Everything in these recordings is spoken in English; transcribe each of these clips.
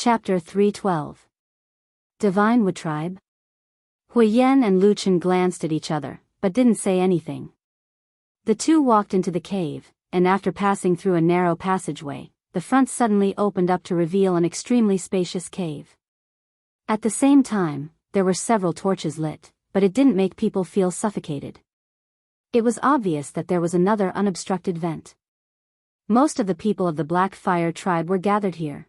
Chapter 312. Divine Wood Tribe? Hui Yan and Lu Chen glanced at each other, but didn't say anything. The two walked into the cave, and after passing through a narrow passageway, the front suddenly opened up to reveal an extremely spacious cave. At the same time, there were several torches lit, but it didn't make people feel suffocated. It was obvious that there was another unobstructed vent. Most of the people of the Black Fire tribe were gathered here.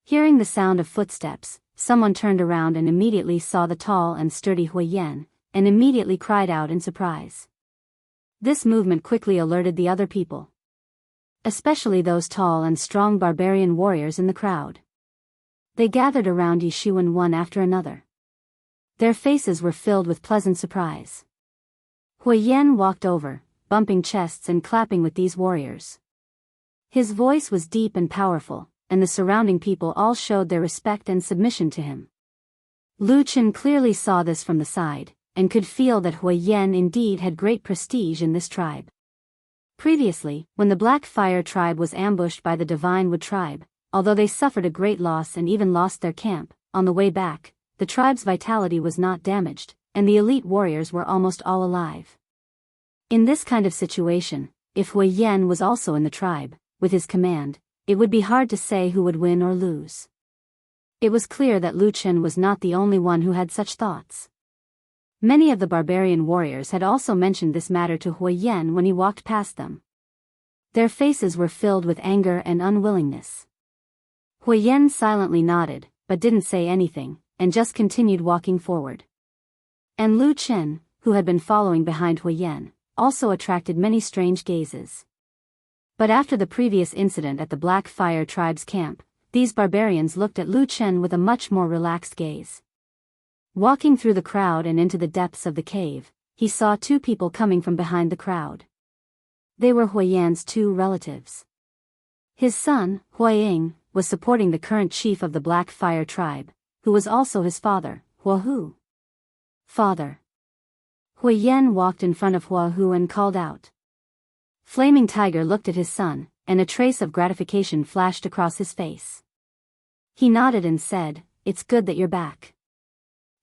Hearing the sound of footsteps, someone turned around and immediately saw the tall and sturdy Hui Yan, and immediately cried out in surprise. This movement quickly alerted the other people, especially those tall and strong barbarian warriors in the crowd. They gathered around Yishuan one after another. Their faces were filled with pleasant surprise. Hui Yan walked over, bumping chests and clapping with these warriors. His voice was deep and powerful, and the surrounding people all showed their respect and submission to him. Lu Chen clearly saw this from the side, and could feel that Hui Yan indeed had great prestige in this tribe. Previously, when the Black Fire tribe was ambushed by the Divine Wood tribe, although they suffered a great loss and even lost their camp, on the way back, the tribe's vitality was not damaged, and the elite warriors were almost all alive. In this kind of situation, if Hui Yan was also in the tribe, with his command, it would be hard to say who would win or lose. It was clear that Lu Chen was not the only one who had such thoughts. Many of the barbarian warriors had also mentioned this matter to Hui Yan when he walked past them. Their faces were filled with anger and unwillingness. Hui Yan silently nodded, but didn't say anything, and just continued walking forward. And Lu Chen, who had been following behind Hui Yan, also attracted many strange gazes. But after the previous incident at the Black Fire tribe's camp, these barbarians looked at Lu Chen with a much more relaxed gaze. Walking through the crowd and into the depths of the cave, he saw two people coming from behind the crowd. They were Hui Yan's two relatives. His son, Hui Ying, was supporting the current chief of the Black Fire tribe, who was also his father, Hua Hu. Father. Hui Yan walked in front of Hua Hu and called out. Flaming Tiger looked at his son, and a trace of gratification flashed across his face. He nodded and said, "It's good that you're back."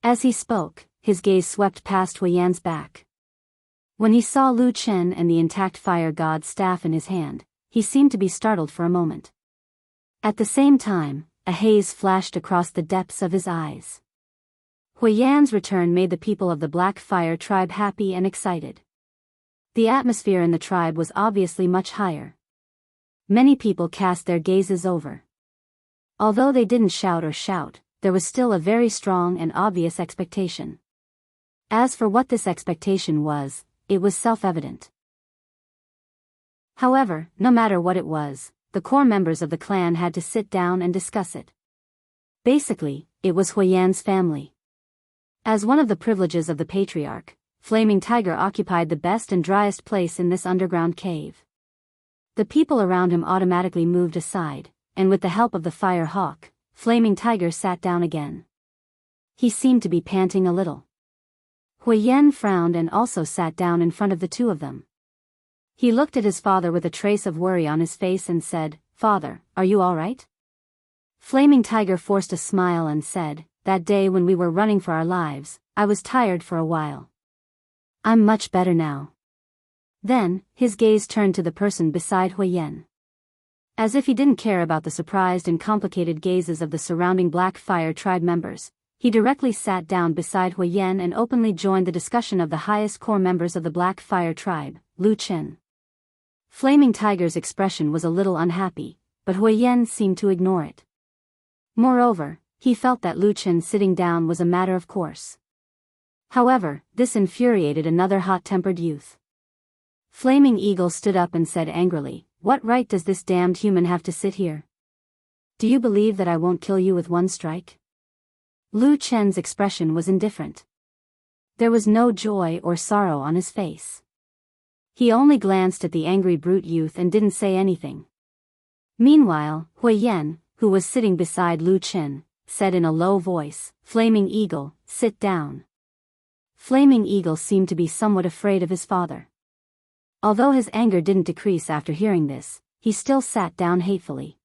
As he spoke, his gaze swept past Hui Yan's back. When he saw Lu Chen and the intact fire god's staff in his hand, he seemed to be startled for a moment. At the same time, a haze flashed across the depths of his eyes. Hui Yan's return made the people of the Black Fire tribe happy and excited. The atmosphere in the tribe was obviously much higher. Many people cast their gazes over. Although they didn't shout, there was still a very strong and obvious expectation. As for what this expectation was, it was self-evident. However, no matter what it was, the core members of the clan had to sit down and discuss it. Basically, it was Hui Yan's family. As one of the privileges of the patriarch, Flaming Tiger occupied the best and driest place in this underground cave. The people around him automatically moved aside, and with the help of the Fire Hawk, Flaming Tiger sat down again. He seemed to be panting a little. Hui Yan frowned and also sat down in front of the two of them. He looked at his father with a trace of worry on his face and said, "Father, are you all right?" Flaming Tiger forced a smile and said, "That day when we were running for our lives, I was tired for a while. I'm much better now." Then, his gaze turned to the person beside Hui Yan. As if he didn't care about the surprised and complicated gazes of the surrounding Black Fire tribe members, he directly sat down beside Hui Yan and openly joined the discussion of the highest core members of the Black Fire tribe, Lu Chen. Flaming Tiger's expression was a little unhappy, but Hui Yan seemed to ignore it. Moreover, he felt that Lu Chen sitting down was a matter of course. However, this infuriated another hot-tempered youth. Flaming Eagle stood up and said angrily, "What right does this damned human have to sit here? Do you believe that I won't kill you with one strike?" Lu Chen's expression was indifferent. There was no joy or sorrow on his face. He only glanced at the angry brute youth and didn't say anything. Meanwhile, Hui Yan, who was sitting beside Lu Chen, said in a low voice, "Flaming Eagle, sit down." Flaming Eagle seemed to be somewhat afraid of his father. Although his anger didn't decrease after hearing this, he still sat down hatefully.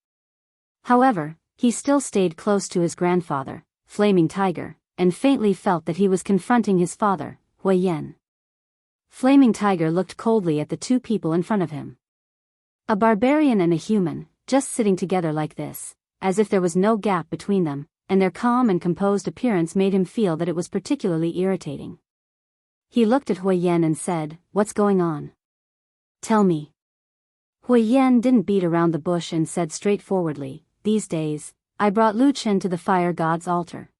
However, he still stayed close to his grandfather, Flaming Tiger, and faintly felt that he was confronting his father, Huiyan. Flaming Tiger looked coldly at the two people in front of him. A barbarian and a human, just sitting together like this, as if there was no gap between them, and their calm and composed appearance made him feel that it was particularly irritating. He looked at Huiyan and said, "What's going on? Tell me." Huiyan didn't beat around the bush and said straightforwardly, "These days, I brought Lu Chen to the fire god's altar.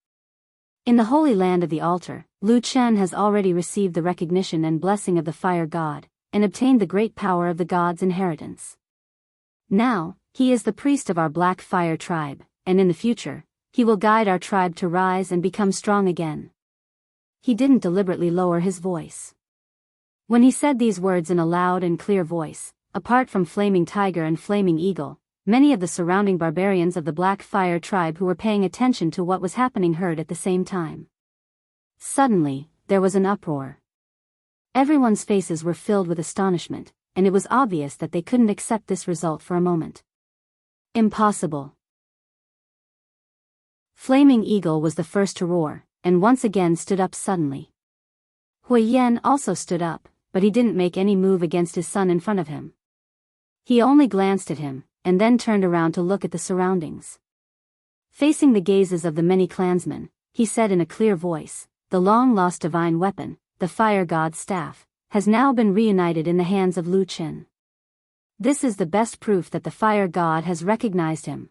In the holy land of the altar, Lu Chen has already received the recognition and blessing of the fire god, and obtained the great power of the god's inheritance. Now, he is the priest of our Black Fire tribe, and in the future, he will guide our tribe to rise and become strong again." He didn't deliberately lower his voice. When he said these words in a loud and clear voice, apart from Flaming Tiger and Flaming Eagle, many of the surrounding barbarians of the Black Fire tribe who were paying attention to what was happening heard at the same time. Suddenly, there was an uproar. Everyone's faces were filled with astonishment, and it was obvious that they couldn't accept this result for a moment. Impossible. Flaming Eagle was the first to roar, and once again stood up suddenly. Huiyan also stood up, but he didn't make any move against his son in front of him. He only glanced at him, and then turned around to look at the surroundings. Facing the gazes of the many clansmen, he said in a clear voice, "The long-lost divine weapon, the fire god's staff, has now been reunited in the hands of Lu Chen. This is the best proof that the fire god has recognized him."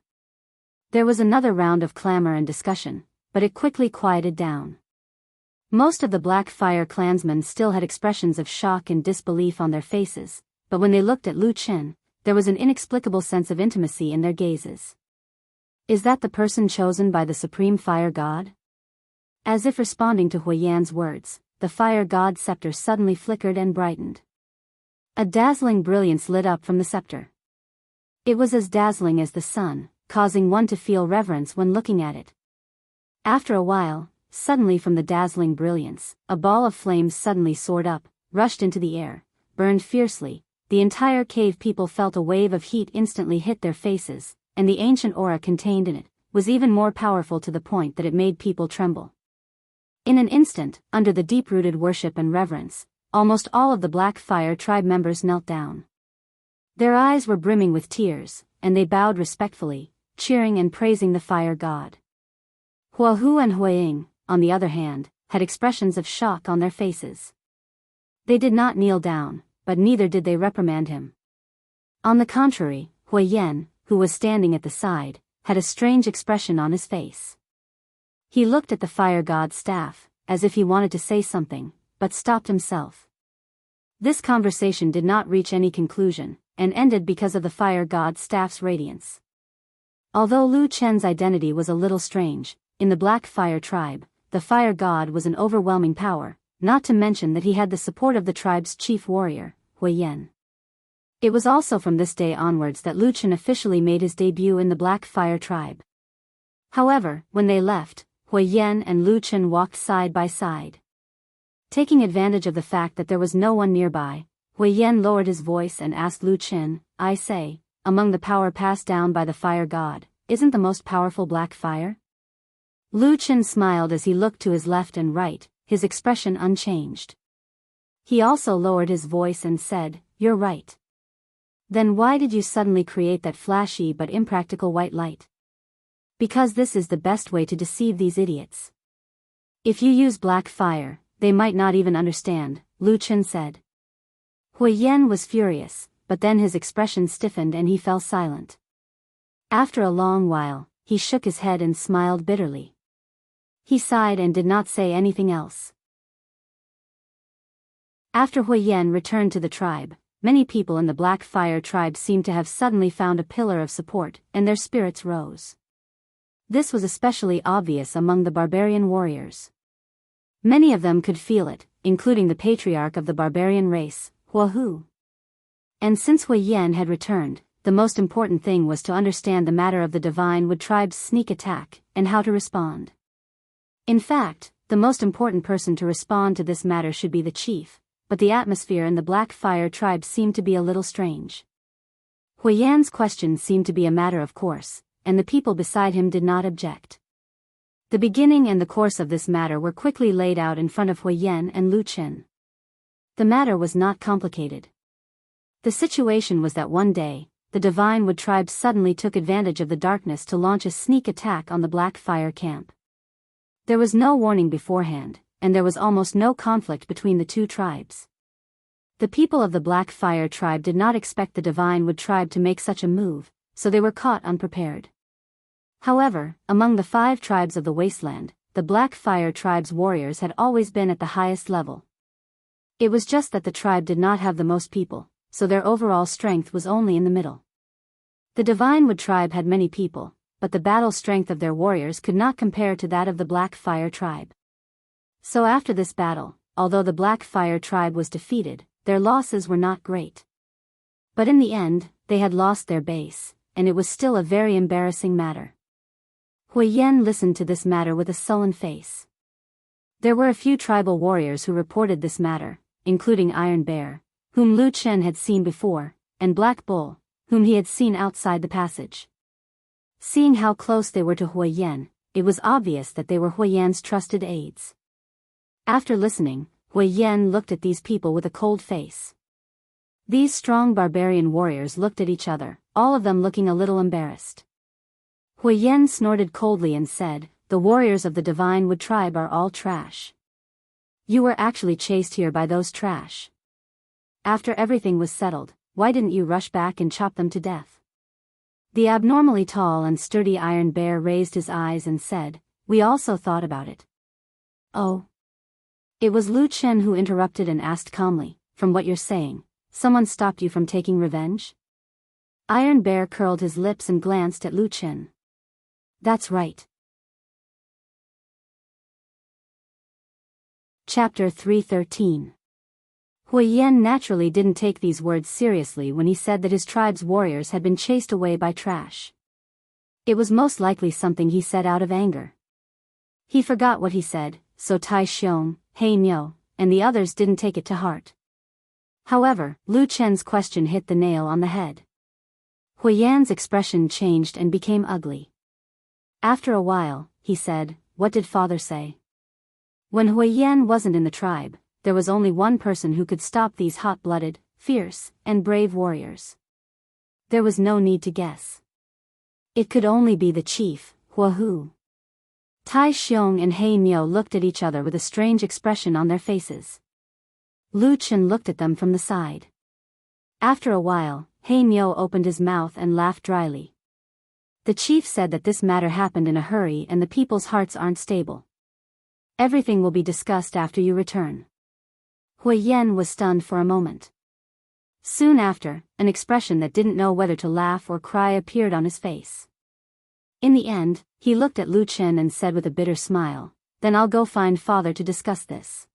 There was another round of clamor and discussion, but it quickly quieted down. Most of the Black Fire clansmen still had expressions of shock and disbelief on their faces, but when they looked at Lu Chen, there was an inexplicable sense of intimacy in their gazes. Is that the person chosen by the Supreme Fire God? As if responding to Huiyan's words, the fire god's scepter suddenly flickered and brightened. A dazzling brilliance lit up from the scepter. It was as dazzling as the sun, causing one to feel reverence when looking at it. After a while, suddenly from the dazzling brilliance, a ball of flames suddenly soared up, rushed into the air, burned fiercely. The entire cave people felt a wave of heat instantly hit their faces, and the ancient aura contained in it was even more powerful to the point that it made people tremble. In an instant, under the deep-rooted worship and reverence, almost all of the Black Fire tribe members knelt down. Their eyes were brimming with tears, and they bowed respectfully, cheering and praising the fire god. Huahu and Huiying, on the other hand, had expressions of shock on their faces. They did not kneel down, but neither did they reprimand him. On the contrary, Huiyan, who was standing at the side, had a strange expression on his face. He looked at the fire god's staff, as if he wanted to say something, but stopped himself. This conversation did not reach any conclusion, and ended because of the fire god's staff's radiance. Although Lu Chen's identity was a little strange, in the Black Fire tribe, the fire god was an overwhelming power, not to mention that he had the support of the tribe's chief warrior, Huiyan. It was also from this day onwards that Lu Chen officially made his debut in the Black Fire tribe. However, when they left, Huiyan and Lu Chen walked side by side. Taking advantage of the fact that there was no one nearby, Huiyan lowered his voice and asked Lu Chen, "I say, among the power passed down by the fire god, isn't the most powerful Black Fire?" Lu Chen smiled as he looked to his left and right, his expression unchanged. He also lowered his voice and said, "You're right. Then why did you suddenly create that flashy but impractical white light?" "Because this is the best way to deceive these idiots. If you use black fire, they might not even understand," Lu Chen said. Huiyan was furious, but then his expression stiffened and he fell silent. After a long while, he shook his head and smiled bitterly. He sighed and did not say anything else. After Huiyan returned to the tribe, many people in the Black Fire tribe seemed to have suddenly found a pillar of support, and their spirits rose. This was especially obvious among the barbarian warriors. Many of them could feel it, including the patriarch of the barbarian race, Huahu. And since Huiyan had returned, the most important thing was to understand the matter of the Divine Wood tribe's sneak attack, and how to respond. In fact, the most important person to respond to this matter should be the chief, but the atmosphere in the Black Fire tribe seemed to be a little strange. Huiyan's question seemed to be a matter of course, and the people beside him did not object. The beginning and the course of this matter were quickly laid out in front of Huiyan and Lu Chen. The matter was not complicated. The situation was that one day, the Divine Wood tribe suddenly took advantage of the darkness to launch a sneak attack on the Black Fire camp. There was no warning beforehand, and there was almost no conflict between the two tribes. The people of the Black Fire tribe did not expect the Divine Wood tribe to make such a move, so they were caught unprepared. However, among the 5 tribes of the wasteland, the Black Fire tribe's warriors had always been at the highest level. It was just that the tribe did not have the most people, so their overall strength was only in the middle. The Divine Wood tribe had many people, but the battle strength of their warriors could not compare to that of the Black Fire tribe. So after this battle, although the Black Fire tribe was defeated, their losses were not great. But in the end, they had lost their base, and it was still a very embarrassing matter. Huiyan listened to this matter with a sullen face. There were a few tribal warriors who reported this matter, including Iron Bear, whom Lu Chen had seen before, and Black Bull, whom he had seen outside the passage. Seeing how close they were to Huiyan, it was obvious that they were Huiyan's trusted aides. After listening, Huiyan looked at these people with a cold face. These strong barbarian warriors looked at each other, all of them looking a little embarrassed. Huiyan snorted coldly and said, "The warriors of the Divine Wood tribe are all trash. You were actually chased here by those trash. After everything was settled, why didn't you rush back and chop them to death?" The abnormally tall and sturdy Iron Bear raised his eyes and said, "We also thought about it." "Oh." It was Lu Chen who interrupted and asked calmly, "From what you're saying, someone stopped you from taking revenge?" Iron Bear curled his lips and glanced at Lu Chen. "That's right." Chapter 313. Huiyan naturally didn't take these words seriously when he said that his tribe's warriors had been chased away by trash. It was most likely something he said out of anger. He forgot what he said, so Tai Xiong, He Miao, and the others didn't take it to heart. However, Lu Chen's question hit the nail on the head. Huiyan's expression changed and became ugly. After a while, he said, "What did father say?" When Huiyan wasn't in the tribe, there was only one person who could stop these hot-blooded, fierce, and brave warriors. There was no need to guess. It could only be the chief, Huahu. Tai Xiong and He Miao looked at each other with a strange expression on their faces. Lu Chen looked at them from the side. After a while, He Miao opened his mouth and laughed dryly. The chief said that this matter happened in a hurry and the people's hearts aren't stable. Everything will be discussed after you return. Huiyan was stunned for a moment. Soon after, an expression that didn't know whether to laugh or cry appeared on his face. In the end, he looked at Lu Chen and said with a bitter smile, "Then I'll go find father to discuss this."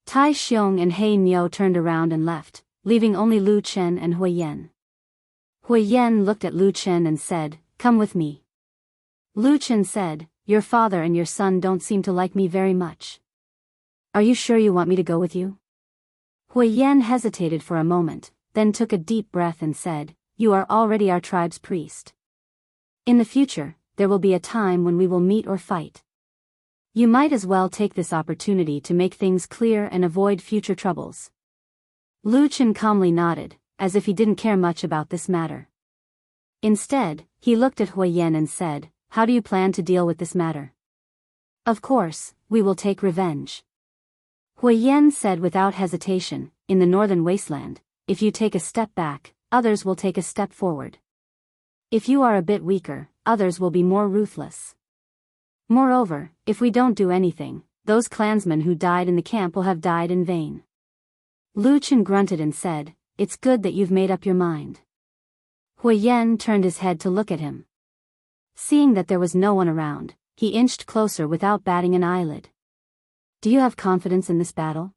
Tai Xiong and He Miao turned around and left, leaving only Lu Chen and Huiyan. Huiyan looked at Lu Chen and said, "Come with me." Lu Chen said, "Your father and your son don't seem to like me very much. Are you sure you want me to go with you?" Huiyan hesitated for a moment, then took a deep breath and said, "You are already our tribe's priest. In the future, there will be a time when we will meet or fight. You might as well take this opportunity to make things clear and avoid future troubles." Lu Chen calmly nodded, as if he didn't care much about this matter. Instead, he looked at Huiyan and said, "How do you plan to deal with this matter?" "Of course, we will take revenge." Huiyan said without hesitation, "In the northern wasteland, if you take a step back, others will take a step forward. If you are a bit weaker, others will be more ruthless. Moreover, if we don't do anything, those clansmen who died in the camp will have died in vain." Lu Chen grunted and said, "It's good that you've made up your mind." Huiyan turned his head to look at him. Seeing that there was no one around, he inched closer without batting an eyelid. "Do you have confidence in this battle?"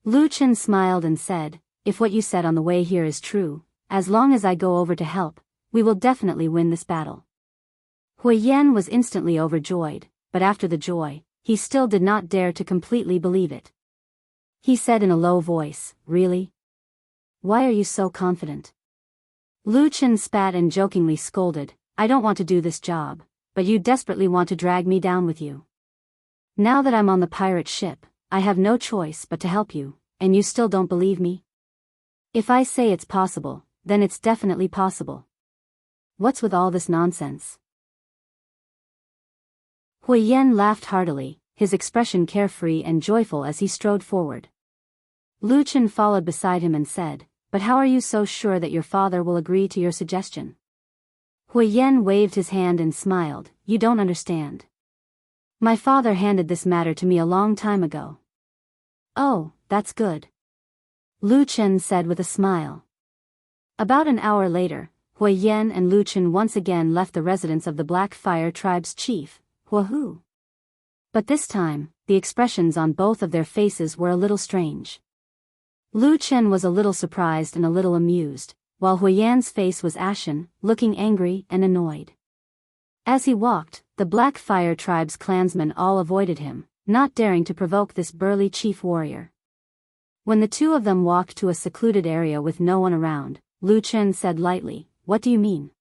Lu Chen smiled and said, "If what you said on the way here is true, as long as I go over to help, we will definitely win this battle." Huiyan was instantly overjoyed, but after the joy, he still did not dare to completely believe it. He said in a low voice, "Really? Why are you so confident?" Lu Chen spat and jokingly scolded, I don't want to do this job, but you desperately want to drag me down with you. Now that I'm on the pirate ship, I have no choice but to help you, and you still don't believe me? If I say it's possible, then it's definitely possible. What's with all this nonsense? Hui Yan laughed heartily, his expression carefree and joyful as he strode forward. Lu Chen followed beside him and said, "But how are you so sure that your father will agree to your suggestion?" Hui Yan waved his hand and smiled, "You don't understand. My father handed this matter to me a long time ago." "Oh, that's good," Lu Chen said with a smile. About an hour later, Hui Yan and Lu Chen once again left the residence of the Black Fire Tribe's chief, Hu. But this time, the expressions on both of their faces were a little strange. Lu Chen was a little surprised and a little amused, while Hui Yan's face was ashen, looking angry and annoyed. As he walked, the Black Fire Tribe's clansmen all avoided him, not daring to provoke this burly chief warrior. When the two of them walked to a secluded area with no one around, Lu Chen said lightly, "What do you mean?"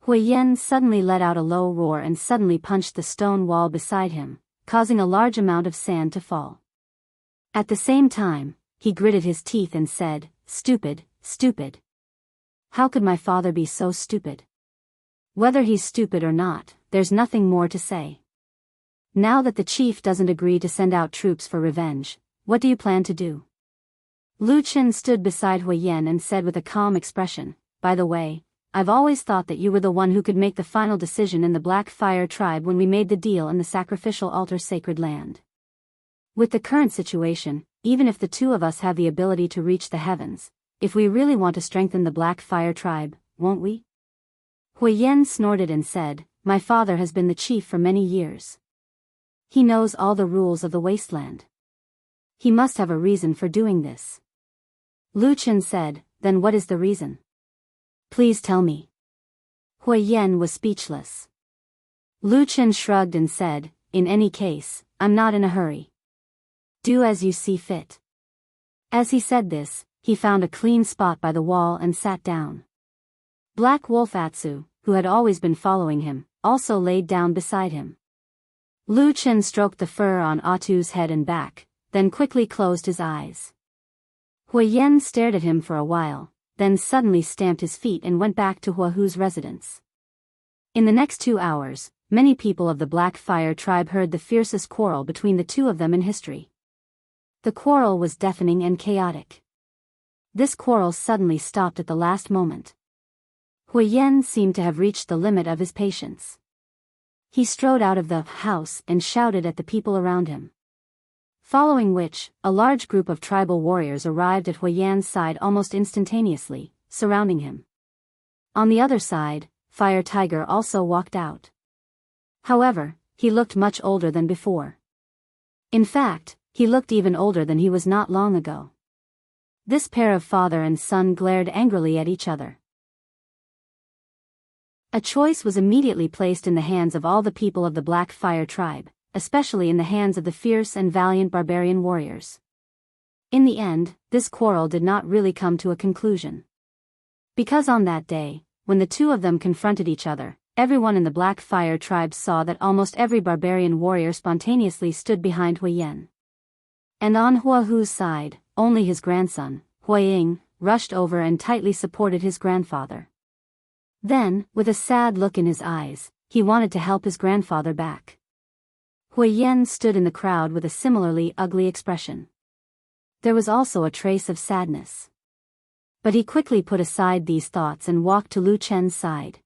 Hui Yan suddenly let out a low roar and suddenly punched the stone wall beside him, causing a large amount of sand to fall. At the same time, he gritted his teeth and said, "Stupid, stupid. How could my father be so stupid? Whether he's stupid or not, there's nothing more to say. Now that the chief doesn't agree to send out troops for revenge, what do you plan to do?" Lu Chen stood beside Hui Yan and said with a calm expression, "By the way, I've always thought that you were the one who could make the final decision in the Black Fire Tribe when we made the deal in the sacrificial altar sacred land. With the current situation, even if the two of us have the ability to reach the heavens, if we really want to strengthen the Black Fire Tribe, won't we?" Hui Yan snorted and said, "My father has been the chief for many years. He knows all the rules of the wasteland. He must have a reason for doing this." Lu Chen said, "Then what is the reason? Please tell me." Hui Yan was speechless. Lu Chen shrugged and said, "In any case, I'm not in a hurry. Do as you see fit." As he said this, he found a clean spot by the wall and sat down. Black Wolf Atsu, who had always been following him, also laid down beside him. Lu Chen stroked the fur on Atu's head and back, then quickly closed his eyes. Hui Yan stared at him for a while, then suddenly stamped his feet and went back to Huahu's residence. In the next 2 hours, many people of the Black Fire Tribe heard the fiercest quarrel between the two of them in history. The quarrel was deafening and chaotic. This quarrel suddenly stopped at the last moment. Hui Yan seemed to have reached the limit of his patience. He strode out of the house and shouted at the people around him. Following which, a large group of tribal warriors arrived at Hui Yan's side almost instantaneously, surrounding him. On the other side, Fire Tiger also walked out. However, he looked much older than before. In fact, he looked even older than he was not long ago. This pair of father and son glared angrily at each other. A choice was immediately placed in the hands of all the people of the Black Fire Tribe, especially in the hands of the fierce and valiant barbarian warriors. In the end, this quarrel did not really come to a conclusion. Because on that day, when the two of them confronted each other, everyone in the Black Fire Tribe saw that almost every barbarian warrior spontaneously stood behind Hui Yan. And on Huahu's side, only his grandson, Hui Ying, rushed over and tightly supported his grandfather. Then, with a sad look in his eyes, he wanted to help his grandfather back. Hui Yan stood in the crowd with a similarly ugly expression. There was also a trace of sadness. But he quickly put aside these thoughts and walked to Lu Chen's side.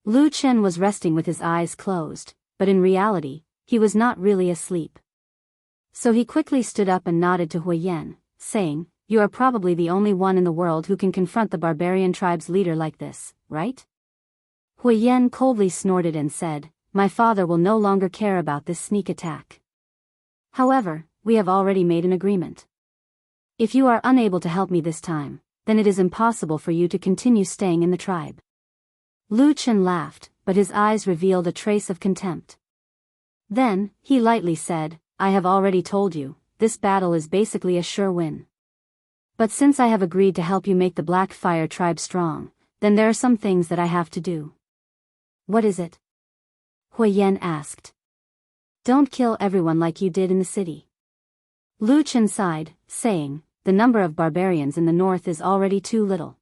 Lu Chen was resting with his eyes closed, but in reality, he was not really asleep. So he quickly stood up and nodded to Hui Yan, saying, "You are probably the only one in the world who can confront the barbarian tribe's leader like this, right?" Hui Yan coldly snorted and said, "My father will no longer care about this sneak attack. However, we have already made an agreement. If you are unable to help me this time, then it is impossible for you to continue staying in the tribe." Lu Chen laughed, but his eyes revealed a trace of contempt. Then, he lightly said, "I have already told you, this battle is basically a sure win. But since I have agreed to help you make the Black Fire Tribe strong, then there are some things that I have to do. What is it? Hui Yan asked. Don't kill everyone like you did in the city. Lu Chen sighed, saying, the number of barbarians in the north is already too little.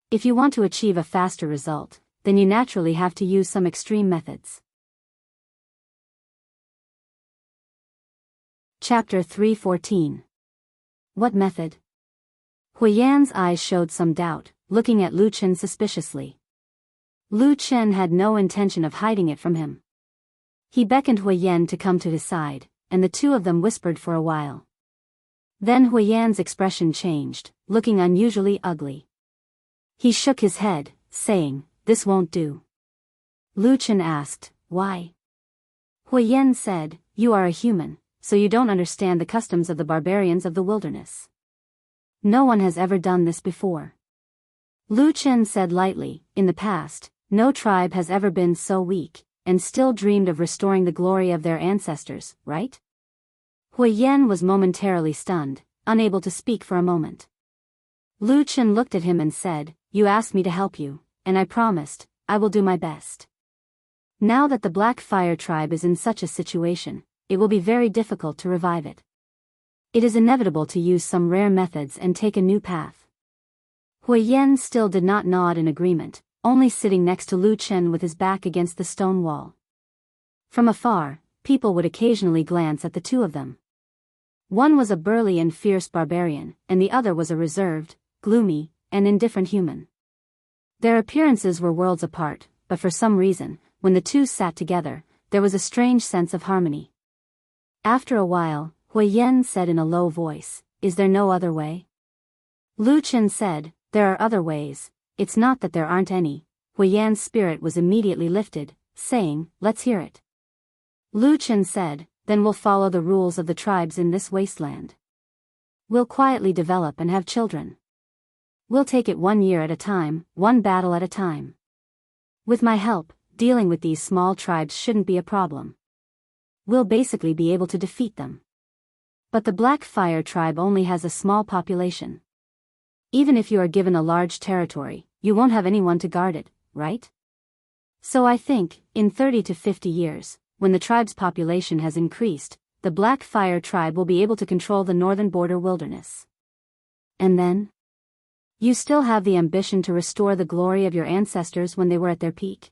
If you want to achieve a faster result, then you naturally have to use some extreme methods. Chapter 314. What method? Hui Yan's eyes showed some doubt, looking at Lu Chen suspiciously. Lu Chen had no intention of hiding it from him. He beckoned Hui Yan to come to his side, and the two of them whispered for a while. Then Hui Yan's expression changed, looking unusually ugly. He shook his head, saying, this won't do. Lu Chen asked, why? Hui Yan said, you are a human, so you don't understand the customs of the barbarians of the wilderness. No one has ever done this before. Lu Chen said lightly, in the past, no tribe has ever been so weak, and still dreamed of restoring the glory of their ancestors, right? Hui Yan was momentarily stunned, unable to speak for a moment. Lu Chen looked at him and said, you asked me to help you, and I promised, I will do my best. Now that the Black Fire tribe is in such a situation, it will be very difficult to revive it. It is inevitable to use some rare methods and take a new path. Hui Yan still did not nod in agreement, only sitting next to Lu Chen with his back against the stone wall. From afar, people would occasionally glance at the two of them. One was a burly and fierce barbarian, and the other was a reserved, gloomy, and indifferent human. Their appearances were worlds apart, but for some reason, when the two sat together, there was a strange sense of harmony. After a while, Hui Yan said in a low voice, is there no other way? Lu Chen said, there are other ways, it's not that there aren't any. Hui Yan's spirit was immediately lifted, saying, let's hear it. Lu Chen said, then we'll follow the rules of the tribes in this wasteland. We'll quietly develop and have children. We'll take it 1 year at a time, one battle at a time. With my help, dealing with these small tribes shouldn't be a problem. We'll basically be able to defeat them. But the Black Fire tribe only has a small population. Even if you are given a large territory, you won't have anyone to guard it, right? So I think, in 30 to 50 years, when the tribe's population has increased, the Black Fire tribe will be able to control the northern border wilderness. And then? You still have the ambition to restore the glory of your ancestors when they were at their peak?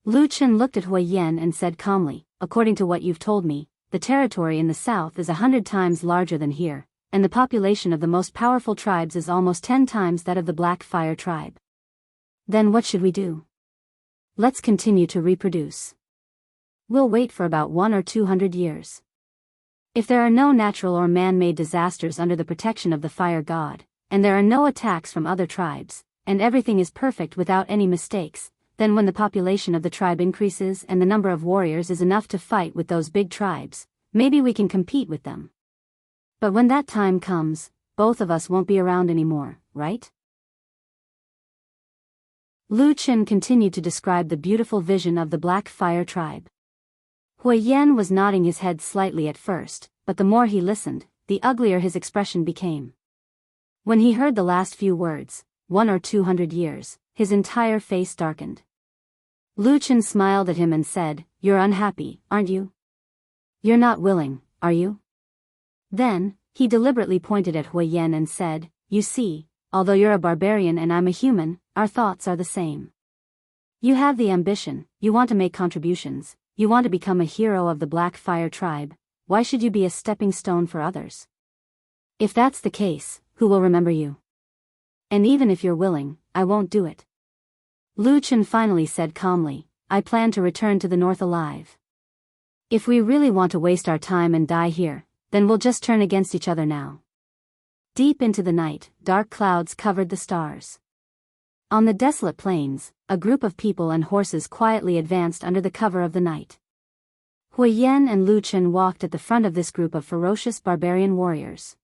Lu Chen looked at Hui Yan and said calmly, according to what you've told me, the territory in the south is 100 times larger than here, and the population of the most powerful tribes is almost 10 times that of the Black Fire tribe. Then what should we do? Let's continue to reproduce. We'll wait for about 100 or 200 years. If there are no natural or man-made disasters under the protection of the fire god, and there are no attacks from other tribes, and everything is perfect without any mistakes, then when the population of the tribe increases and the number of warriors is enough to fight with those big tribes, maybe we can compete with them. But when that time comes, both of us won't be around anymore, right? Lu Chen continued to describe the beautiful vision of the Black Fire tribe. Hui Yan was nodding his head slightly at first, but the more he listened, the uglier his expression became. When he heard the last few words, 100 or 200 years, his entire face darkened. Lu Chen smiled at him and said, you're unhappy, aren't you? You're not willing, are you? Then, he deliberately pointed at Hui Yan and said, you see, although you're a barbarian and I'm a human, our thoughts are the same. You have the ambition, you want to make contributions, you want to become a hero of the Black Fire tribe, why should you be a stepping stone for others? If that's the case, who will remember you? And even if you're willing, I won't do it. Lu Chen finally said calmly, I plan to return to the north alive. If we really want to waste our time and die here, then we'll just turn against each other now. Deep into the night, dark clouds covered the stars. On the desolate plains, a group of people and horses quietly advanced under the cover of the night. Hui Yan and Lu Chen walked at the front of this group of ferocious barbarian warriors.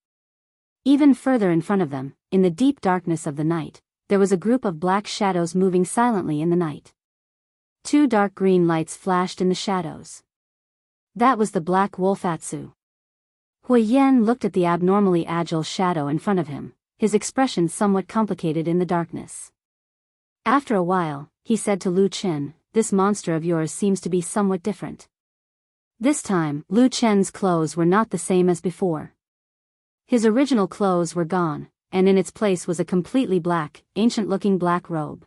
Even further in front of them, in the deep darkness of the night, there was a group of black shadows moving silently in the night. 2 dark green lights flashed in the shadows. That was the Black Wolfatsu. Hui Yan looked at the abnormally agile shadow in front of him, his expression somewhat complicated in the darkness. After a while, he said to Lu Chen, this monster of yours seems to be somewhat different. This time, Lu Chen's clothes were not the same as before. His original clothes were gone, and in its place was a completely black, ancient-looking black robe.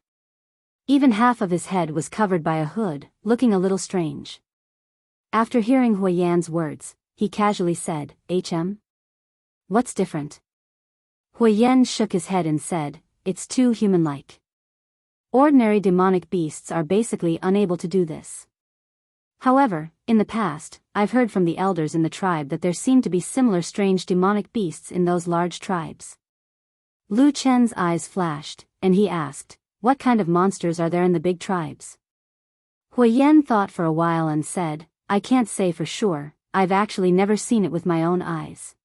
Even half of his head was covered by a hood, looking a little strange. After hearing Hui Yan's words, he casually said, "HM? What's different?" Hui Yan shook his head and said, "It's too human-like. Ordinary demonic beasts are basically unable to do this. However, in the past, I've heard from the elders in the tribe that there seem to be similar strange demonic beasts in those large tribes." Lu Chen's eyes flashed, and he asked, "What kind of monsters are there in the big tribes?" Hui Yan thought for a while and said, "I can't say for sure, I've actually never seen it with my own eyes.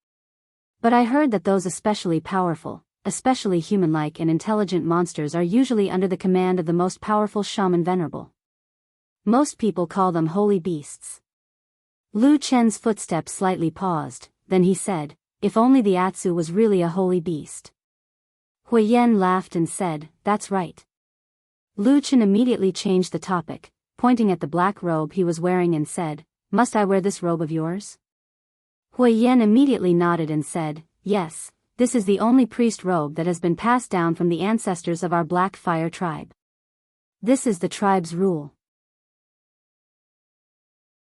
But I heard that those especially powerful, especially human-like and intelligent monsters are usually under the command of the most powerful shaman venerable. Most people call them holy beasts." Lu Chen's footsteps slightly paused, then he said, "If only the Atsu was really a holy beast." Hui Yan laughed and said, "That's right." Lu Chen immediately changed the topic, pointing at the black robe he was wearing and said, "Must I wear this robe of yours?" Hui Yan immediately nodded and said, "Yes, this is the only priest robe that has been passed down from the ancestors of our Black Fire tribe. This is the tribe's rule."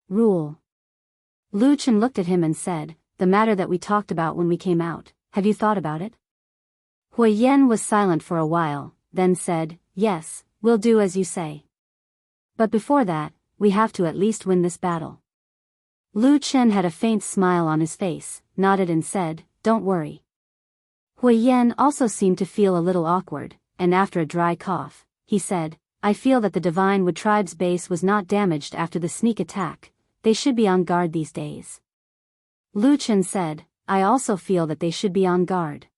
Rule. Lu Chen looked at him and said, "The matter that we talked about when we came out, have you thought about it?" Hui Yan was silent for a while, then said, "Yes, we'll do as you say. But before that, we have to at least win this battle." Lu Chen had a faint smile on his face, nodded and said, "Don't worry." Hui Yan also seemed to feel a little awkward, and after a dry cough, he said, "I feel that the Divine Wood tribe's base was not damaged after the sneak attack. They should be on guard these days." Lu Chen said, "I also feel that they should be on guard.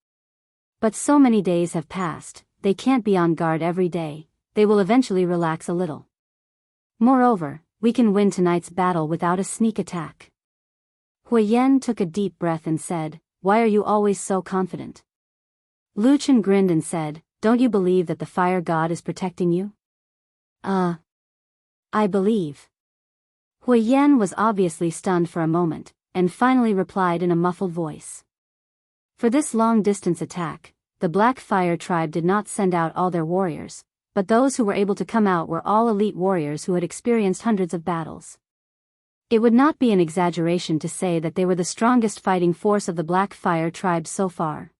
But so many days have passed, they can't be on guard every day, they will eventually relax a little. Moreover, we can win tonight's battle without a sneak attack." Hui Yan took a deep breath and said, "Why are you always so confident?" Lu Chen grinned and said, "Don't you believe that the fire god is protecting you?" I believe." Hui Yan was obviously stunned for a moment, and finally replied in a muffled voice. For this long-distance attack, the Black Fire tribe did not send out all their warriors, but those who were able to come out were all elite warriors who had experienced hundreds of battles. It would not be an exaggeration to say that they were the strongest fighting force of the Black Fire tribe so far.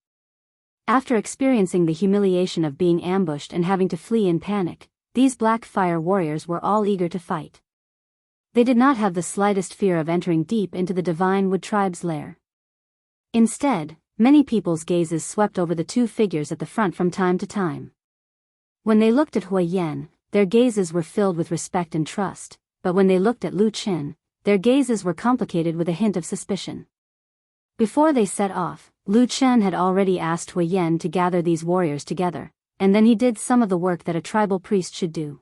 After experiencing the humiliation of being ambushed and having to flee in panic, these Black Fire warriors were all eager to fight. They did not have the slightest fear of entering deep into the Divine Wood tribe's lair. Instead, many people's gazes swept over the two figures at the front from time to time. When they looked at Hui Yan, their gazes were filled with respect and trust, but when they looked at Lu Chen, their gazes were complicated with a hint of suspicion. Before they set off, Lu Chen had already asked Hui Yan to gather these warriors together, and then he did some of the work that a tribal priest should do.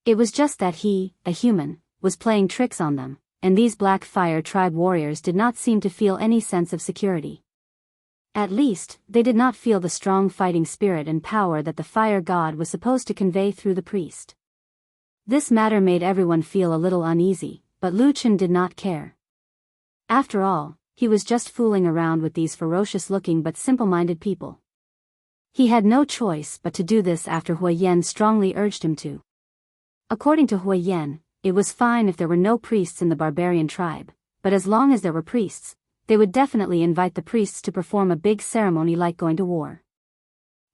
It was just that he, a human, was playing tricks on them, and these Black Fire tribe warriors did not seem to feel any sense of security. At least, they did not feel the strong fighting spirit and power that the fire god was supposed to convey through the priest. This matter made everyone feel a little uneasy, but Lu Chen did not care. After all, he was just fooling around with these ferocious-looking but simple-minded people. He had no choice but to do this after Hui Yan strongly urged him to. According to Hui Yan, it was fine if there were no priests in the barbarian tribe, but as long as there were priests, they would definitely invite the priests to perform a big ceremony like going to war.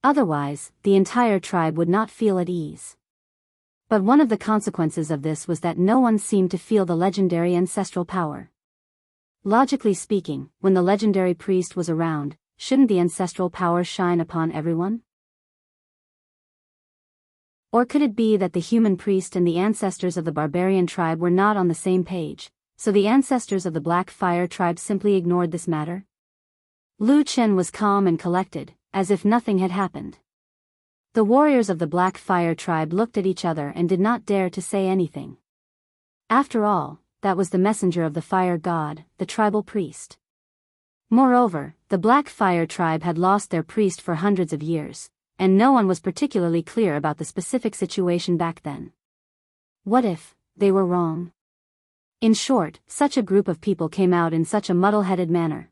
Otherwise, the entire tribe would not feel at ease. But one of the consequences of this was that no one seemed to feel the legendary ancestral power. Logically speaking, when the legendary priest was around, shouldn't the ancestral power shine upon everyone? Or could it be that the human priest and the ancestors of the barbarian tribe were not on the same page, so the ancestors of the Black Fire tribe simply ignored this matter? Lu Chen was calm and collected, as if nothing had happened. The warriors of the Black Fire tribe looked at each other and did not dare to say anything. After all, that was the messenger of the fire god, the tribal priest. Moreover, the Black Fire tribe had lost their priest for hundreds of years, and no one was particularly clear about the specific situation back then. What if they were wrong? In short, such a group of people came out in such a muddle-headed manner.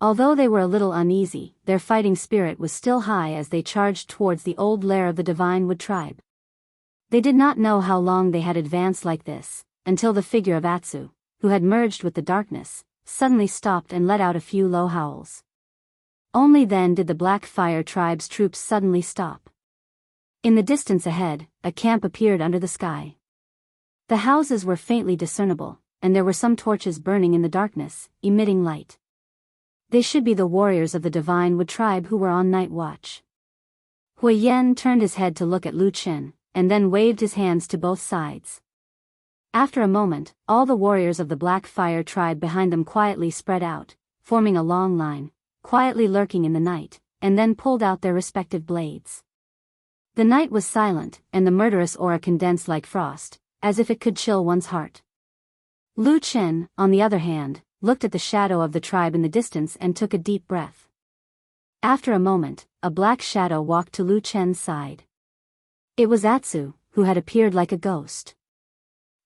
Although they were a little uneasy, their fighting spirit was still high as they charged towards the old lair of the Divine Wood tribe. They did not know how long they had advanced like this, until the figure of Atsu, who had merged with the darkness, suddenly stopped and let out a few low howls. Only then did the Black Fire tribe's troops suddenly stop. In the distance ahead, a camp appeared under the sky. The houses were faintly discernible, and there were some torches burning in the darkness, emitting light. They should be the warriors of the Divine Wood tribe who were on night watch. Hui Yan turned his head to look at Lu Chen, and then waved his hands to both sides. After a moment, all the warriors of the Black Fire tribe behind them quietly spread out, forming a long line, quietly lurking in the night, and then pulled out their respective blades. The night was silent, and the murderous aura condensed like frost, as if it could chill one's heart. Lu Chen, on the other hand, looked at the shadow of the tribe in the distance and took a deep breath. After a moment, a black shadow walked to Lu Chen's side. It was Atsu, who had appeared like a ghost.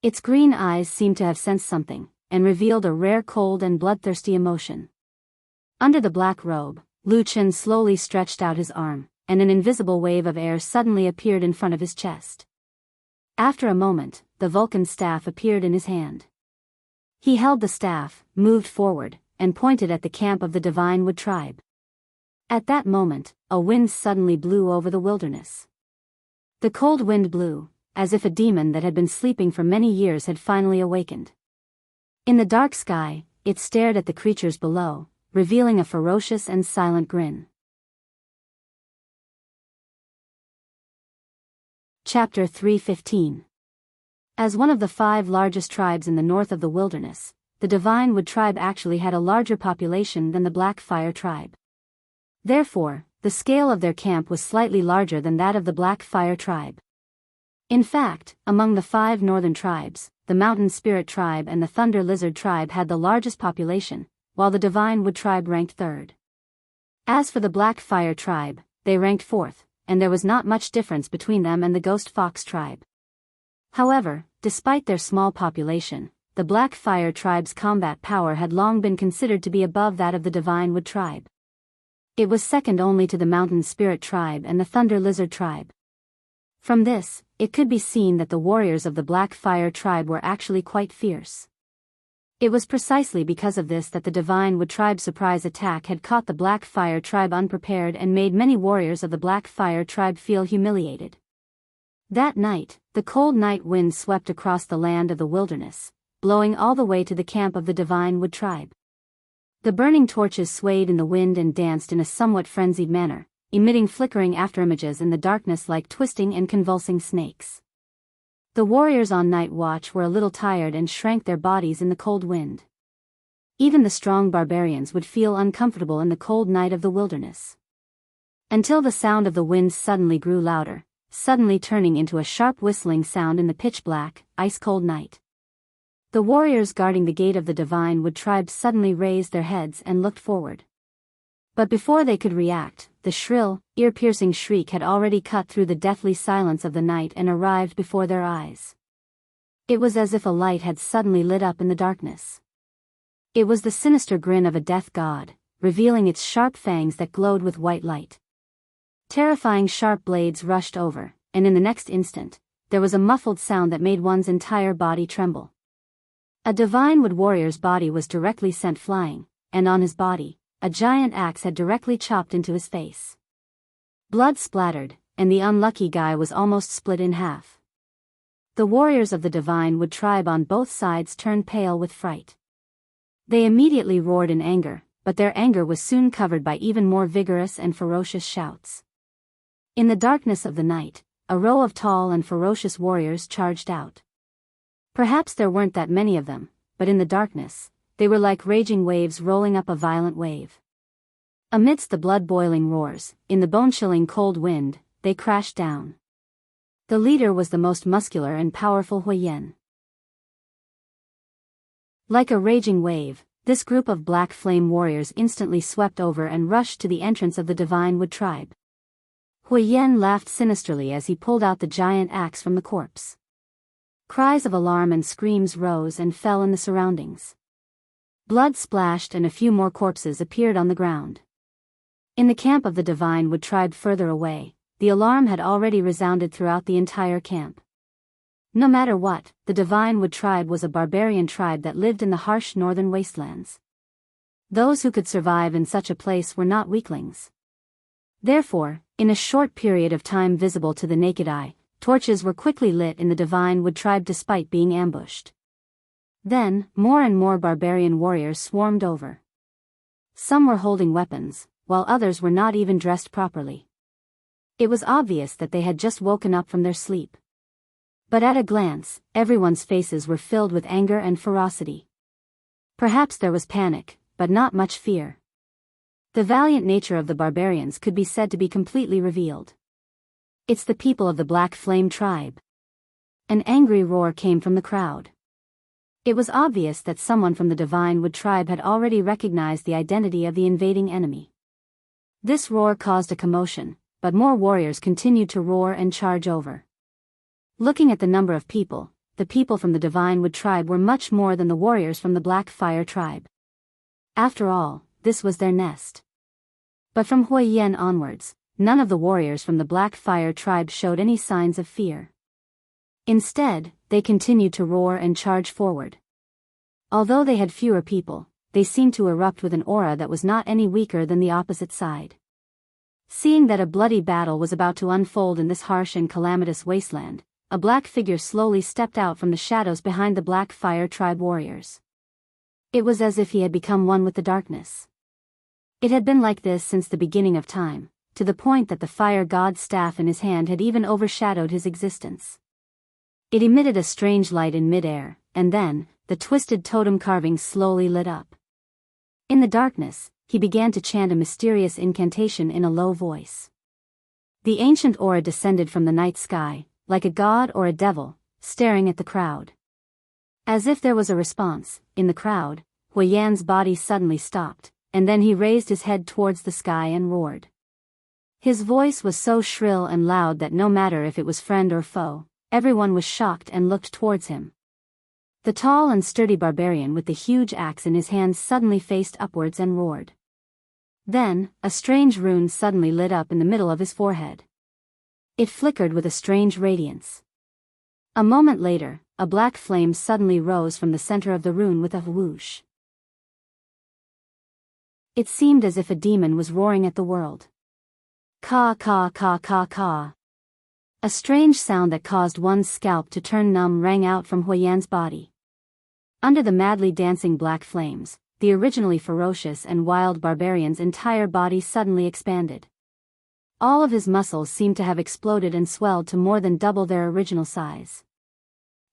Its green eyes seemed to have sensed something, and revealed a rare cold and bloodthirsty emotion. Under the black robe, Lu Chen slowly stretched out his arm, and an invisible wave of air suddenly appeared in front of his chest. After a moment, the Vulcan staff appeared in his hand. He held the staff, moved forward, and pointed at the camp of the Divine Wood tribe. At that moment, a wind suddenly blew over the wilderness. The cold wind blew, as if a demon that had been sleeping for many years had finally awakened. In the dark sky, it stared at the creatures below, revealing a ferocious and silent grin. Chapter 3:15. As one of the 5 largest tribes in the north of the wilderness, the Divine Wood tribe actually had a larger population than the Black Fire tribe. Therefore, the scale of their camp was slightly larger than that of the Black Fire tribe. In fact, among the 5 northern tribes, the Mountain Spirit tribe and the Thunder Lizard tribe had the largest population, while the Divine Wood tribe ranked 3rd. As for the Black Fire tribe, they ranked 4th, and there was not much difference between them and the Ghost Fox tribe. However, despite their small population, the Black Fire tribe's combat power had long been considered to be above that of the Divine Wood tribe. It was second only to the Mountain Spirit tribe and the Thunder Lizard tribe. From this, it could be seen that the warriors of the Black Fire tribe were actually quite fierce. It was precisely because of this that the Divine Wood tribe's surprise attack had caught the Black Fire tribe unprepared and made many warriors of the Black Fire tribe feel humiliated. That night, the cold night wind swept across the land of the wilderness, blowing all the way to the camp of the Divine Wood tribe. The burning torches swayed in the wind and danced in a somewhat frenzied manner, emitting flickering afterimages in the darkness like twisting and convulsing snakes. The warriors on night watch were a little tired and shrank their bodies in the cold wind. Even the strong barbarians would feel uncomfortable in the cold night of the wilderness. Until the sound of the wind suddenly grew louder, suddenly turning into a sharp whistling sound in the pitch-black, ice-cold night. The warriors guarding the gate of the Divine Wood tribe suddenly raised their heads and looked forward. But before they could react, the shrill, ear-piercing shriek had already cut through the deathly silence of the night and arrived before their eyes. It was as if a light had suddenly lit up in the darkness. It was the sinister grin of a death god, revealing its sharp fangs that glowed with white light. Terrifying sharp blades rushed over, and in the next instant, there was a muffled sound that made one's entire body tremble. A Divine Wood warrior's body was directly sent flying, and on his body, a giant axe had directly chopped into his face. Blood splattered, and the unlucky guy was almost split in half. The warriors of the Divine Wood tribe on both sides turned pale with fright. They immediately roared in anger, but their anger was soon covered by even more vigorous and ferocious shouts. In the darkness of the night, a row of tall and ferocious warriors charged out. Perhaps there weren't that many of them, but in the darkness, they were like raging waves rolling up a violent wave. Amidst the blood-boiling roars, in the bone-chilling cold wind, they crashed down. The leader was the most muscular and powerful Hui Yan. Like a raging wave, this group of black flame warriors instantly swept over and rushed to the entrance of the Divine Wood tribe. Hui Yan laughed sinisterly as he pulled out the giant axe from the corpse. Cries of alarm and screams rose and fell in the surroundings. Blood splashed and a few more corpses appeared on the ground. In the camp of the Divine Wood tribe further away, the alarm had already resounded throughout the entire camp. No matter what, the Divine Wood tribe was a barbarian tribe that lived in the harsh northern wastelands. Those who could survive in such a place were not weaklings. Therefore, in a short period of time visible to the naked eye, torches were quickly lit in the Divine Wood tribe despite being ambushed. Then, more and more barbarian warriors swarmed over. Some were holding weapons, while others were not even dressed properly. It was obvious that they had just woken up from their sleep. But at a glance, everyone's faces were filled with anger and ferocity. Perhaps there was panic, but not much fear. The valiant nature of the barbarians could be said to be completely revealed. It's the people of the Black Flame tribe. An angry roar came from the crowd. It was obvious that someone from the Divine Wood tribe had already recognized the identity of the invading enemy. This roar caused a commotion, but more warriors continued to roar and charge over. Looking at the number of people, the people from the Divine Wood tribe were much more than the warriors from the Black Fire tribe. After all, this was their nest. But from Huiyan onwards, none of the warriors from the Black Fire tribe showed any signs of fear. Instead, they continued to roar and charge forward. Although they had fewer people, they seemed to erupt with an aura that was not any weaker than the opposite side. Seeing that a bloody battle was about to unfold in this harsh and calamitous wasteland, a black figure slowly stepped out from the shadows behind the Black Fire tribe warriors. It was as if he had become one with the darkness. It had been like this since the beginning of time, to the point that the fire god's staff in his hand had even overshadowed his existence. It emitted a strange light in mid-air, and then, the twisted totem carving slowly lit up. In the darkness, he began to chant a mysterious incantation in a low voice. The ancient aura descended from the night sky, like a god or a devil, staring at the crowd. As if there was a response, in the crowd, Huiyan's body suddenly stopped, and then he raised his head towards the sky and roared. His voice was so shrill and loud that no matter if it was friend or foe, everyone was shocked and looked towards him. The tall and sturdy barbarian with the huge axe in his hands suddenly faced upwards and roared. Then, a strange rune suddenly lit up in the middle of his forehead. It flickered with a strange radiance. A moment later, a black flame suddenly rose from the center of the rune with a whoosh. It seemed as if a demon was roaring at the world. Ka ka ka ka ka. A strange sound that caused one's scalp to turn numb rang out from Huiyan's body. Under the madly dancing black flames, the originally ferocious and wild barbarian's entire body suddenly expanded. All of his muscles seemed to have exploded and swelled to more than double their original size.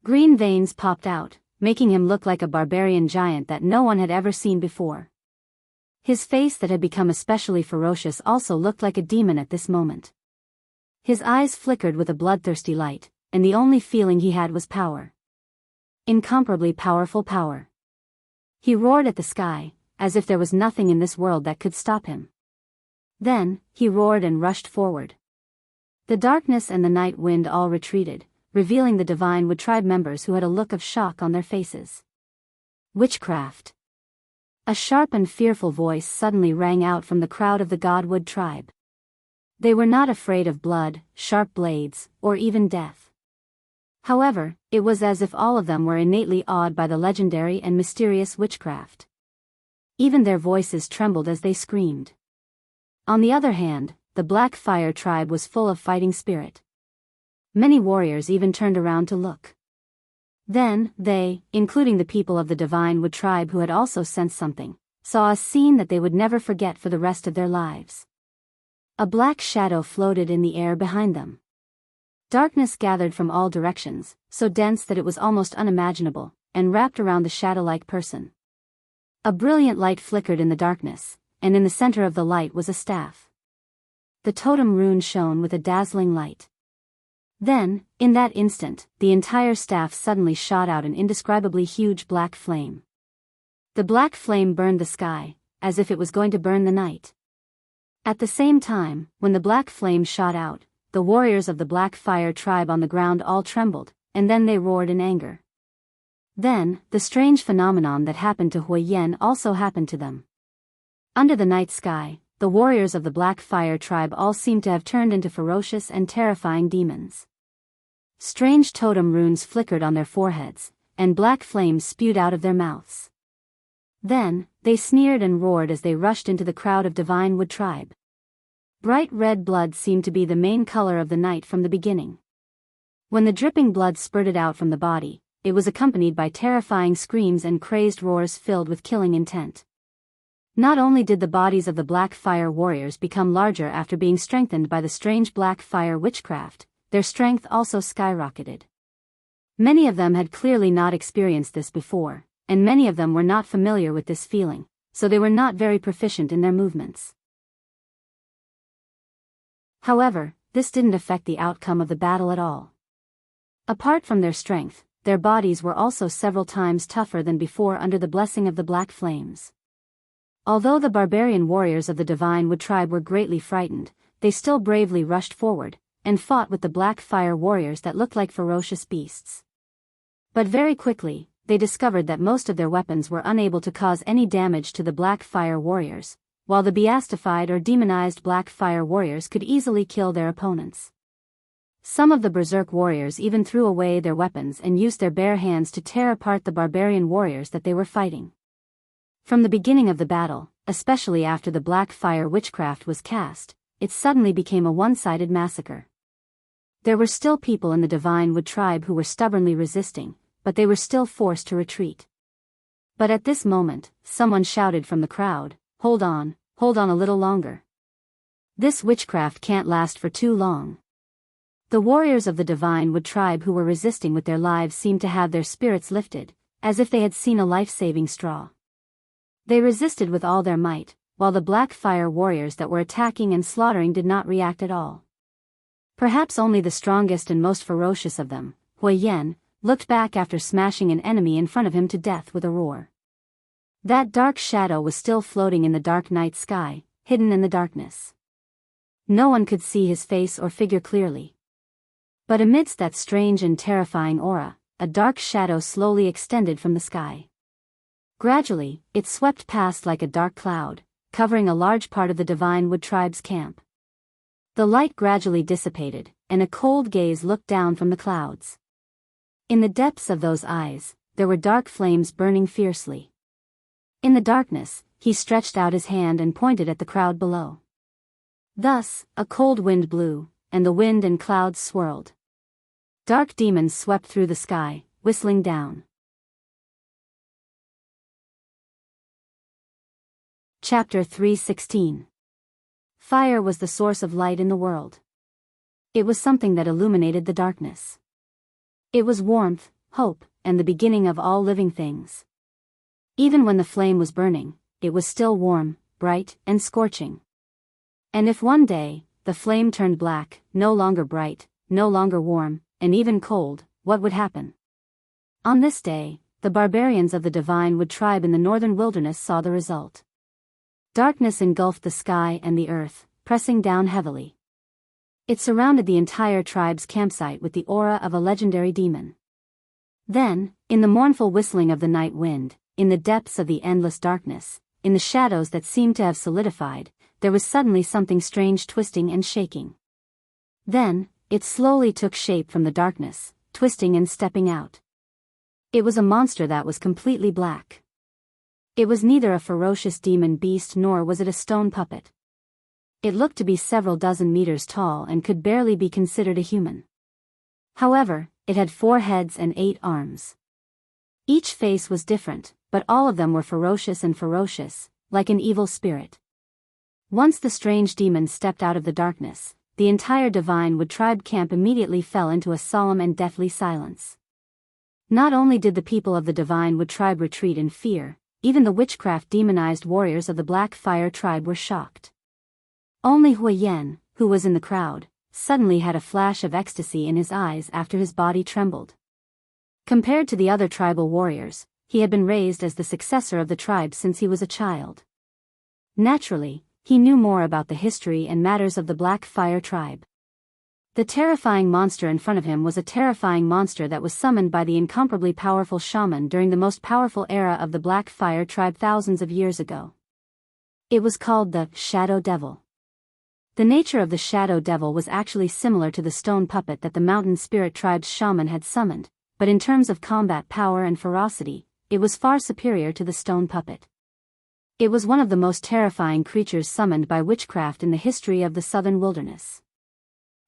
Green veins popped out, making him look like a barbarian giant that no one had ever seen before. His face that had become especially ferocious also looked like a demon at this moment. His eyes flickered with a bloodthirsty light, and the only feeling he had was power. Incomparably powerful power. He roared at the sky, as if there was nothing in this world that could stop him. Then, he roared and rushed forward. The darkness and the night wind all retreated, revealing the Divine Wood tribe members who had a look of shock on their faces. Witchcraft. A sharp and fearful voice suddenly rang out from the crowd of the Godwood tribe. They were not afraid of blood, sharp blades, or even death. However, it was as if all of them were innately awed by the legendary and mysterious witchcraft. Even their voices trembled as they screamed. On the other hand, the Black Fire tribe was full of fighting spirit. Many warriors even turned around to look. Then, they, including the people of the Divine Wood tribe who had also sensed something, saw a scene that they would never forget for the rest of their lives. A black shadow floated in the air behind them. Darkness gathered from all directions, so dense that it was almost unimaginable, and wrapped around the shadow-like person. A brilliant light flickered in the darkness, and in the center of the light was a staff. The totem rune shone with a dazzling light. Then, in that instant, the entire staff suddenly shot out an indescribably huge black flame. The black flame burned the sky, as if it was going to burn the night. At the same time, when the black flame shot out, the warriors of the Black Fire tribe on the ground all trembled, and then they roared in anger. Then, the strange phenomenon that happened to Huiyan also happened to them. Under the night sky, the warriors of the Black Fire tribe all seemed to have turned into ferocious and terrifying demons. Strange totem runes flickered on their foreheads, and black flames spewed out of their mouths. Then, they sneered and roared as they rushed into the crowd of Divine Wood tribe. Bright red blood seemed to be the main color of the night from the beginning. When the dripping blood spurted out from the body, it was accompanied by terrifying screams and crazed roars filled with killing intent. Not only did the bodies of the Black Fire warriors become larger after being strengthened by the strange Black Fire witchcraft, their strength also skyrocketed. Many of them had clearly not experienced this before, and many of them were not familiar with this feeling, so they were not very proficient in their movements. However, this didn't affect the outcome of the battle at all. Apart from their strength, their bodies were also several times tougher than before under the blessing of the black flames. Although the barbarian warriors of the Divine Wood tribe were greatly frightened, they still bravely rushed forward, and fought with the Black Fire warriors that looked like ferocious beasts. But very quickly, they discovered that most of their weapons were unable to cause any damage to the Black Fire warriors, while the beastified or demonized Black Fire warriors could easily kill their opponents. Some of the berserk warriors even threw away their weapons and used their bare hands to tear apart the barbarian warriors that they were fighting. From the beginning of the battle, especially after the Black Fire witchcraft was cast, it suddenly became a one-sided massacre. There were still people in the Divine Wood tribe who were stubbornly resisting, but they were still forced to retreat. But at this moment, someone shouted from the crowd, hold on a little longer. This witchcraft can't last for too long." The warriors of the Divine Wood tribe who were resisting with their lives seemed to have their spirits lifted, as if they had seen a life-saving straw. They resisted with all their might, while the Black Fire warriors that were attacking and slaughtering did not react at all. Perhaps only the strongest and most ferocious of them, Huiyan, looked back after smashing an enemy in front of him to death with a roar. That dark shadow was still floating in the dark night sky, hidden in the darkness. No one could see his face or figure clearly. But amidst that strange and terrifying aura, a dark shadow slowly extended from the sky. Gradually, it swept past like a dark cloud, covering a large part of the Divine Wood tribe's camp. The light gradually dissipated, and a cold gaze looked down from the clouds. In the depths of those eyes, there were dark flames burning fiercely. In the darkness, he stretched out his hand and pointed at the crowd below. Thus, a cold wind blew, and the wind and clouds swirled. Dark demons swept through the sky, whistling down. Chapter 3:16. Fire was the source of light in the world. It was something that illuminated the darkness. It was warmth, hope, and the beginning of all living things. Even when the flame was burning, it was still warm, bright, and scorching. And if one day, the flame turned black, no longer bright, no longer warm, and even cold, what would happen? On this day, the barbarians of the Divine Wood tribe in the northern wilderness saw the result. Darkness engulfed the sky and the earth, pressing down heavily. It surrounded the entire tribe's campsite with the aura of a legendary demon. Then, in the mournful whistling of the night wind, in the depths of the endless darkness, in the shadows that seemed to have solidified, there was suddenly something strange twisting and shaking. Then, it slowly took shape from the darkness, twisting and stepping out. It was a monster that was completely black. It was neither a ferocious demon beast nor was it a stone puppet. It looked to be several dozen meters tall and could barely be considered a human. However, it had 4 heads and 8 arms. Each face was different, but all of them were ferocious, like an evil spirit. Once the strange demon stepped out of the darkness, the entire Divine Wood tribe camp immediately fell into a solemn and deathly silence. Not only did the people of the Divine Wood tribe retreat in fear, even the witchcraft demonized warriors of the Black Fire tribe were shocked. Only Huiyan, who was in the crowd, suddenly had a flash of ecstasy in his eyes after his body trembled. Compared to the other tribal warriors, he had been raised as the successor of the tribe since he was a child. Naturally, he knew more about the history and matters of the Black Fire tribe. The terrifying monster in front of him was a terrifying monster that was summoned by the incomparably powerful shaman during the most powerful era of the Black Fire tribe thousands of years ago. It was called the Shadow Devil. The nature of the Shadow Devil was actually similar to the stone puppet that the Mountain Spirit tribe's shaman had summoned, but in terms of combat power and ferocity, it was far superior to the stone puppet. It was one of the most terrifying creatures summoned by witchcraft in the history of the southern wilderness.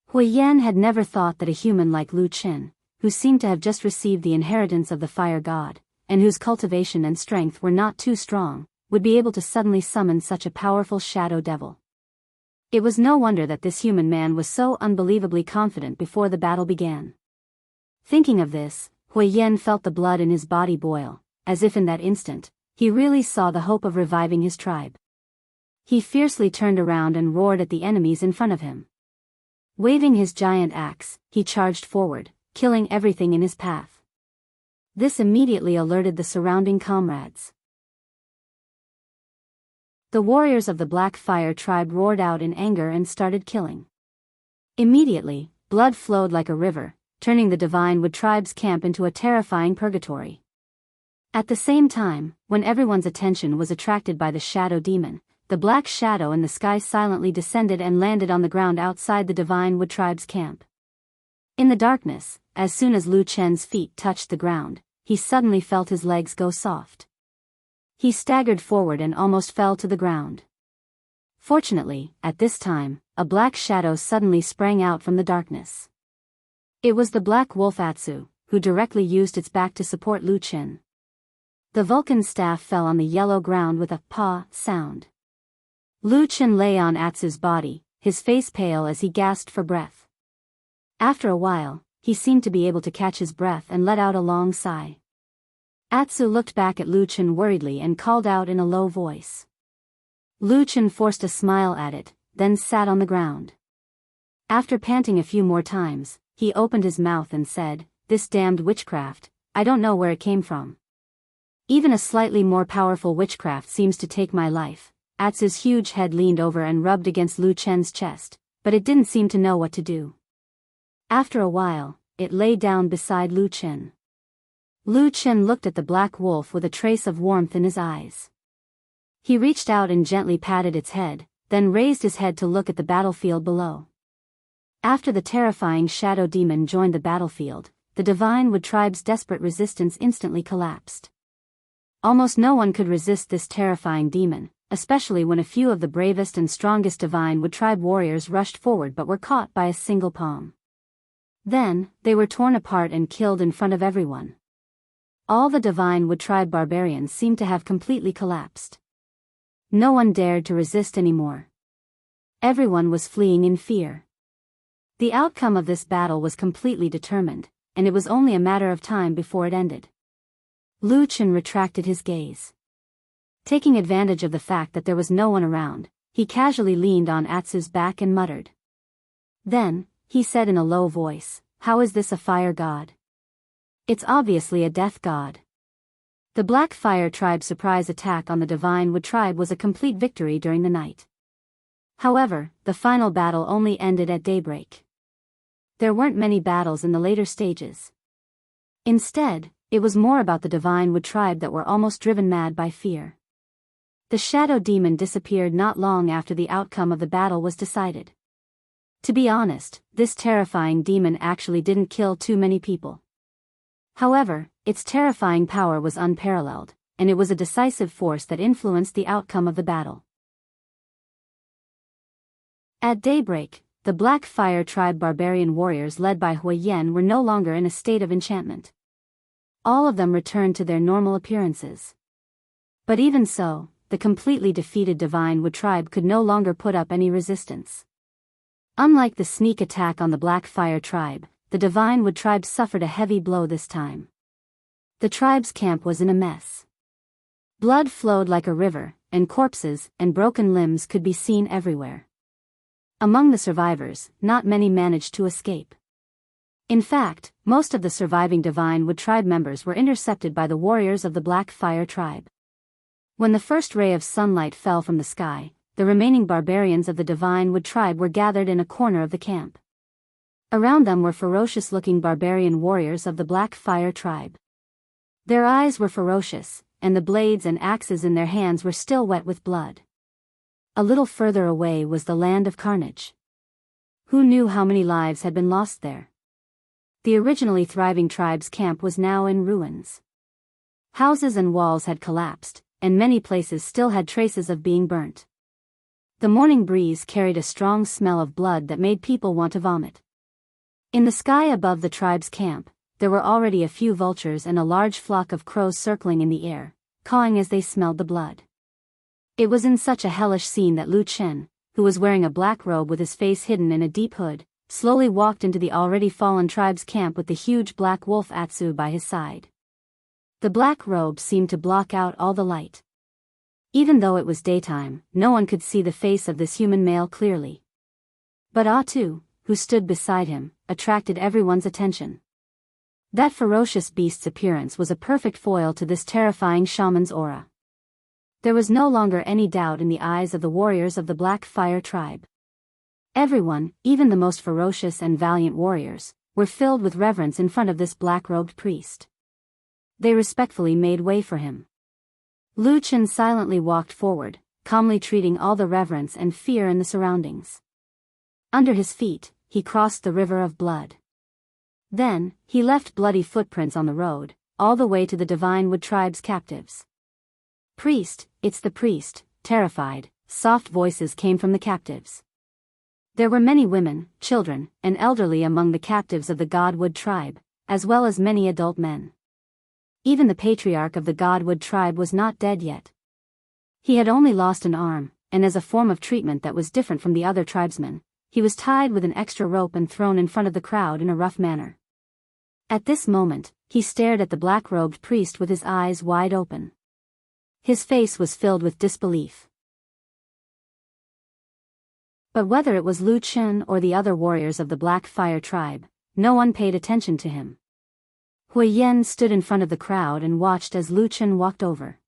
Hui Yan had never thought that a human like Lu Qin, who seemed to have just received the inheritance of the fire god, and whose cultivation and strength were not too strong, would be able to suddenly summon such a powerful shadow devil. It was no wonder that this human man was so unbelievably confident before the battle began. Thinking of this, Hui Yan felt the blood in his body boil, as if in that instant, he really saw the hope of reviving his tribe. He fiercely turned around and roared at the enemies in front of him. Waving his giant axe, he charged forward, killing everything in his path. This immediately alerted the surrounding comrades. The warriors of the Black Fire tribe roared out in anger and started killing. Immediately, blood flowed like a river, turning the Divine Wood tribe's camp into a terrifying purgatory. At the same time, when everyone's attention was attracted by the shadow demon, the black shadow in the sky silently descended and landed on the ground outside the Divine Wood tribe's camp. In the darkness, as soon as Lu Chen's feet touched the ground, he suddenly felt his legs go soft. He staggered forward and almost fell to the ground. Fortunately, at this time, a black shadow suddenly sprang out from the darkness. It was the black wolf Atsu, who directly used its back to support Lu Chen. The Vulcan staff fell on the yellow ground with a "paw" sound. Lu Chen lay on Atsu's body, his face pale as he gasped for breath. After a while, he seemed to be able to catch his breath and let out a long sigh. Atsu looked back at Lu Chen worriedly and called out in a low voice. Lu Chen forced a smile at it, then sat on the ground. After panting a few more times, he opened his mouth and said, "This damned witchcraft, I don't know where it came from. Even a slightly more powerful witchcraft seems to take my life." Atsu's huge head leaned over and rubbed against Lu Chen's chest, but it didn't seem to know what to do. After a while, it lay down beside Lu Chen. Lu Chen looked at the black wolf with a trace of warmth in his eyes. He reached out and gently patted its head, then raised his head to look at the battlefield below. After the terrifying shadow demon joined the battlefield, the Divine Wood tribe's desperate resistance instantly collapsed. Almost no one could resist this terrifying demon, especially when a few of the bravest and strongest Divine Wood tribe warriors rushed forward but were caught by a single palm. Then, they were torn apart and killed in front of everyone. All the Divine Wood tribe barbarians seemed to have completely collapsed. No one dared to resist anymore. Everyone was fleeing in fear. The outcome of this battle was completely determined, and it was only a matter of time before it ended. Lu Chen retracted his gaze. Taking advantage of the fact that there was no one around, he casually leaned on Atsu's back and muttered. Then, he said in a low voice, "How is this a fire god? It's obviously a death god." The Black Fire tribe's surprise attack on the Divine Wood tribe was a complete victory during the night. However, the final battle only ended at daybreak. There weren't many battles in the later stages. Instead, it was more about the Divine Wood tribe that were almost driven mad by fear. The shadow demon disappeared not long after the outcome of the battle was decided. To be honest, this terrifying demon actually didn't kill too many people. However, its terrifying power was unparalleled, and it was a decisive force that influenced the outcome of the battle. At daybreak, the Black Fire tribe barbarian warriors led by Hui Yan were no longer in a state of enchantment. All of them returned to their normal appearances. But even so, the completely defeated Divine Wood tribe could no longer put up any resistance. Unlike the sneak attack on the Black Fire tribe, the Divine Wood tribe suffered a heavy blow this time. The tribe's camp was in a mess. Blood flowed like a river, and corpses and broken limbs could be seen everywhere. Among the survivors, not many managed to escape. In fact, most of the surviving Divine Wood tribe members were intercepted by the warriors of the Black Fire tribe. When the first ray of sunlight fell from the sky, the remaining barbarians of the Divine Wood tribe were gathered in a corner of the camp. Around them were ferocious-looking barbarian warriors of the Black Fire tribe. Their eyes were ferocious, and the blades and axes in their hands were still wet with blood. A little further away was the land of carnage. Who knew how many lives had been lost there? The originally thriving tribe's camp was now in ruins. Houses and walls had collapsed, and many places still had traces of being burnt. The morning breeze carried a strong smell of blood that made people want to vomit. In the sky above the tribe's camp, there were already a few vultures and a large flock of crows circling in the air, cawing as they smelled the blood. It was in such a hellish scene that Lu Chen, who was wearing a black robe with his face hidden in a deep hood, slowly walked into the already fallen tribe's camp with the huge black wolf Atsu by his side. The black robe seemed to block out all the light. Even though it was daytime, no one could see the face of this human male clearly. But Atsu, who stood beside him, attracted everyone's attention. That ferocious beast's appearance was a perfect foil to this terrifying shaman's aura. There was no longer any doubt in the eyes of the warriors of the Black Fire tribe. Everyone, even the most ferocious and valiant warriors, were filled with reverence in front of this black-robed priest. They respectfully made way for him. Lu Chen silently walked forward, calmly treating all the reverence and fear in the surroundings. Under his feet, he crossed the river of blood. Then, he left bloody footprints on the road, all the way to the Divine Wood tribe's captives. "Priest, it's the priest," terrified, soft voices came from the captives. There were many women, children, and elderly among the captives of the Godwood tribe, as well as many adult men. Even the patriarch of the Godwood tribe was not dead yet. He had only lost an arm, and as a form of treatment that was different from the other tribesmen, he was tied with an extra rope and thrown in front of the crowd in a rough manner. At this moment, he stared at the black-robed priest with his eyes wide open. His face was filled with disbelief. But whether it was Lu Chen or the other warriors of the Black Fire tribe, no one paid attention to him. Hui Yan stood in front of the crowd and watched as Lu Chen walked over.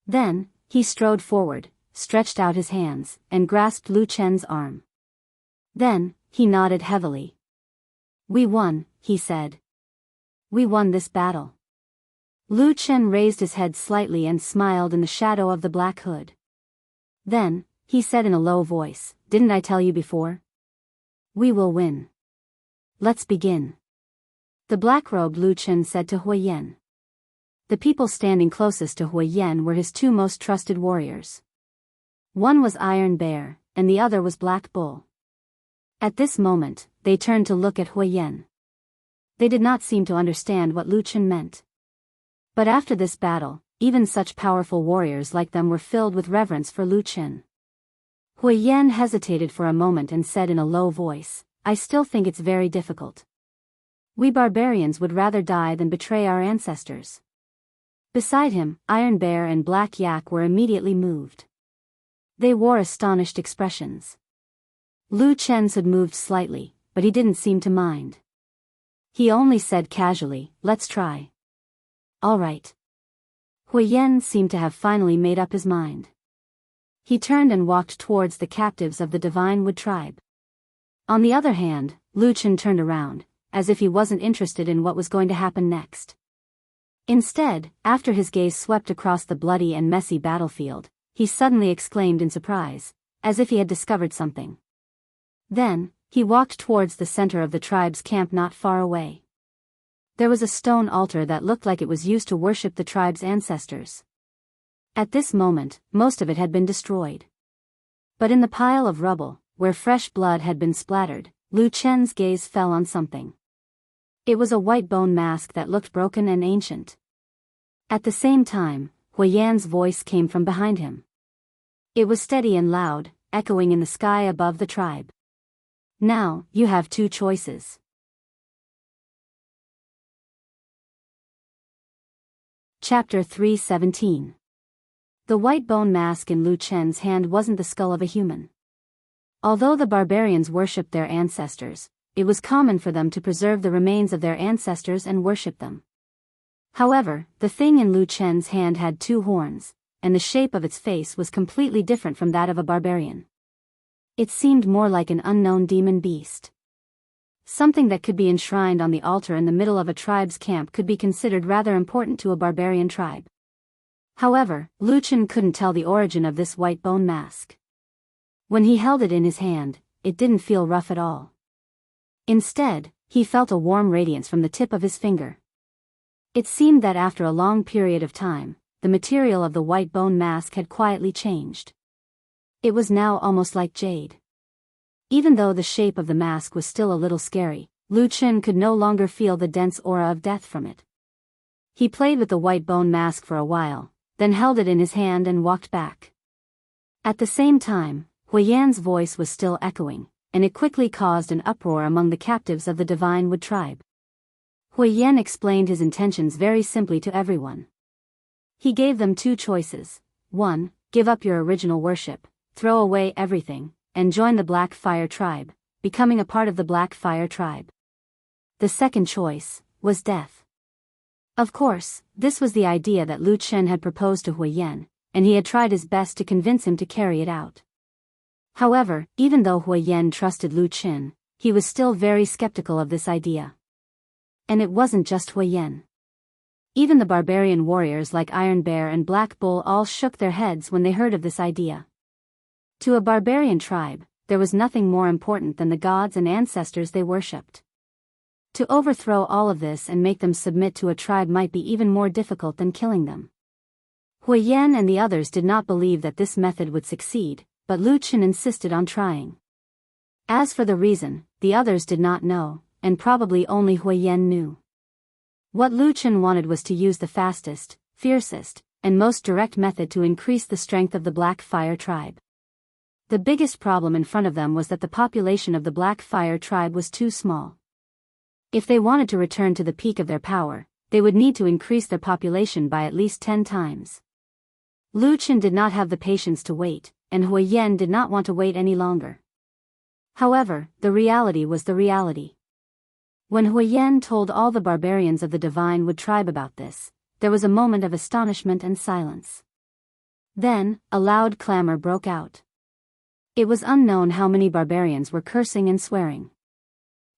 Then, he strode forward, stretched out his hands, and grasped Lu Chen's arm. Then, he nodded heavily. "We won," he said. "We won this battle." Lu Chen raised his head slightly and smiled in the shadow of the black hood. Then, he said in a low voice, "Didn't I tell you before? We will win. Let's begin." The black-robed Lu Chen said to Hui Yan. The people standing closest to Hui Yan were his two most trusted warriors. One was Iron Bear, and the other was Black Bull. At this moment, they turned to look at Hui Yan. They did not seem to understand what Lu Chen meant. But after this battle, even such powerful warriors like them were filled with reverence for Lu Chen. Hui Yan hesitated for a moment and said in a low voice, "I still think it's very difficult. We barbarians would rather die than betray our ancestors." Beside him, Iron Bear and Black Yak were immediately moved. They wore astonished expressions. Lu Chen's had moved slightly, but he didn't seem to mind. He only said casually, "Let's try." "All right." Hui Yan seemed to have finally made up his mind. He turned and walked towards the captives of the Divine Wood tribe. On the other hand, Lu Chen turned around, as if he wasn't interested in what was going to happen next. Instead, after his gaze swept across the bloody and messy battlefield, he suddenly exclaimed in surprise, as if he had discovered something. Then, he walked towards the center of the tribe's camp not far away. There was a stone altar that looked like it was used to worship the tribe's ancestors. At this moment, most of it had been destroyed. But in the pile of rubble, where fresh blood had been splattered, Lu Chen's gaze fell on something. It was a white bone mask that looked broken and ancient. At the same time, Hui Yan's voice came from behind him. It was steady and loud, echoing in the sky above the tribe. "Now, you have two choices. Chapter 317. The white bone mask in Lu Chen's hand wasn't the skull of a human. Although the barbarians worshipped their ancestors, it was common for them to preserve the remains of their ancestors and worship them. However, the thing in Lu Chen's hand had two horns, and the shape of its face was completely different from that of a barbarian. It seemed more like an unknown demon beast. something that could be enshrined on the altar in the middle of a tribe's camp could be considered rather important to a barbarian tribe. However, Lu Chen couldn't tell the origin of this white bone mask. When he held it in his hand, it didn't feel rough at all. Instead, he felt a warm radiance from the tip of his finger. It seemed that after a long period of time, the material of the white bone mask had quietly changed. It was now almost like jade. Even though the shape of the mask was still a little scary, Lu Chen could no longer feel the dense aura of death from it. He played with the white bone mask for a while, then held it in his hand and walked back. At the same time, Huiyan's voice was still echoing, and it quickly caused an uproar among the captives of the Divine Wood tribe. Huiyan explained his intentions very simply to everyone. He gave them two choices. 1. Give up your original worship, throw away everything, and join the Black Fire tribe, becoming a part of the Black Fire tribe. The second choice was death. Of course, this was the idea that Lu Chen had proposed to Huiyan, and he had tried his best to convince him to carry it out. However, even though Huiyan trusted Lu Chen, he was still very skeptical of this idea. And it wasn't just Huiyan. Even the barbarian warriors like Iron Bear and Black Bull all shook their heads when they heard of this idea. To a barbarian tribe, there was nothing more important than the gods and ancestors they worshipped. To overthrow all of this and make them submit to a tribe might be even more difficult than killing them. Huiyan and the others did not believe that this method would succeed, but Lu Chen insisted on trying. As for the reason, the others did not know, and probably only Huiyan knew. What Lu Chen wanted was to use the fastest, fiercest, and most direct method to increase the strength of the Black Fire tribe. The biggest problem in front of them was that the population of the Black Fire tribe was too small. If they wanted to return to the peak of their power, they would need to increase their population by at least 10 times. Lu Chen did not have the patience to wait, and Huiyan did not want to wait any longer. However, the reality was the reality. When Huiyan told all the barbarians of the Divine Wood tribe about this, there was a moment of astonishment and silence. Then, a loud clamor broke out. It was unknown how many barbarians were cursing and swearing.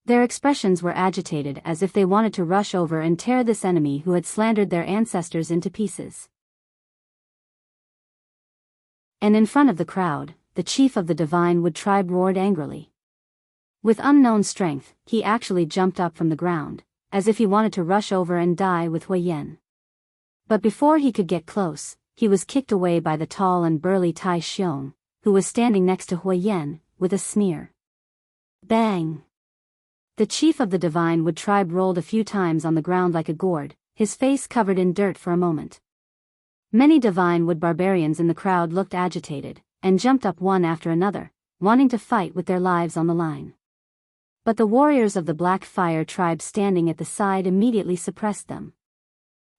Their expressions were agitated as if they wanted to rush over and tear this enemy who had slandered their ancestors into pieces. And in front of the crowd, the chief of the Divine Wood tribe roared angrily. With unknown strength, he actually jumped up from the ground, as if he wanted to rush over and die with Huiyan. But before he could get close, he was kicked away by the tall and burly Tai Xiong, who was standing next to Huiyan, with a sneer. Bang! The chief of the Divine Wood tribe rolled a few times on the ground like a gourd, his face covered in dirt for a moment. Many Divine Wood barbarians in the crowd looked agitated, and jumped up one after another, wanting to fight with their lives on the line. But the warriors of the Black Fire tribe standing at the side immediately suppressed them.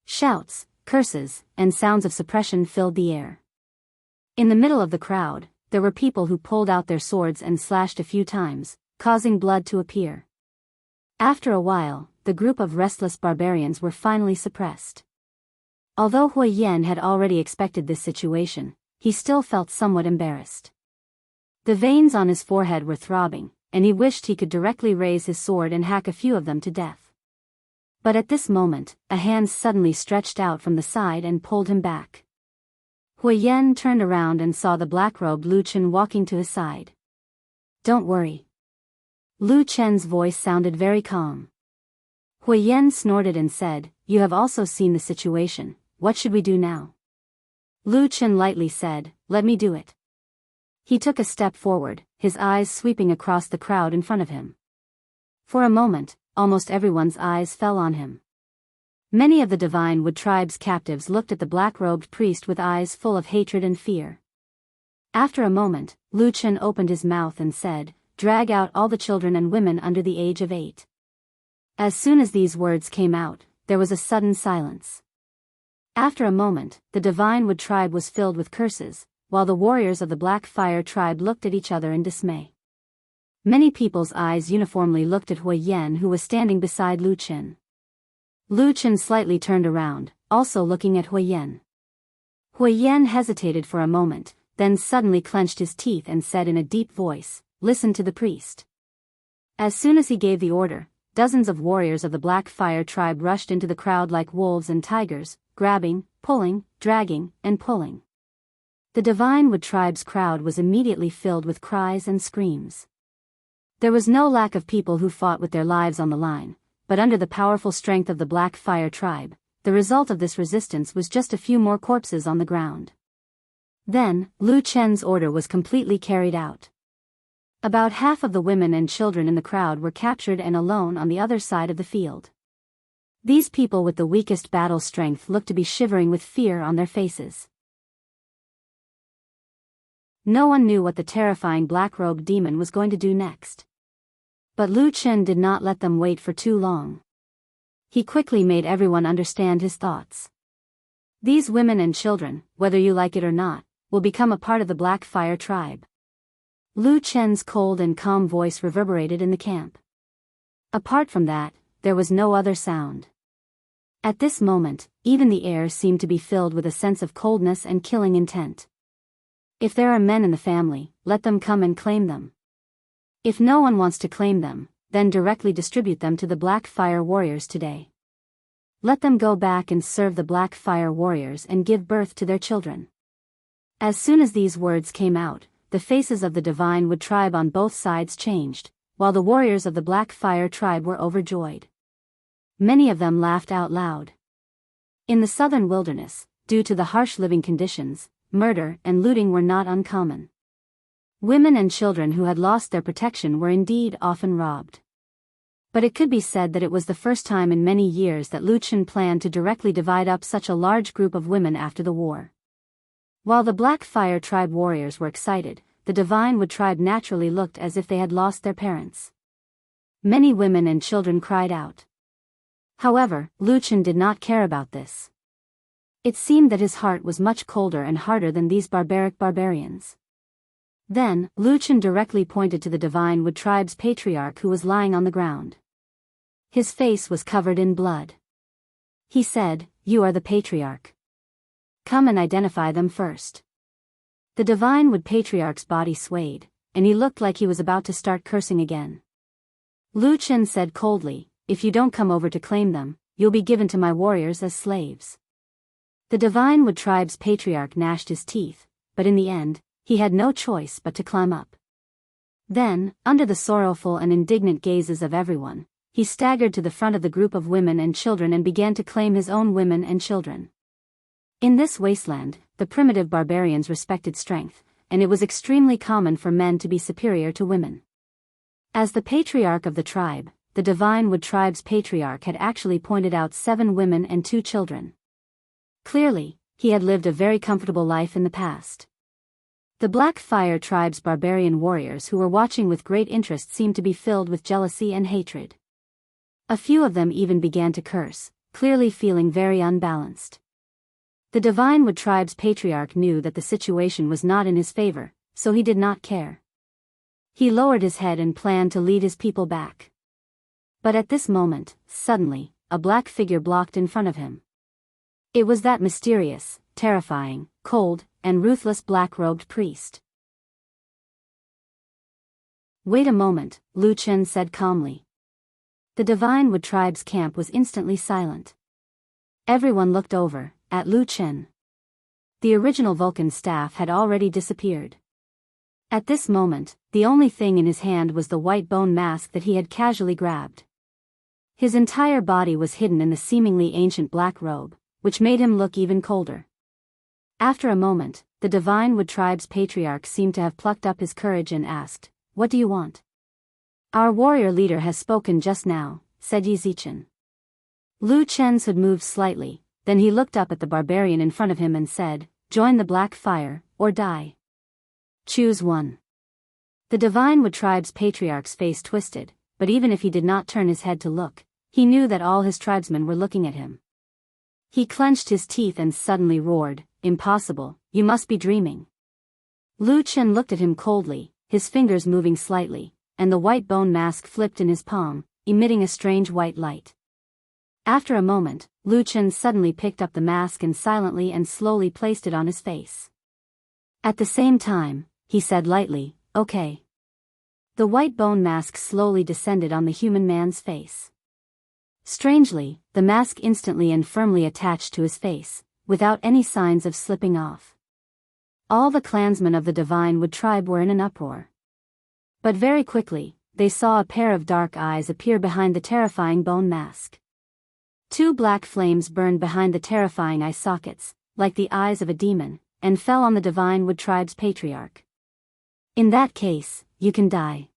Shouts, curses, and sounds of suppression filled the air. In the middle of the crowd, there were people who pulled out their swords and slashed a few times, causing blood to appear. After a while, the group of restless barbarians were finally suppressed. Although Huiyan had already expected this situation, he still felt somewhat embarrassed. The veins on his forehead were throbbing, and he wished he could directly raise his sword and hack a few of them to death. But at this moment, a hand suddenly stretched out from the side and pulled him back. Huiyan turned around and saw the black-robed Lu Chen walking to his side. "Don't worry." Lu Chen's voice sounded very calm. Huiyan snorted and said, "You have also seen the situation, what should we do now?" Lu Chen lightly said, "Let me do it." He took a step forward, his eyes sweeping across the crowd in front of him. For a moment, almost everyone's eyes fell on him. Many of the Divine Wood tribe's captives looked at the black-robed priest with eyes full of hatred and fear. After a moment, Lu Chen opened his mouth and said, "Drag out all the children and women under the age of 8. As soon as these words came out, there was a sudden silence. After a moment, the Divine Wood tribe was filled with curses, while the warriors of the Black Fire tribe looked at each other in dismay. Many people's eyes uniformly looked at Huiyan, who was standing beside Lu Chen. Lu Chen slightly turned around, also looking at Huiyan. Huiyan hesitated for a moment, then suddenly clenched his teeth and said in a deep voice, "Listen to the priest." As soon as he gave the order, dozens of warriors of the Black Fire tribe rushed into the crowd like wolves and tigers, grabbing, pulling, dragging, and pulling. The Divine Wood tribe's crowd was immediately filled with cries and screams. There was no lack of people who fought with their lives on the line, but under the powerful strength of the Black Fire tribe, the result of this resistance was just a few more corpses on the ground. Then, Lu Chen's order was completely carried out. About half of the women and children in the crowd were captured and alone on the other side of the field. These people with the weakest battle strength looked to be shivering with fear on their faces. No one knew what the terrifying black-robed demon was going to do next. But Lu Chen did not let them wait for too long. He quickly made everyone understand his thoughts. These women and children, whether you like it or not, will become a part of the Black Fire tribe. Lu Chen's cold and calm voice reverberated in the camp. Apart from that, there was no other sound. At this moment, even the air seemed to be filled with a sense of coldness and killing intent. If there are men in the family, let them come and claim them. If no one wants to claim them, then directly distribute them to the Black Fire warriors today. Let them go back and serve the Black Fire warriors and give birth to their children. As soon as these words came out, the faces of the Divine Wood tribe on both sides changed, while the warriors of the Black Fire tribe were overjoyed. Many of them laughed out loud. In the southern wilderness, due to the harsh living conditions, murder and looting were not uncommon. Women and children who had lost their protection were indeed often robbed. But it could be said that it was the first time in many years that Lu Chen planned to directly divide up such a large group of women after the war. While the Black Fire tribe warriors were excited, the Divine Wood tribe naturally looked as if they had lost their parents. Many women and children cried out. However, Lu Chen did not care about this. It seemed that his heart was much colder and harder than these barbarians. Then, Lu Chen directly pointed to the Divine Wood tribe's patriarch who was lying on the ground. His face was covered in blood. He said, "You are the patriarch. Come and identify them first." The Divine Wood patriarch's body swayed, and he looked like he was about to start cursing again. Lu Chen said coldly, "If you don't come over to claim them, you'll be given to my warriors as slaves." The Divine Wood tribe's patriarch gnashed his teeth, but in the end, he had no choice but to climb up. Then, under the sorrowful and indignant gazes of everyone, he staggered to the front of the group of women and children and began to claim his own women and children. In this wasteland, the primitive barbarians respected strength, and it was extremely common for men to be superior to women. As the patriarch of the tribe, the Divine Wood tribe's patriarch had actually pointed out 7 women and 2 children. Clearly, he had lived a very comfortable life in the past. The Black Fire tribe's barbarian warriors who were watching with great interest seemed to be filled with jealousy and hatred. A few of them even began to curse, clearly feeling very unbalanced. The Divine Wood tribe's patriarch knew that the situation was not in his favor, so he did not care. He lowered his head and planned to lead his people back. But at this moment, suddenly, a black figure blocked in front of him. It was that mysterious, terrifying, cold, and ruthless black-robed priest. "Wait a moment," Lu Chen said calmly. The Divine Wood tribe's camp was instantly silent. Everyone looked over at Lu Chen. The original Vulcan staff had already disappeared. At this moment, the only thing in his hand was the white bone mask that he had casually grabbed. His entire body was hidden in the seemingly ancient black robe, which made him look even colder. After a moment, the Divine Wood tribe's patriarch seemed to have plucked up his courage and asked, "What do you want?" "Our warrior leader has spoken just now," said Yi Zichen. Lu Chen's hood moved slightly, then he looked up at the barbarian in front of him and said, "Join the Black Fire, or die. Choose one." The Divine Wood tribe's patriarch's face twisted, but even if he did not turn his head to look, he knew that all his tribesmen were looking at him. He clenched his teeth and suddenly roared, "Impossible, you must be dreaming." Lu Chen looked at him coldly, his fingers moving slightly, and the white bone mask flipped in his palm, emitting a strange white light. After a moment, Lu Chen suddenly picked up the mask and silently and slowly placed it on his face. At the same time, he said lightly, "Okay. The white bone mask slowly descended on the human man's face. Strangely, the mask instantly and firmly attached to his face, without any signs of slipping off. All the clansmen of the Divine Wood tribe were in an uproar. But very quickly, they saw a pair of dark eyes appear behind the terrifying bone mask. Two black flames burned behind the terrifying eye sockets, like the eyes of a demon, and fell on the Divine Wood tribe's patriarch. In that case, you can die.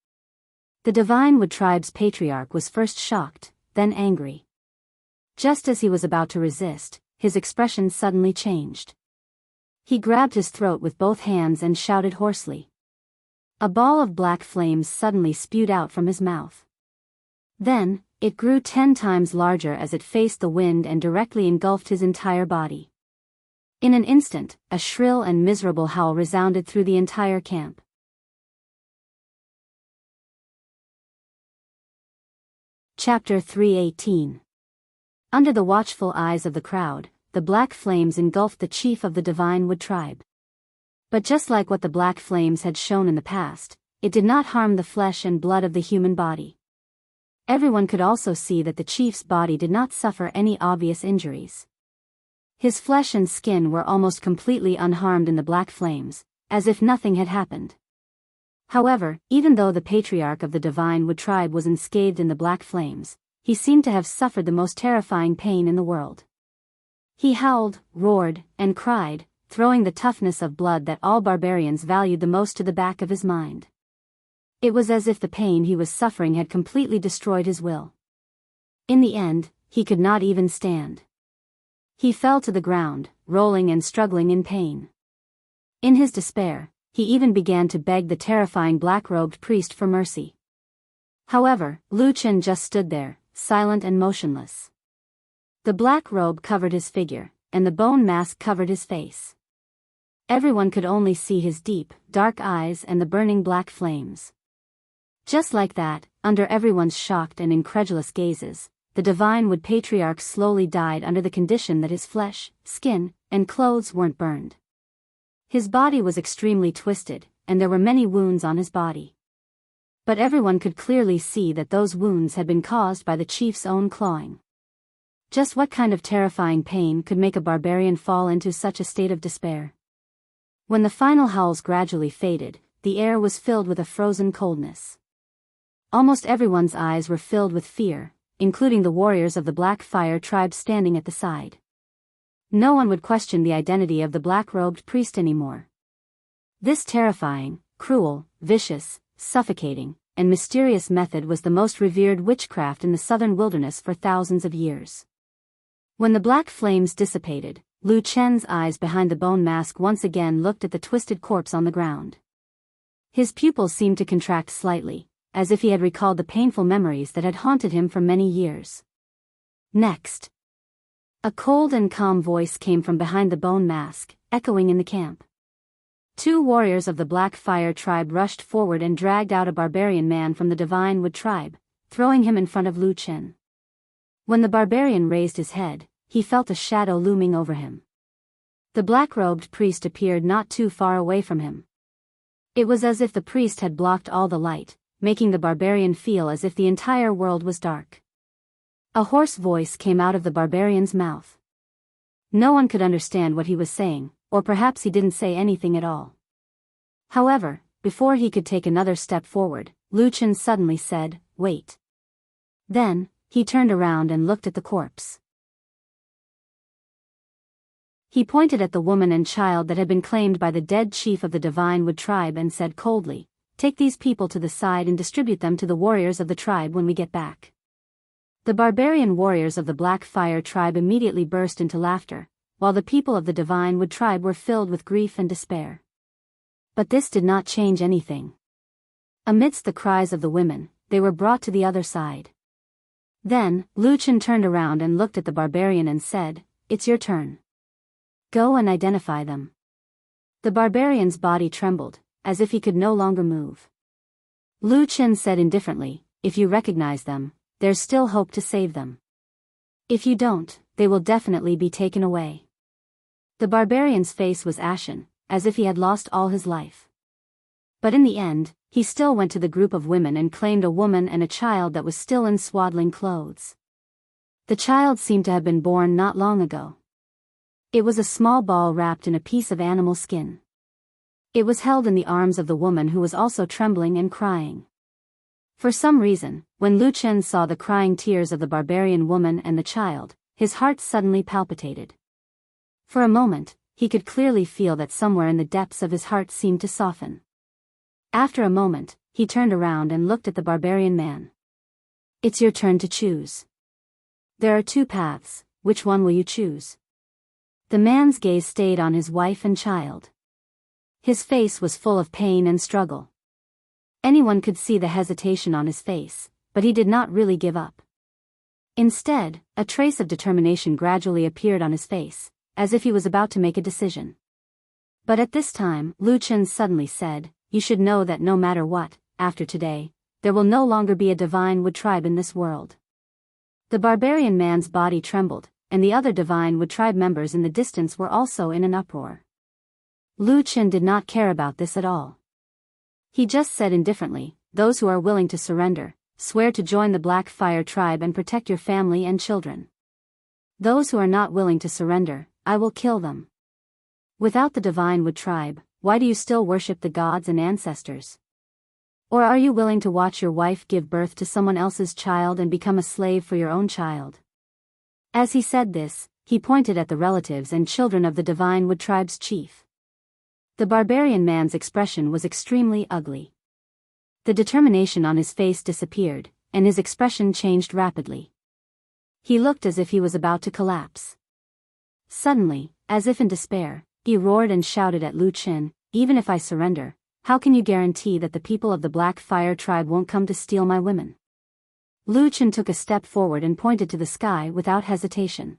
The Divine Wood tribe's patriarch was first shocked, then angry. Just as he was about to resist, his expression suddenly changed. He grabbed his throat with both hands and shouted hoarsely. A ball of black flames suddenly spewed out from his mouth. Then, it grew 10 times larger as it faced the wind and directly engulfed his entire body. In an instant, a shrill and miserable howl resounded through the entire camp. Chapter 318. Under the watchful eyes of the crowd, the black flames engulfed the chief of the Divine Wood tribe. But just like what the black flames had shown in the past, it did not harm the flesh and blood of the human body. Everyone could also see that the chief's body did not suffer any obvious injuries. His flesh and skin were almost completely unharmed in the black flames, as if nothing had happened. However, even though the patriarch of the Divine Wood tribe was unscathed in the black flames, he seemed to have suffered the most terrifying pain in the world. He howled, roared, and cried, throwing the toughness of blood that all barbarians valued the most to the back of his mind. It was as if the pain he was suffering had completely destroyed his will. In the end, he could not even stand. He fell to the ground, rolling and struggling in pain. In his despair, he even began to beg the terrifying black-robed priest for mercy. However, Lu Chen just stood there, silent and motionless. The black robe covered his figure, and the bone mask covered his face. Everyone could only see his deep, dark eyes and the burning black flames. Just like that, under everyone's shocked and incredulous gazes, the Divine Wood patriarch slowly died under the condition that his flesh, skin, and clothes weren't burned. His body was extremely twisted, and there were many wounds on his body. But everyone could clearly see that those wounds had been caused by the chief's own clawing. Just what kind of terrifying pain could make a barbarian fall into such a state of despair? When the final howls gradually faded, the air was filled with a frozen coldness. Almost everyone's eyes were filled with fear, including the warriors of the Black Fire tribe standing at the side. No one would question the identity of the black-robed priest anymore. This terrifying, cruel, vicious, suffocating, and mysterious method was the most revered witchcraft in the southern wilderness for thousands of years. When the black flames dissipated, Lu Chen's eyes behind the bone mask once again looked at the twisted corpse on the ground. His pupils seemed to contract slightly, as if he had recalled the painful memories that had haunted him for many years. Next. A cold and calm voice came from behind the bone mask, echoing in the camp. Two warriors of the Black Fire tribe rushed forward and dragged out a barbarian man from the Divine Wood tribe, throwing him in front of Lu Chen. When the barbarian raised his head, he felt a shadow looming over him. The black-robed priest appeared not too far away from him. It was as if the priest had blocked all the light, making the barbarian feel as if the entire world was dark. A hoarse voice came out of the barbarian's mouth. No one could understand what he was saying, or perhaps he didn't say anything at all. However, before he could take another step forward, Lu Chen suddenly said, "Wait." Then, he turned around and looked at the corpse. He pointed at the woman and child that had been claimed by the dead chief of the Divine Wood tribe and said coldly, "Take these people to the side and distribute them to the warriors of the tribe when we get back." The barbarian warriors of the Black Fire tribe immediately burst into laughter, while the people of the Divine Wood tribe were filled with grief and despair. But this did not change anything. Amidst the cries of the women, they were brought to the other side. Then, Lu Chen turned around and looked at the barbarian and said, "It's your turn. Go and identify them." The barbarian's body trembled, as if he could no longer move. Lu Chen said indifferently, "If you recognize them, there's still hope to save them. If you don't, they will definitely be taken away." The barbarian's face was ashen, as if he had lost all his life. But in the end, he still went to the group of women and claimed a woman and a child that was still in swaddling clothes. The child seemed to have been born not long ago. It was a small ball wrapped in a piece of animal skin. It was held in the arms of the woman, who was also trembling and crying. For some reason, when Lu Chen saw the crying tears of the barbarian woman and the child, his heart suddenly palpitated. For a moment, he could clearly feel that somewhere in the depths of his heart seemed to soften. After a moment, he turned around and looked at the barbarian man. "It's your turn to choose. There are two paths, which one will you choose?" The man's gaze stayed on his wife and child. His face was full of pain and struggle. Anyone could see the hesitation on his face, but he did not really give up. Instead, a trace of determination gradually appeared on his face, as if he was about to make a decision. But at this time, Lu Chen suddenly said, "You should know that no matter what, after today, there will no longer be a divine wood tribe in this world." The barbarian man's body trembled, and the other divine wood tribe members in the distance were also in an uproar. Lu Chen did not care about this at all. He just said indifferently, "Those who are willing to surrender, swear to join the Black Fire tribe and protect your family and children. Those who are not willing to surrender, I will kill them." Without the divine wood tribe, why do you still worship the gods and ancestors? Or are you willing to watch your wife give birth to someone else's child and become a slave for your own child? As he said this, he pointed at the relatives and children of the divine wood tribe's chief. The barbarian man's expression was extremely ugly. The determination on his face disappeared, and his expression changed rapidly. He looked as if he was about to collapse. Suddenly, as if in despair, he roared and shouted at Lu Chen, "Even if I surrender, how can you guarantee that the people of the Black Fire tribe won't come to steal my women?" Lu Chen took a step forward and pointed to the sky without hesitation.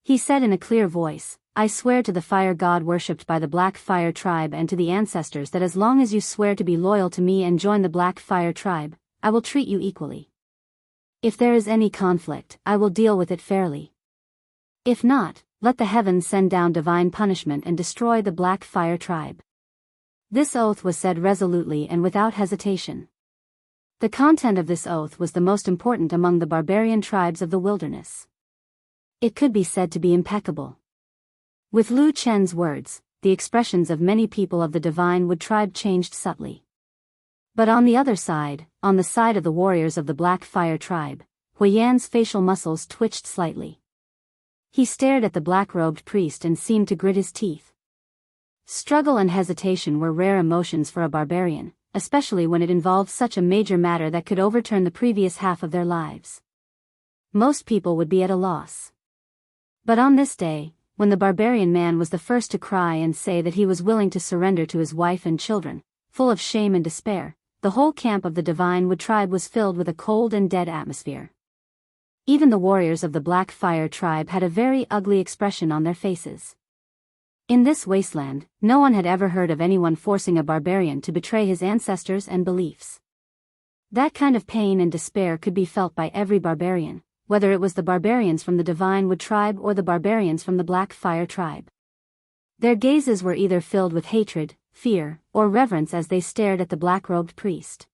He said in a clear voice, "I swear to the fire god worshipped by the Black Fire tribe and to the ancestors that as long as you swear to be loyal to me and join the Black Fire tribe, I will treat you equally. If there is any conflict, I will deal with it fairly. If not, let the heavens send down divine punishment and destroy the Black Fire tribe." This oath was said resolutely and without hesitation. The content of this oath was the most important among the barbarian tribes of the wilderness. It could be said to be impeccable. With Lu Chen's words, the expressions of many people of the divine wood tribe changed subtly. But on the other side, on the side of the warriors of the Black Fire tribe, Huiyan's facial muscles twitched slightly. He stared at the black-robed priest and seemed to grit his teeth. Struggle and hesitation were rare emotions for a barbarian, especially when it involved such a major matter that could overturn the previous half of their lives. Most people would be at a loss. But on this day, when the barbarian man was the first to cry and say that he was willing to surrender to his wife and children, full of shame and despair, the whole camp of the divine wood tribe was filled with a cold and dead atmosphere. Even the warriors of the Black Fire tribe had a very ugly expression on their faces. In this wasteland, no one had ever heard of anyone forcing a barbarian to betray his ancestors and beliefs. That kind of pain and despair could be felt by every barbarian, whether it was the barbarians from the divine wood tribe or the barbarians from the Black Fire tribe. Their gazes were either filled with hatred, fear, or reverence as they stared at the black-robed priest.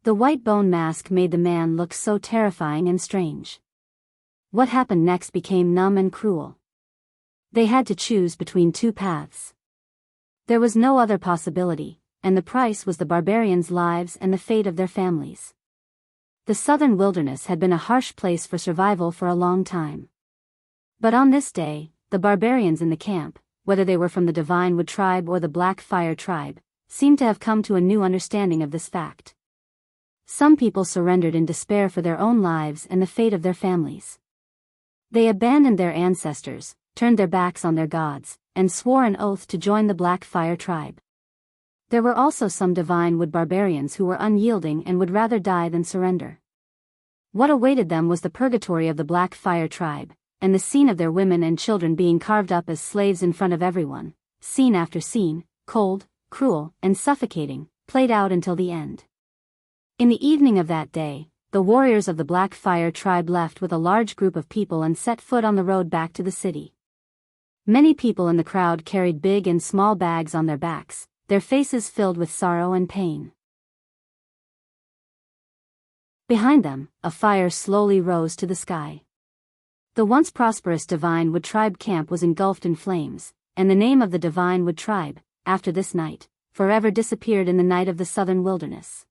The white bone mask made the man look so terrifying and strange. What happened next became numb and cruel. They had to choose between two paths. There was no other possibility, and the price was the barbarians' lives and the fate of their families. The southern wilderness had been a harsh place for survival for a long time. But on this day, the barbarians in the camp, whether they were from the divine wood tribe or the Black Fire tribe, seemed to have come to a new understanding of this fact. Some people surrendered in despair for their own lives and the fate of their families. They abandoned their ancestors, turned their backs on their gods, and swore an oath to join the Black Fire tribe. There were also some divine wood barbarians who were unyielding and would rather die than surrender. What awaited them was the purgatory of the Black Fire tribe, and the scene of their women and children being carved up as slaves in front of everyone, scene after scene, cold, cruel, and suffocating, played out until the end. In the evening of that day, the warriors of the Black Fire tribe left with a large group of people and set foot on the road back to the city. Many people in the crowd carried big and small bags on their backs, their faces filled with sorrow and pain. Behind them, a fire slowly rose to the sky. The once prosperous Divine Wood Tribe camp was engulfed in flames, and the name of the Divine Wood Tribe, after this night, forever disappeared in the night of the southern wilderness.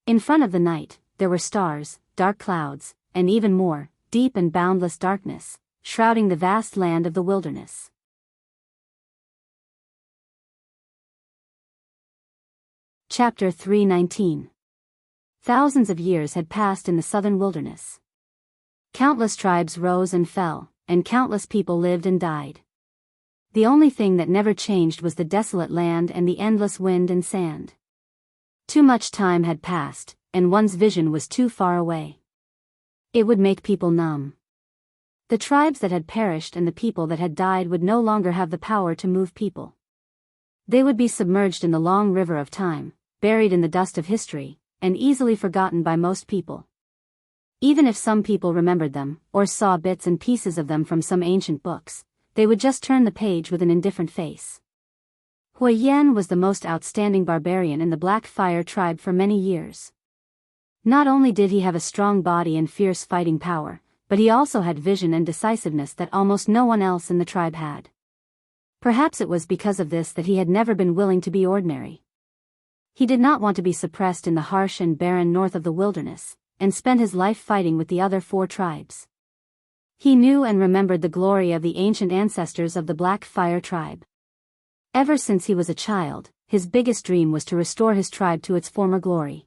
In front of the night, there were stars, dark clouds, and even more, deep and boundless darkness, shrouding the vast land of the wilderness. Chapter 319. Thousands of years had passed in the southern wilderness. Countless tribes rose and fell, and countless people lived and died. The only thing that never changed was the desolate land and the endless wind and sand. Too much time had passed, and one's vision was too far away. It would make people numb. The tribes that had perished and the people that had died would no longer have the power to move people. They would be submerged in the long river of time, buried in the dust of history, and easily forgotten by most people. Even if some people remembered them, or saw bits and pieces of them from some ancient books, they would just turn the page with an indifferent face. Hui Yan was the most outstanding barbarian in the Black Fire tribe for many years. Not only did he have a strong body and fierce fighting power, but he also had vision and decisiveness that almost no one else in the tribe had. Perhaps it was because of this that he had never been willing to be ordinary. He did not want to be suppressed in the harsh and barren north of the wilderness, and spend his life fighting with the other 4 tribes. He knew and remembered the glory of the ancient ancestors of the Black Fire tribe. Ever since he was a child, his biggest dream was to restore his tribe to its former glory.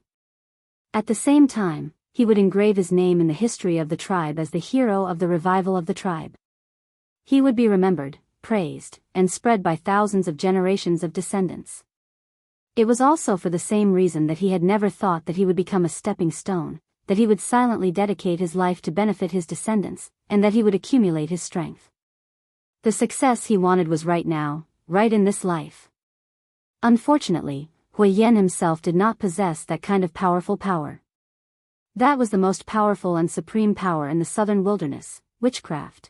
At the same time, he would engrave his name in the history of the tribe as the hero of the revival of the tribe. He would be remembered, praised, and spread by thousands of generations of descendants. It was also for the same reason that he had never thought that he would become a stepping stone, that he would silently dedicate his life to benefit his descendants, and that he would accumulate his strength. The success he wanted was right now, right in this life. Unfortunately, Hui Yan himself did not possess that kind of powerful power. That was the most powerful and supreme power in the southern wilderness, witchcraft.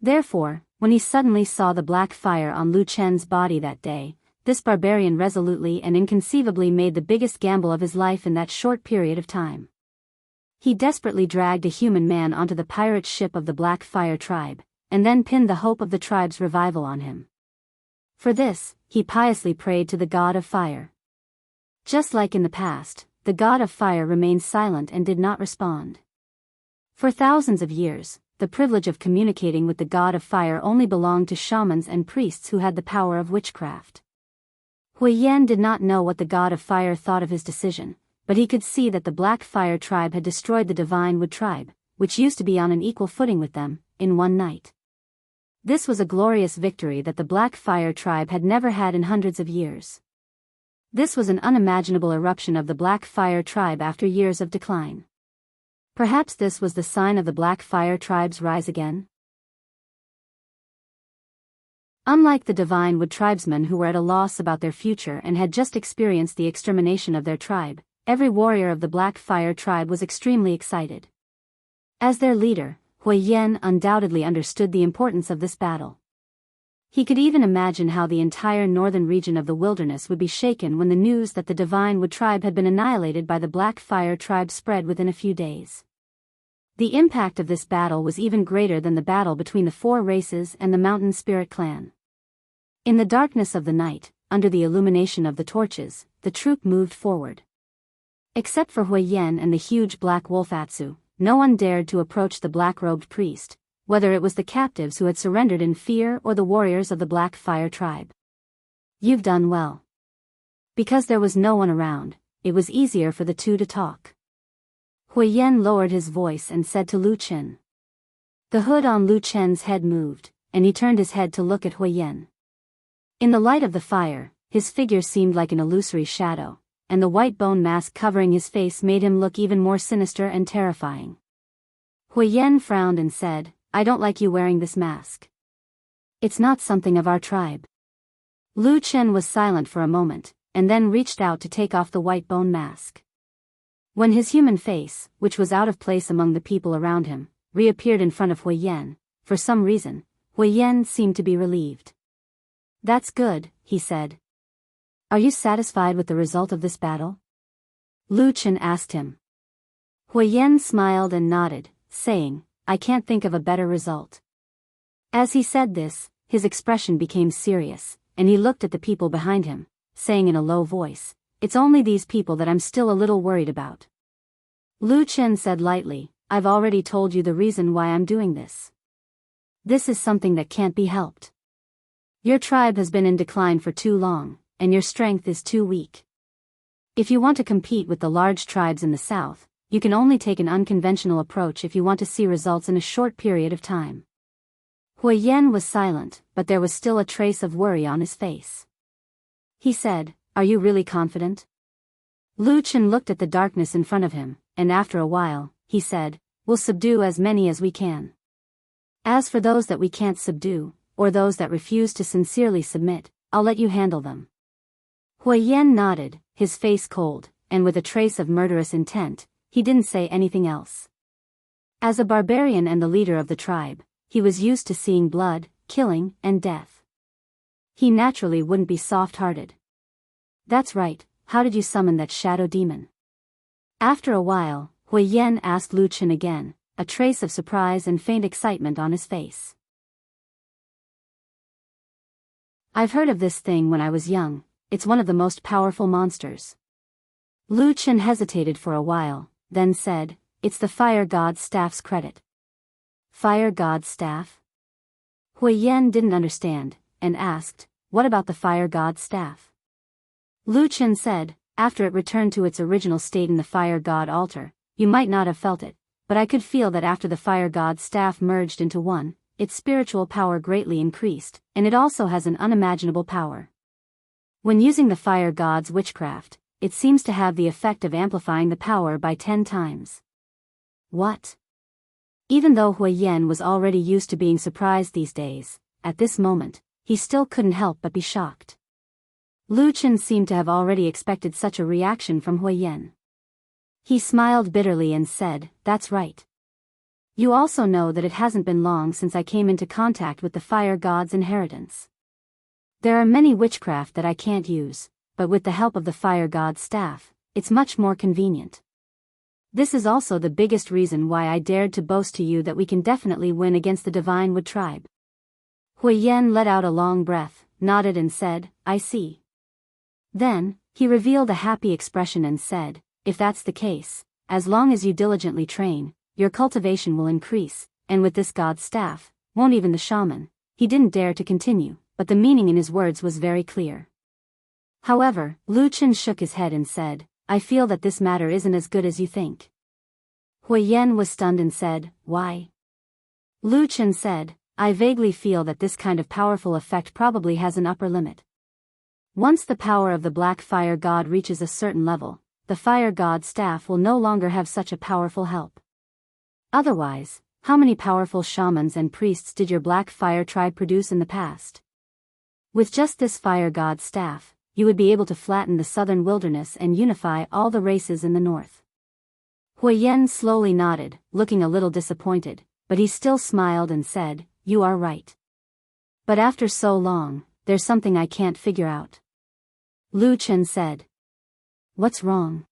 Therefore, when he suddenly saw the black fire on Lu Chen's body that day, this barbarian resolutely and inconceivably made the biggest gamble of his life in that short period of time. He desperately dragged a human man onto the pirate ship of the Black Fire tribe, and then pinned the hope of the tribe's revival on him. For this, he piously prayed to the god of fire. Just like in the past, the god of fire remained silent and did not respond. For thousands of years, the privilege of communicating with the god of fire only belonged to shamans and priests who had the power of witchcraft. Hui Yan did not know what the god of fire thought of his decision, but he could see that the Black Fire tribe had destroyed the Divine Wood tribe, which used to be on an equal footing with them, in one night. This was a glorious victory that the Black Fire tribe had never had in hundreds of years. This was an unimaginable eruption of the Black Fire tribe after years of decline. Perhaps this was the sign of the Black Fire tribe's rise again? Unlike the Divine Wood tribesmen who were at a loss about their future and had just experienced the extermination of their tribe, every warrior of the Black Fire tribe was extremely excited. As their leader, Hui Yan undoubtedly understood the importance of this battle. He could even imagine how the entire northern region of the wilderness would be shaken when the news that the Divine Wood tribe had been annihilated by the Black Fire tribe spread within a few days. The impact of this battle was even greater than the battle between the 4 races and the Mountain Spirit clan. In the darkness of the night, under the illumination of the torches, the troop moved forward. Except for Hui Yan and the huge black wolf Atsu, no one dared to approach the black-robed priest, whether it was the captives who had surrendered in fear or the warriors of the Black Fire tribe. "You've done well." Because there was no one around, it was easier for the two to talk. Hui Yan lowered his voice and said to Lu Chen. The hood on Lu Chen's head moved, and he turned his head to look at Hui Yan. In the light of the fire, his figure seemed like an illusory shadow, and the white bone mask covering his face made him look even more sinister and terrifying. Hui Yan frowned and said, "I don't like you wearing this mask. It's not something of our tribe." Lu Chen was silent for a moment, and then reached out to take off the white bone mask. When his human face, which was out of place among the people around him, reappeared in front of Hui Yan, for some reason, Hui Yan seemed to be relieved. "That's good," he said. Are you satisfied with the result of this battle? Lu Chen asked him. Huiyan smiled and nodded, saying, I can't think of a better result. As he said this, his expression became serious, and he looked at the people behind him, saying in a low voice, It's only these people that I'm still a little worried about. Lu Chen said lightly, I've already told you the reason why I'm doing this. This is something that can't be helped. Your tribe has been in decline for too long, and your strength is too weak. If you want to compete with the large tribes in the south, you can only take an unconventional approach if you want to see results in a short period of time. Huiyan was silent, but there was still a trace of worry on his face. He said, Are you really confident? Lu Chen looked at the darkness in front of him, and after a while, he said, We'll subdue as many as we can. As for those that we can't subdue, or those that refuse to sincerely submit, I'll let you handle them. Huiyan nodded, his face cold, and with a trace of murderous intent, he didn't say anything else. As a barbarian and the leader of the tribe, he was used to seeing blood, killing, and death. He naturally wouldn't be soft-hearted. That's right, how did you summon that shadow demon? After a while, Huiyan asked Lu Chen again, a trace of surprise and faint excitement on his face. I've heard of this thing when I was young, it's one of the most powerful monsters. Lu Chen hesitated for a while, then said, It's the fire god's staff's credit. Fire god's staff? Huiyan didn't understand, and asked, What about the fire god's staff? Lu Chen said, After it returned to its original state in the fire god altar, you might not have felt it, but I could feel that after the fire god's staff merged into one, its spiritual power greatly increased, and it also has an unimaginable power. When using the fire god's witchcraft, it seems to have the effect of amplifying the power by 10 times. What? Even though Huiyan was already used to being surprised these days, at this moment, he still couldn't help but be shocked. Lu Chen seemed to have already expected such a reaction from Huiyan. He smiled bitterly and said, That's right. You also know that it hasn't been long since I came into contact with the fire god's inheritance. There are many witchcraft that I can't use, but with the help of the fire god's staff, it's much more convenient. This is also the biggest reason why I dared to boast to you that we can definitely win against the Divine Wood tribe. Huiyan let out a long breath, nodded and said, I see. Then, he revealed a happy expression and said, If that's the case, as long as you diligently train, your cultivation will increase, and with this god's staff, won't even the shaman. He didn't dare to continue, but the meaning in his words was very clear. However, Lu Chen shook his head and said, I feel that this matter isn't as good as you think. Huiyan was stunned and said, Why? Lu Chen said, I vaguely feel that this kind of powerful effect probably has an upper limit. Once the power of the black fire god reaches a certain level, the fire god's staff will no longer have such a powerful help. Otherwise, how many powerful shamans and priests did your black fire tribe produce in the past? With just this fire god's staff, you would be able to flatten the southern wilderness and unify all the races in the north. Huiyan slowly nodded, looking a little disappointed, but he still smiled and said, You are right. But after so long, there's something I can't figure out. Lu Chen said. What's wrong?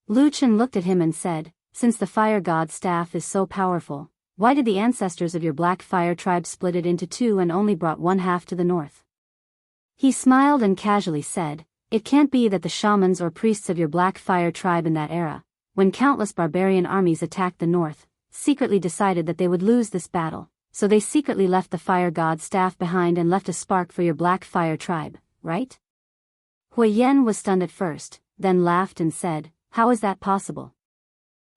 Lu Chen looked at him and said, Since the fire god's staff is so powerful, why did the ancestors of your black fire tribe split it into 2 and only brought 1/2 to the north? He smiled and casually said, It can't be that the shamans or priests of your black fire tribe in that era, when countless barbarian armies attacked the north, secretly decided that they would lose this battle, so they secretly left the fire god's staff behind and left a spark for your black fire tribe, right? Huiyan was stunned at first, then laughed and said, How is that possible?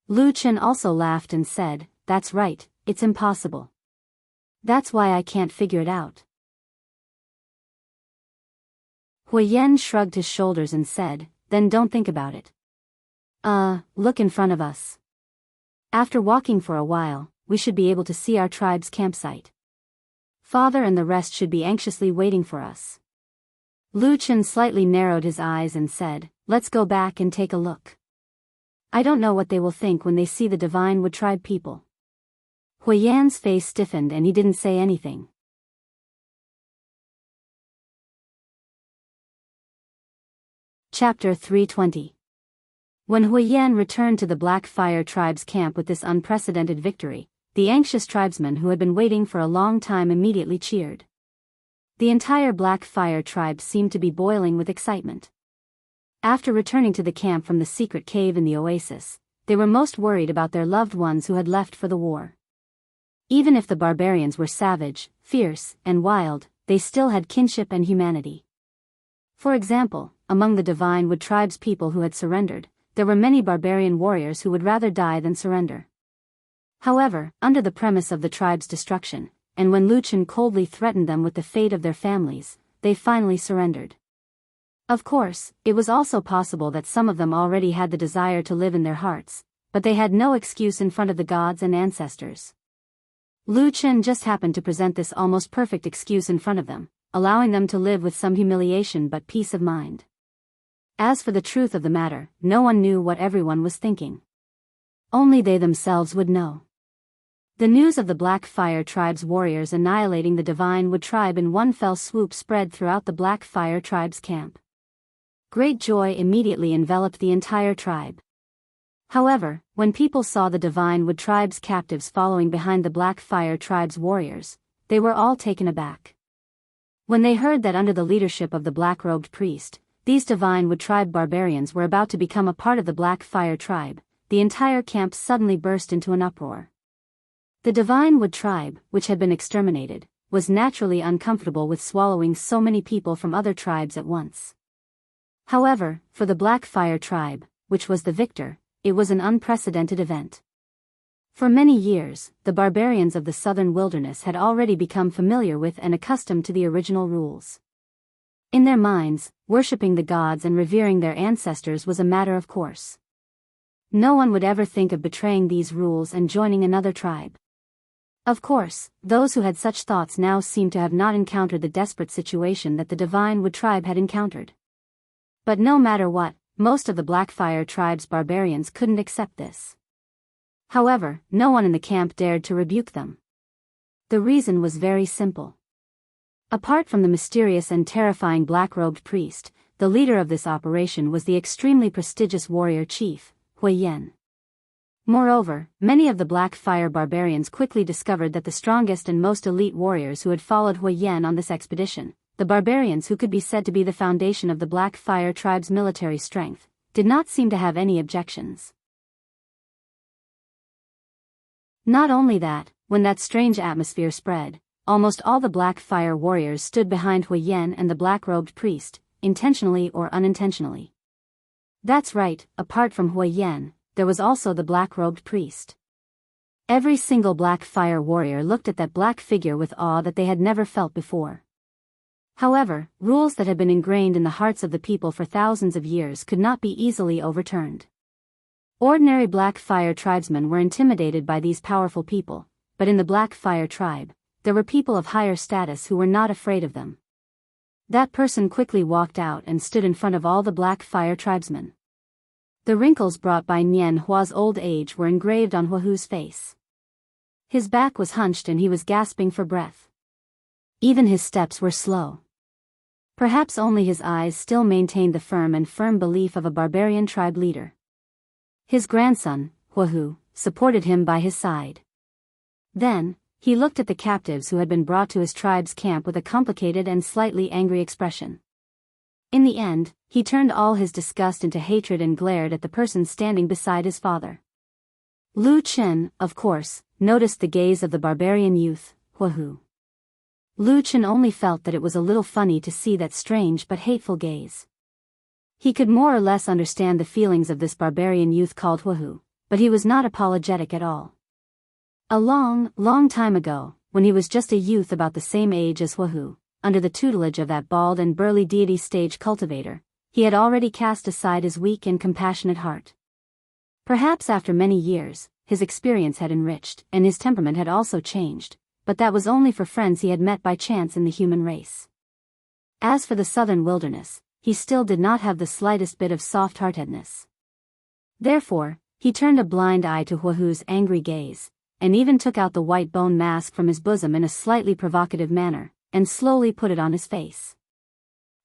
Lu Chen also laughed and said, That's right, it's impossible. That's why I can't figure it out. Huiyan shrugged his shoulders and said, Then don't think about it. Look in front of us. After walking for a while, we should be able to see our tribe's campsite. Father and the rest should be anxiously waiting for us. Lu Chen slightly narrowed his eyes and said, Let's go back and take a look. I don't know what they will think when they see the Divine Wood tribe people. Huiyan's face stiffened and he didn't say anything. Chapter 320. When Huiyan returned to the Black Fire Tribe's camp with this unprecedented victory, the anxious tribesmen who had been waiting for a long time immediately cheered. The entire Black Fire Tribe seemed to be boiling with excitement. After returning to the camp from the secret cave in the oasis, they were most worried about their loved ones who had left for the war. Even if the barbarians were savage, fierce, and wild, they still had kinship and humanity. For example, among the Divine Wood Tribe's people who had surrendered, there were many barbarian warriors who would rather die than surrender. However, under the premise of the tribe's destruction, and when Lu Chen coldly threatened them with the fate of their families, they finally surrendered. Of course, it was also possible that some of them already had the desire to live in their hearts, but they had no excuse in front of the gods and ancestors. Lu Chen just happened to present this almost perfect excuse in front of them, allowing them to live with some humiliation but peace of mind. As for the truth of the matter, no one knew what everyone was thinking. Only they themselves would know. The news of the Black Fire Tribe's warriors annihilating the Divine Wood Tribe in one fell swoop spread throughout the Black Fire Tribe's camp. Great joy immediately enveloped the entire tribe. However, when people saw the Divine Wood Tribe's captives following behind the Black Fire Tribe's warriors, they were all taken aback. When they heard that under the leadership of the black-robed priest, these Divine Wood Tribe barbarians were about to become a part of the Black Fire Tribe, the entire camp suddenly burst into an uproar. The Divine Wood Tribe, which had been exterminated, was naturally uncomfortable with swallowing so many people from other tribes at once. However, for the Black Fire Tribe, which was the victor, it was an unprecedented event. For many years, the barbarians of the southern wilderness had already become familiar with and accustomed to the original rules. In their minds, worshipping the gods and revering their ancestors was a matter of course. No one would ever think of betraying these rules and joining another tribe. Of course, those who had such thoughts now seemed to have not encountered the desperate situation that the Divine Wood Tribe had encountered. But no matter what, most of the Black Fire Tribe's barbarians couldn't accept this. However, no one in the camp dared to rebuke them. The reason was very simple. Apart from the mysterious and terrifying black-robed priest, the leader of this operation was the extremely prestigious warrior chief, Huiyan. Moreover, many of the Black Fire barbarians quickly discovered that the strongest and most elite warriors who had followed Huiyan on this expedition, the barbarians who could be said to be the foundation of the Black Fire Tribe's military strength, did not seem to have any objections. Not only that, when that strange atmosphere spread, almost all the Black Fire warriors stood behind Huiyan and the black-robed priest, intentionally or unintentionally. That's right, apart from Huiyan, there was also the black-robed priest. Every single Black Fire warrior looked at that black figure with awe that they had never felt before. However, rules that had been ingrained in the hearts of the people for thousands of years could not be easily overturned. Ordinary Black Fire tribesmen were intimidated by these powerful people, but in the Black Fire Tribe, there were people of higher status who were not afraid of them. That person quickly walked out and stood in front of all the Black Fire tribesmen. The wrinkles brought by Nian Hua's old age were engraved on Huahu's face. His back was hunched and he was gasping for breath. Even his steps were slow. Perhaps only his eyes still maintained the firm belief of a barbarian tribe leader. His grandson, Huahu, supported him by his side. Then, he looked at the captives who had been brought to his tribe's camp with a complicated and slightly angry expression. In the end, he turned all his disgust into hatred and glared at the person standing beside his father. Lu Chen, of course, noticed the gaze of the barbarian youth, Huahu. Lu Chen only felt that it was a little funny to see that strange but hateful gaze. He could more or less understand the feelings of this barbarian youth called Huahu, but he was not apologetic at all. A long, long time ago, when he was just a youth about the same age as Huahu, under the tutelage of that bald and burly deity stage cultivator, he had already cast aside his weak and compassionate heart. Perhaps after many years, his experience had enriched, and his temperament had also changed, but that was only for friends he had met by chance in the human race. As for the southern wilderness, he still did not have the slightest bit of soft-heartedness. Therefore, he turned a blind eye to Huahu's angry gaze, and even took out the white bone mask from his bosom in a slightly provocative manner, and slowly put it on his face.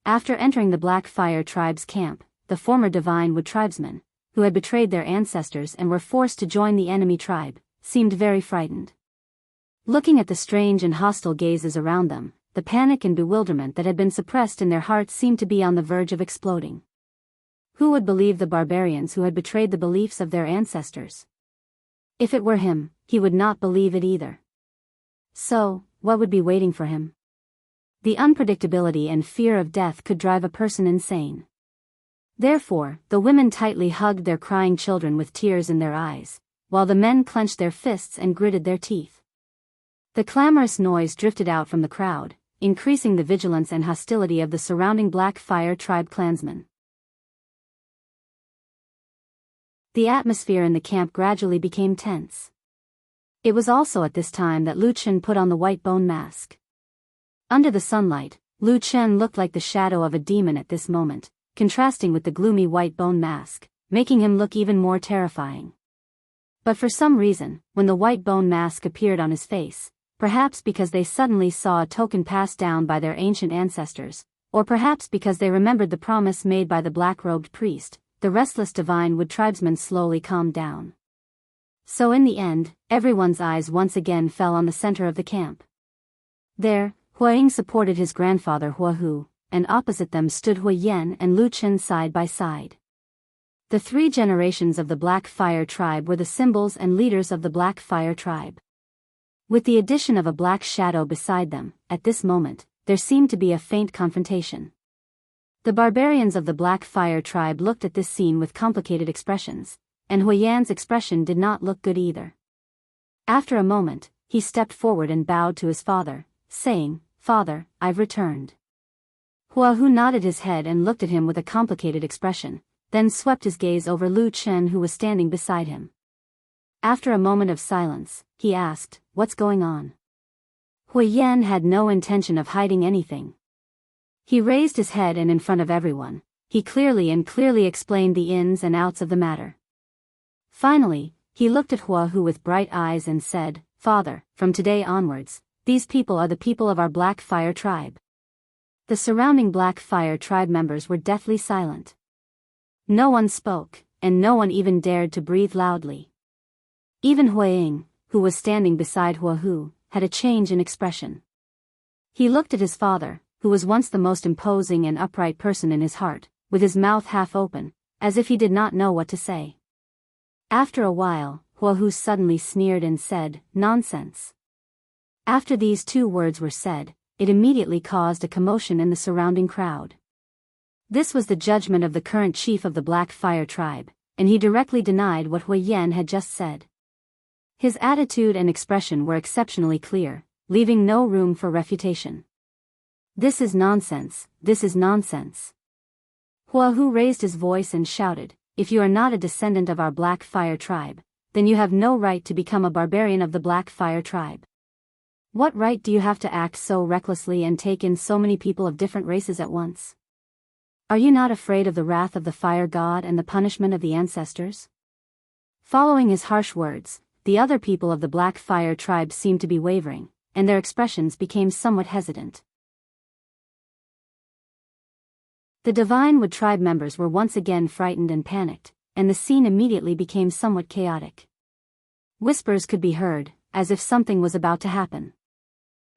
After entering the Black Fire Tribe's camp, the former Divine Wood tribesmen, who had betrayed their ancestors and were forced to join the enemy tribe, seemed very frightened. Looking at the strange and hostile gazes around them, the panic and bewilderment that had been suppressed in their hearts seemed to be on the verge of exploding. Who would believe the barbarians who had betrayed the beliefs of their ancestors? If it were him, he would not believe it either. So, what would be waiting for him? The unpredictability and fear of death could drive a person insane. Therefore, the women tightly hugged their crying children with tears in their eyes, while the men clenched their fists and gritted their teeth. The clamorous noise drifted out from the crowd, increasing the vigilance and hostility of the surrounding Black Fire tribe clansmen. The atmosphere in the camp gradually became tense. It was also at this time that Lu Chen put on the white bone mask. Under the sunlight, Lu Chen looked like the shadow of a demon at this moment, contrasting with the gloomy white bone mask, making him look even more terrifying. But for some reason, when the white bone mask appeared on his face, perhaps because they suddenly saw a token passed down by their ancient ancestors, or perhaps because they remembered the promise made by the black-robed priest, the restless Divine Wood tribesmen slowly calmed down. So in the end, everyone's eyes once again fell on the center of the camp. There, Huaying supported his grandfather Huahu, and opposite them stood Huayan and Lu Chen side by side. The three generations of the Black Fire tribe were the symbols and leaders of the Black Fire tribe. With the addition of a black shadow beside them, at this moment, there seemed to be a faint confrontation. The barbarians of the Black Fire tribe looked at this scene with complicated expressions, and Huayan's expression did not look good either. After a moment, he stepped forward and bowed to his father, saying, "Father, I've returned." Huahu nodded his head and looked at him with a complicated expression, then swept his gaze over Lu Chen who was standing beside him. After a moment of silence, he asked, "What's going on?" Huayan had no intention of hiding anything. He raised his head and in front of everyone, he clearly explained the ins and outs of the matter. Finally, he looked at Huahu with bright eyes and said, "Father, from today onwards, these people are the people of our Black Fire tribe." The surrounding Black Fire tribe members were deathly silent. No one spoke, and no one even dared to breathe loudly. Even Huaying, who was standing beside Huahu, had a change in expression. He looked at his father, who was once the most imposing and upright person in his heart, with his mouth half open, as if he did not know what to say. After a while, Huahu suddenly sneered and said, "Nonsense." After these two words were said, it immediately caused a commotion in the surrounding crowd. This was the judgment of the current chief of the Black Fire tribe, and he directly denied what Huayan had just said. His attitude and expression were exceptionally clear, leaving no room for refutation. "This is nonsense, this is nonsense." Huahu raised his voice and shouted, "If you are not a descendant of our Black Fire tribe, then you have no right to become a barbarian of the Black Fire tribe. What right do you have to act so recklessly and take in so many people of different races at once? Are you not afraid of the wrath of the fire god and the punishment of the ancestors?" Following his harsh words, the other people of the Black Fire tribe seemed to be wavering, and their expressions became somewhat hesitant. The Divine Wood tribe members were once again frightened and panicked, and the scene immediately became somewhat chaotic. Whispers could be heard, as if something was about to happen.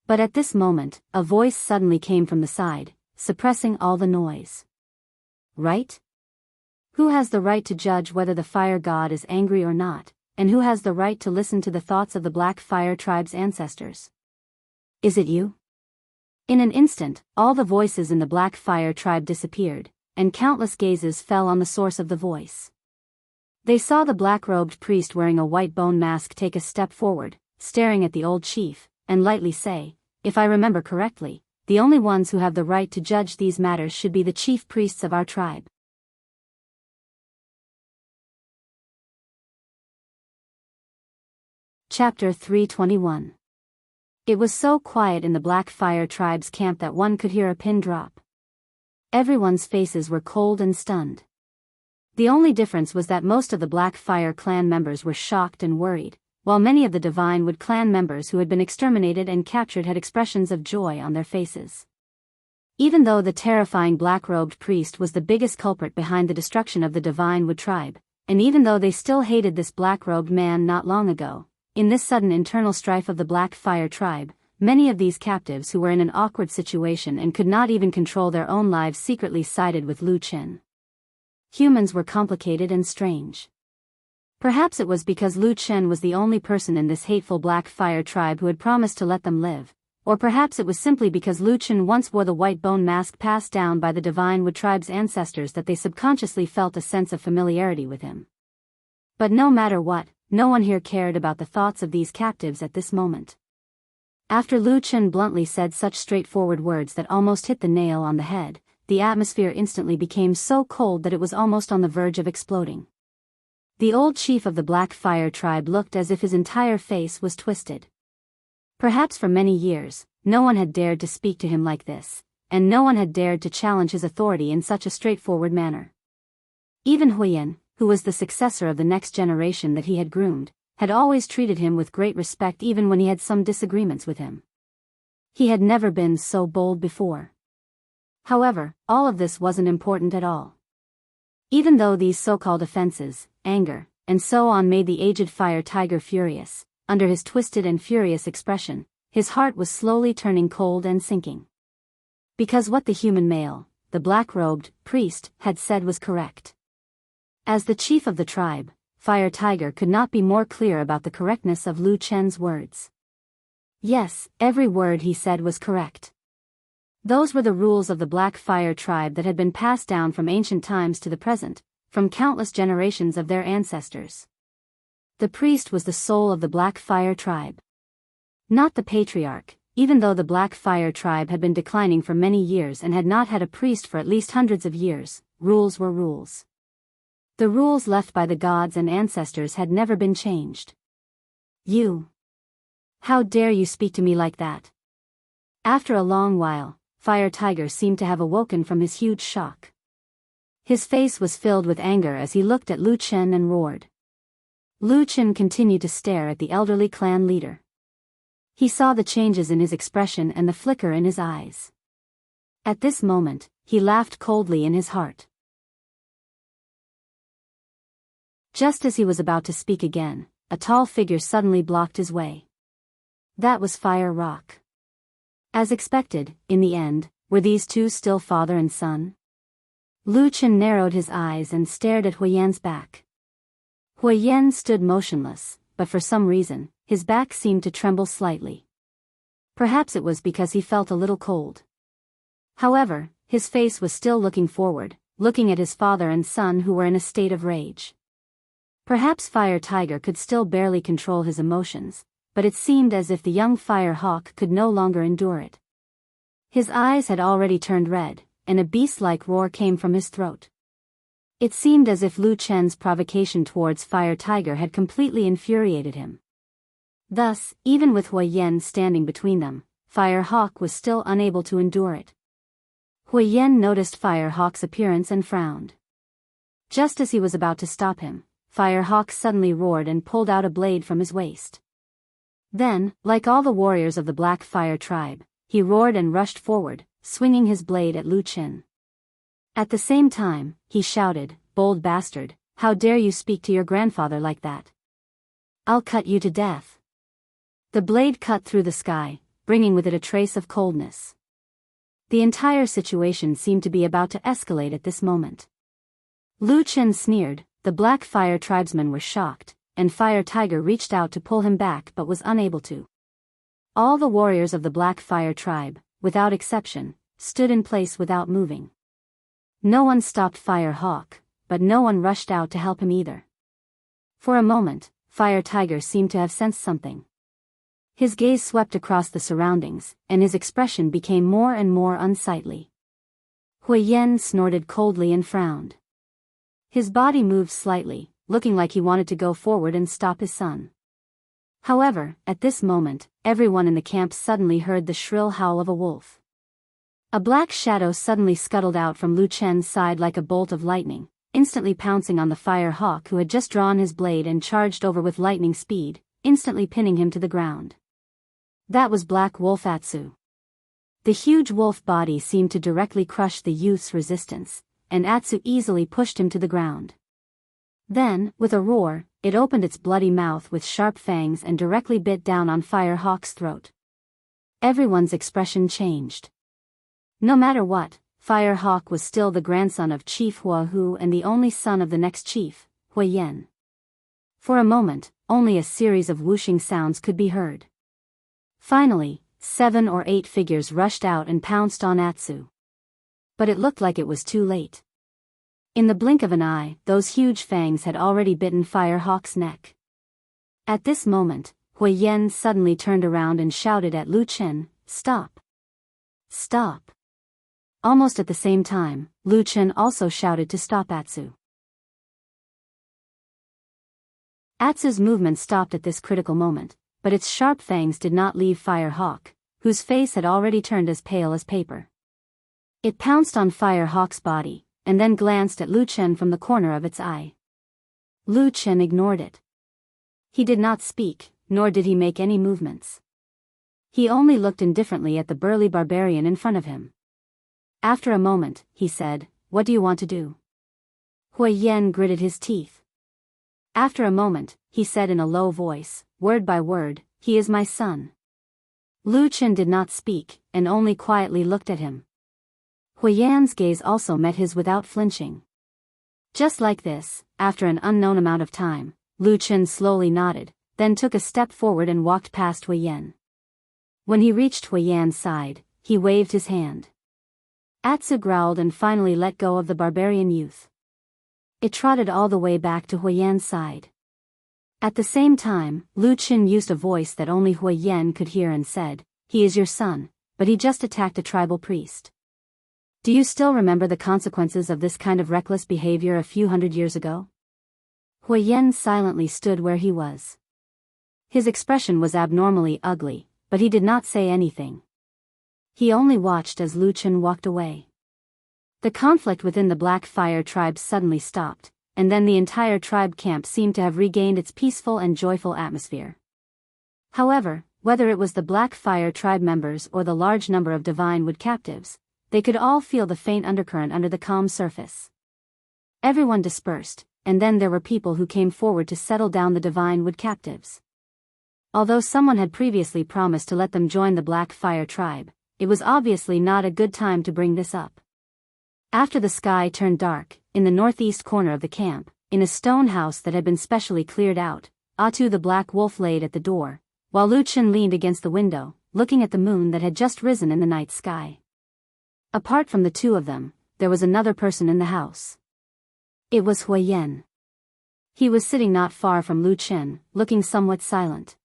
But at this moment, a voice suddenly came from the side, suppressing all the noise. "Right? Who has the right to judge whether the fire god is angry or not, and who has the right to listen to the thoughts of the Black Fire tribe's ancestors? Is it you?" In an instant, all the voices in the Black Fire tribe disappeared, and countless gazes fell on the source of the voice. They saw the black-robed priest wearing a white bone mask take a step forward, staring at the old chief, and lightly say, "If I remember correctly, the only ones who have the right to judge these matters should be the chief priests of our tribe." Chapter 321. It was so quiet in the Black Fire tribe's camp that one could hear a pin drop. Everyone's faces were cold and stunned. The only difference was that most of the Black Fire clan members were shocked and worried, while many of the Divine Wood clan members who had been exterminated and captured had expressions of joy on their faces. Even though the terrifying black-robed priest was the biggest culprit behind the destruction of the Divine Wood tribe, and even though they still hated this black-robed man not long ago, in this sudden internal strife of the Black Fire tribe, many of these captives who were in an awkward situation and could not even control their own lives secretly sided with Lu Chen. Humans were complicated and strange. Perhaps it was because Lu Chen was the only person in this hateful Black Fire tribe who had promised to let them live. Or perhaps it was simply because Lu Chen once wore the white bone mask passed down by the Divine Wood tribe's ancestors that they subconsciously felt a sense of familiarity with him. But no matter what, no one here cared about the thoughts of these captives at this moment. After Lu Chen bluntly said such straightforward words that almost hit the nail on the head, the atmosphere instantly became so cold that it was almost on the verge of exploding. The old chief of the Black Fire tribe looked as if his entire face was twisted. Perhaps for many years, no one had dared to speak to him like this, and no one had dared to challenge his authority in such a straightforward manner. Even Huiyan, who was the successor of the next generation that he had groomed, had always treated him with great respect even when he had some disagreements with him. He had never been so bold before. However, all of this wasn't important at all. Even though these so-called offenses, anger, and so on made the aged fire tiger furious, under his twisted and furious expression, his heart was slowly turning cold and sinking. Because what the human male, the black-robed priest, had said was correct. As the chief of the tribe, Fire Tiger could not be more clear about the correctness of Lu Chen's words. Yes, every word he said was correct. Those were the rules of the Black Fire tribe that had been passed down from ancient times to the present, from countless generations of their ancestors. The priest was the soul of the Black Fire tribe. Not the patriarch, even though the Black Fire tribe had been declining for many years and had not had a priest for at least hundreds of years. Rules were rules. The rules left by the gods and ancestors had never been changed. You! How dare you speak to me like that? After a long while, Fire Tiger seemed to have awoken from his huge shock. His face was filled with anger as he looked at Lu Chen and roared. Lu Chen continued to stare at the elderly clan leader. He saw the changes in his expression and the flicker in his eyes. At this moment, he laughed coldly in his heart. Just as he was about to speak again, a tall figure suddenly blocked his way. That was Fire Rock. As expected, in the end, were these two still father and son? Lu Chen narrowed his eyes and stared at Huiyan's back. Huiyan stood motionless, but for some reason, his back seemed to tremble slightly. Perhaps it was because he felt a little cold. However, his face was still looking forward, looking at his father and son who were in a state of rage. Perhaps Fire Tiger could still barely control his emotions, but it seemed as if the young Fire Hawk could no longer endure it. His eyes had already turned red, and a beast-like roar came from his throat. It seemed as if Lu Chen's provocation towards Fire Tiger had completely infuriated him. Thus, even with Huiyan standing between them, Fire Hawk was still unable to endure it. Huiyan noticed Fire Hawk's appearance and frowned. Just as he was about to stop him, Fire Hawk suddenly roared and pulled out a blade from his waist. Then, like all the warriors of the Black Fire tribe, he roared and rushed forward, swinging his blade at Lu Chen. At the same time, he shouted, "Bold bastard, how dare you speak to your grandfather like that? I'll cut you to death." The blade cut through the sky, bringing with it a trace of coldness. The entire situation seemed to be about to escalate at this moment. Lu Chen sneered, the Black Fire tribesmen were shocked, and Fire Tiger reached out to pull him back but was unable to. All the warriors of the Black Fire tribe, without exception, stood in place without moving. No one stopped Fire Hawk, but no one rushed out to help him either. For a moment, Fire Tiger seemed to have sensed something. His gaze swept across the surroundings, and his expression became more and more unsightly. Huiyan snorted coldly and frowned. His body moved slightly, looking like he wanted to go forward and stop his son. However, at this moment, everyone in the camp suddenly heard the shrill howl of a wolf. A black shadow suddenly scuttled out from Lu Chen's side like a bolt of lightning, instantly pouncing on the Fire Hawk who had just drawn his blade and charged over with lightning speed, instantly pinning him to the ground. That was Black Wolf Atsu. The huge wolf body seemed to directly crush the youth's resistance, and Atsu easily pushed him to the ground. Then, with a roar, it opened its bloody mouth with sharp fangs and directly bit down on Firehawk's throat. Everyone's expression changed. No matter what, Firehawk was still the grandson of Chief Huahu and the only son of the next chief, Huiyan. For a moment, only a series of whooshing sounds could be heard. Finally, 7 or 8 figures rushed out and pounced on Atsu. But it looked like it was too late. In the blink of an eye, those huge fangs had already bitten Firehawk's neck. At this moment, Huiyan suddenly turned around and shouted at Lu Chen, "Stop! Stop!" Almost at the same time, Lu Chen also shouted to stop Atsu. Atsu's movement stopped at this critical moment, but its sharp fangs did not leave Firehawk, whose face had already turned as pale as paper. It pounced on Firehawk's body, and then glanced at Lu Chen from the corner of its eye. Lu Chen ignored it. He did not speak, nor did he make any movements. He only looked indifferently at the burly barbarian in front of him. After a moment, he said, "What do you want to do?" Huiyan gritted his teeth. After a moment, he said in a low voice, word by word, "He is my son." Lu Chen did not speak, and only quietly looked at him. Huiyan's gaze also met his without flinching. Just like this, after an unknown amount of time, Lu Chen slowly nodded, then took a step forward and walked past Huiyan. When he reached Huiyan's side, he waved his hand. Atsu growled and finally let go of the barbarian youth. It trotted all the way back to Huiyan's side. At the same time, Lu Chen used a voice that only Huiyan could hear and said, "He is your son, but he just attacked a tribal priest. Do you still remember the consequences of this kind of reckless behavior a few hundred years ago?" Huiyan silently stood where he was. His expression was abnormally ugly, but he did not say anything. He only watched as Lu Chen walked away. The conflict within the Black Fire tribe suddenly stopped, and then the entire tribe camp seemed to have regained its peaceful and joyful atmosphere. However, whether it was the Black Fire tribe members or the large number of Divine Wood captives, they could all feel the faint undercurrent under the calm surface. Everyone dispersed, and then there were people who came forward to settle down the Divine Wood captives. Although someone had previously promised to let them join the Black Fire tribe, it was obviously not a good time to bring this up. After the sky turned dark, in the northeast corner of the camp, in a stone house that had been specially cleared out, Atu the Black Wolf laid at the door, while Lu Chen leaned against the window, looking at the moon that had just risen in the night sky. Apart from the two of them, there was another person in the house. It was Huiyan. He was sitting not far from Lu Chen, looking somewhat silent.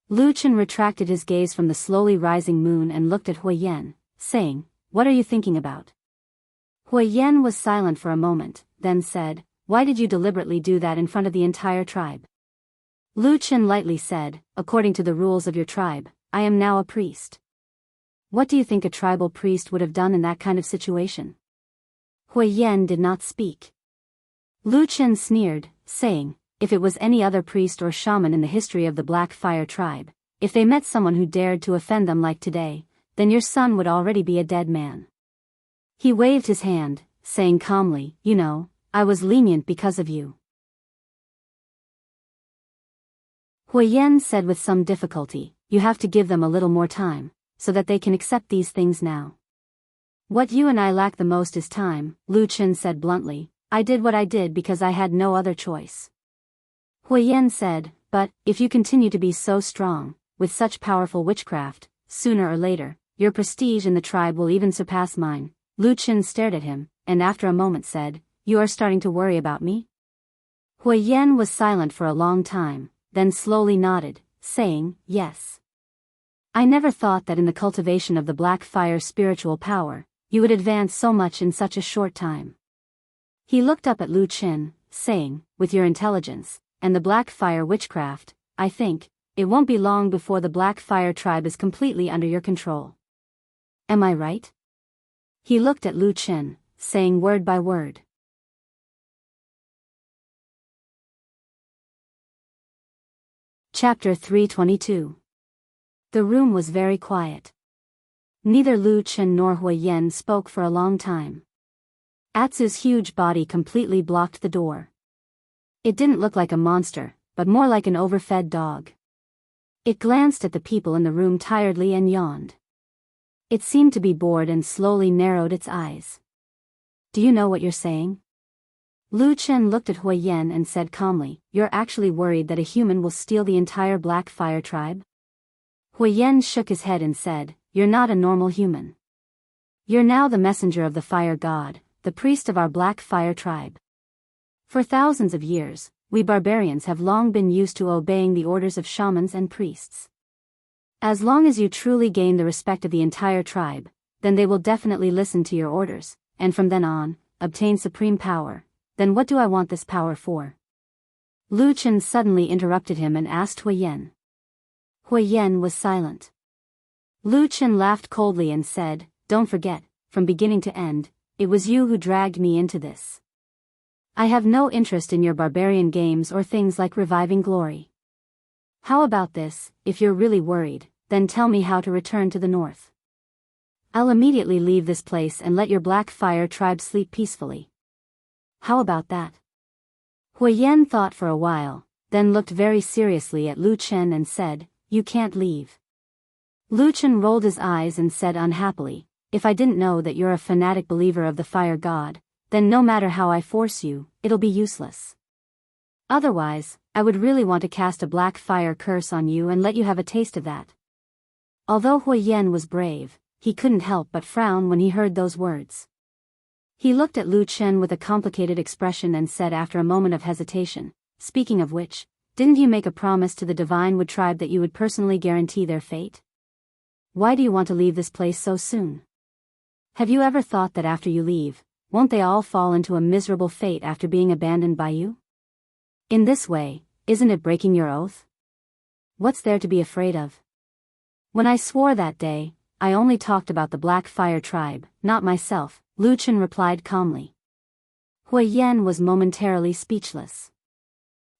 Lu Chen retracted his gaze from the slowly rising moon and looked at Huiyan, saying, "What are you thinking about?" Huiyan was silent for a moment, then said, "Why did you deliberately do that in front of the entire tribe?" Lu Chen lightly said, "According to the rules of your tribe, I am now a priest." "What do you think a tribal priest would have done in that kind of situation?" Huiyan did not speak. Lu Chen sneered, saying, "If it was any other priest or shaman in the history of the Black Fire tribe, if they met someone who dared to offend them like today, then your son would already be a dead man." He waved his hand, saying calmly, "You know, I was lenient because of you." Huiyan said with some difficulty, "You have to give them a little more time, so that they can accept these things now." "What you and I lack the most is time," Lu Chen said bluntly. "I did what I did because I had no other choice." Huiyan said, "But, if you continue to be so strong, with such powerful witchcraft, sooner or later, your prestige in the tribe will even surpass mine." Lu Chen stared at him, and after a moment said, "You are starting to worry about me?" Huiyan was silent for a long time, then slowly nodded, saying, "Yes. I never thought that in the cultivation of the Black Fire spiritual power, you would advance so much in such a short time." He looked up at Lu Chen, saying, "With your intelligence, and the Black Fire witchcraft, I think, it won't be long before the Black Fire tribe is completely under your control. Am I right?" He looked at Lu Chen, saying word by word. Chapter 322. The room was very quiet. Neither Lu Chen nor Huiyan spoke for a long time. Atsu's huge body completely blocked the door. It didn't look like a monster, but more like an overfed dog. It glanced at the people in the room tiredly and yawned. It seemed to be bored and slowly narrowed its eyes. Do you know what you're saying? Lu Chen looked at Huiyan and said calmly, you're actually worried that a human will steal the entire Black Fire tribe? Huiyan shook his head and said, you're not a normal human. You're now the messenger of the fire god, the priest of our Black Fire tribe. For thousands of years, we barbarians have long been used to obeying the orders of shamans and priests. As long as you truly gain the respect of the entire tribe, then they will definitely listen to your orders, and from then on, obtain supreme power. Then what do I want this power for? Lu Chen suddenly interrupted him and asked Huiyan. Huiyan was silent. Lu Chen laughed coldly and said, don't forget, from beginning to end, it was you who dragged me into this. I have no interest in your barbarian games or things like reviving glory. How about this, if you're really worried, then tell me how to return to the north. I'll immediately leave this place and let your Black Fire tribe sleep peacefully. How about that? Huiyan thought for a while, then looked very seriously at Lu Chen and said, you can't leave. Lu Chen rolled his eyes and said unhappily, if I didn't know that you're a fanatic believer of the fire god, then no matter how I force you, it'll be useless. Otherwise, I would really want to cast a black fire curse on you and let you have a taste of that. Although Huiyan was brave, he couldn't help but frown when he heard those words. He looked at Lu Chen with a complicated expression and said after a moment of hesitation, speaking of which, didn't you make a promise to the Divine Wood tribe that you would personally guarantee their fate? Why do you want to leave this place so soon? Have you ever thought that after you leave, won't they all fall into a miserable fate after being abandoned by you? In this way, isn't it breaking your oath? What's there to be afraid of? When I swore that day, I only talked about the Black Fire tribe, not myself, Lu Chen replied calmly. Huiyan was momentarily speechless.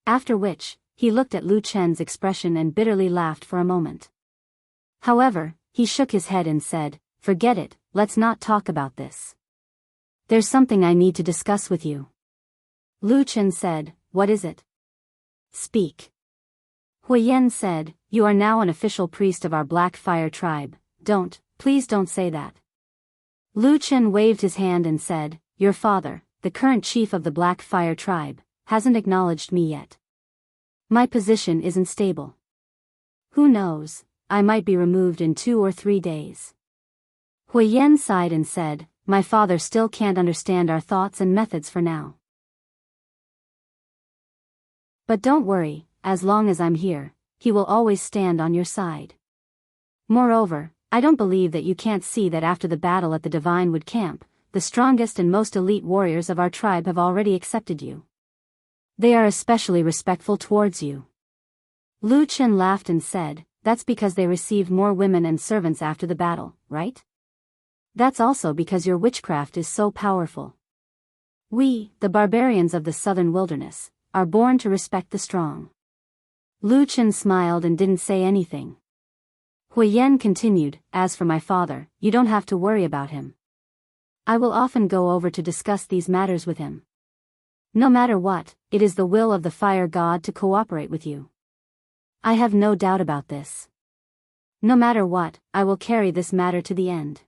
After which, he looked at Lu Chen's expression and bitterly laughed for a moment. However, he shook his head and said, forget it, let's not talk about this. There's something I need to discuss with you. Lu Chen said, what is it? Speak. Huiyan said, you are now an official priest of our Black Fire tribe, please don't say that. Lu Chen waved his hand and said, your father, the current chief of the Black Fire tribe, hasn't acknowledged me yet. My position isn't stable. Who knows, I might be removed in 2 or 3 days. Huiyan sighed and said, my father still can't understand our thoughts and methods for now. But don't worry, as long as I'm here, he will always stand on your side. Moreover, I don't believe that you can't see that after the battle at the Divine Wood camp, the strongest and most elite warriors of our tribe have already accepted you. They are especially respectful towards you. Lu Chen laughed and said, that's because they received more women and servants after the battle, right? That's also because your witchcraft is so powerful. We, the barbarians of the southern wilderness, are born to respect the strong. Lu Chen smiled and didn't say anything. Huiyan continued, as for my father, you don't have to worry about him. I will often go over to discuss these matters with him. No matter what, it is the will of the fire god to cooperate with you. I have no doubt about this. No matter what, I will carry this matter to the end.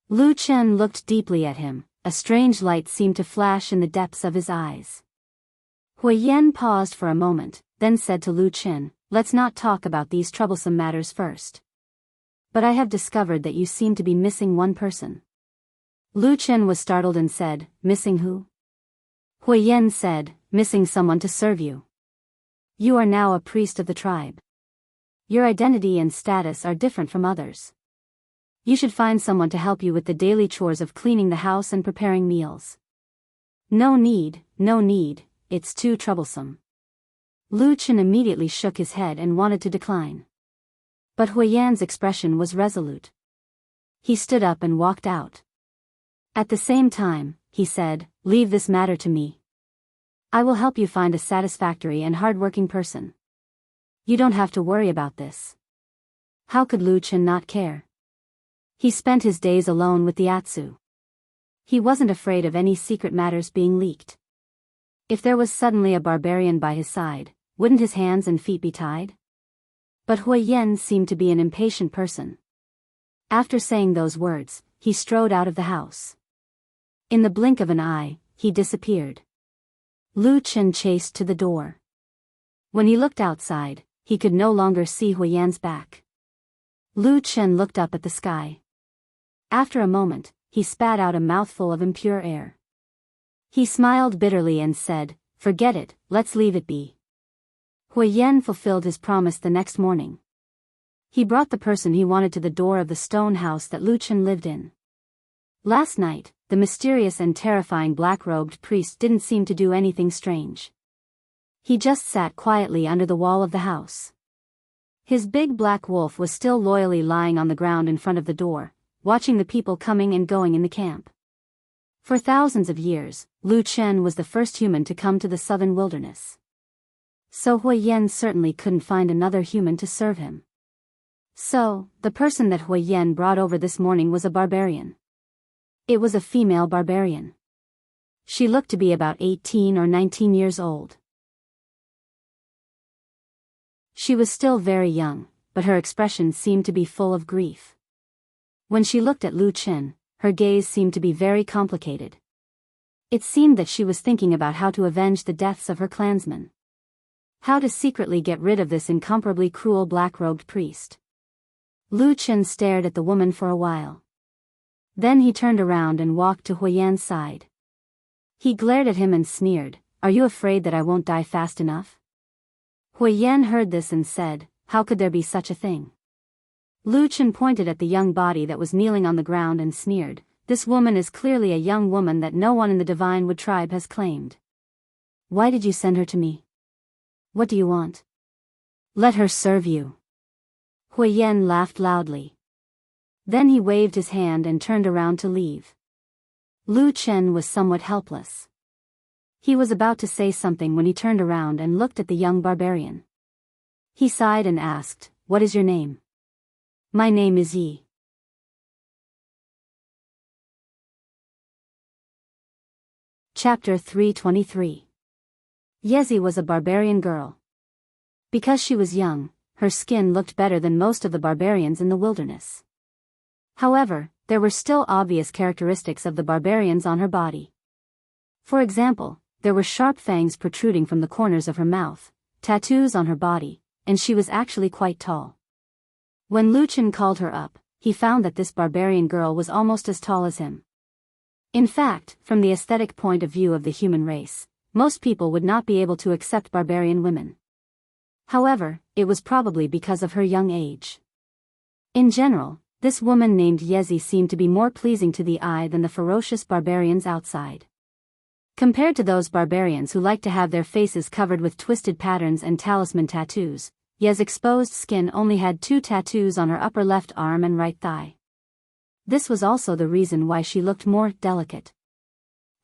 Lu Chen looked deeply at him, a strange light seemed to flash in the depths of his eyes. Huiyan paused for a moment, then said to Lu Chen, let's not talk about these troublesome matters first. But I have discovered that you seem to be missing one person. Lu Chen was startled and said, missing who? Huiyan said, missing someone to serve you. You are now a priest of the tribe. Your identity and status are different from others. You should find someone to help you with the daily chores of cleaning the house and preparing meals. No need, it's too troublesome. Lu Chen immediately shook his head and wanted to decline. But Huiyan's expression was resolute. He stood up and walked out. At the same time, he said, leave this matter to me. I will help you find a satisfactory and hardworking person. You don't have to worry about this. How could Lu Chen not care? He spent his days alone with the Atsu. He wasn't afraid of any secret matters being leaked. If there was suddenly a barbarian by his side, wouldn't his hands and feet be tied? But Hui Yan seemed to be an impatient person. After saying those words, he strode out of the house. In the blink of an eye, he disappeared. Lu Chen chased to the door. When he looked outside, he could no longer see Hui Yan's back. Lu Chen looked up at the sky. After a moment, he spat out a mouthful of impure air. He smiled bitterly and said, "Forget it, let's leave it be." Hui Yan fulfilled his promise the next morning. He brought the person he wanted to the door of the stone house that Lu Chen lived in. Last night, the mysterious and terrifying black-robed priest didn't seem to do anything strange. He just sat quietly under the wall of the house. His big black wolf was still loyally lying on the ground in front of the door, watching the people coming and going in the camp. For thousands of years, Lu Chen was the first human to come to the southern wilderness. So Hui Yan certainly couldn't find another human to serve him. So, the person that Hui Yan brought over this morning was a barbarian. It was a female barbarian. She looked to be about 18 or 19 years old. She was still very young, but her expression seemed to be full of grief. When she looked at Lu Chen, her gaze seemed to be very complicated. It seemed that she was thinking about how to avenge the deaths of her clansmen. How to secretly get rid of this incomparably cruel black-robed priest. Lu Chen stared at the woman for a while. Then he turned around and walked to Hui Yan's side. He glared at him and sneered, "Are you afraid that I won't die fast enough?" Hui Yan heard this and said, "How could there be such a thing?" Lu Chen pointed at the young body that was kneeling on the ground and sneered, "This woman is clearly a young woman that no one in the Divine Wood tribe has claimed. Why did you send her to me? What do you want? Let her serve you." Hui Yan laughed loudly. Then he waved his hand and turned around to leave. Lu Chen was somewhat helpless. He was about to say something when he turned around and looked at the young barbarian. He sighed and asked, "What is your name?" "My name is Yi." Chapter 323. Yezi was a barbarian girl. Because she was young, her skin looked better than most of the barbarians in the wilderness. However, there were still obvious characteristics of the barbarians on her body. For example, there were sharp fangs protruding from the corners of her mouth, tattoos on her body, and she was actually quite tall. When Lu Chen called her up, he found that this barbarian girl was almost as tall as him. In fact, from the aesthetic point of view of the human race, most people would not be able to accept barbarian women. However, it was probably because of her young age. In general, this woman named Yezi seemed to be more pleasing to the eye than the ferocious barbarians outside. Compared to those barbarians who like to have their faces covered with twisted patterns and talisman tattoos, Ye's exposed skin only had 2 tattoos on her upper left arm and right thigh. This was also the reason why she looked more delicate.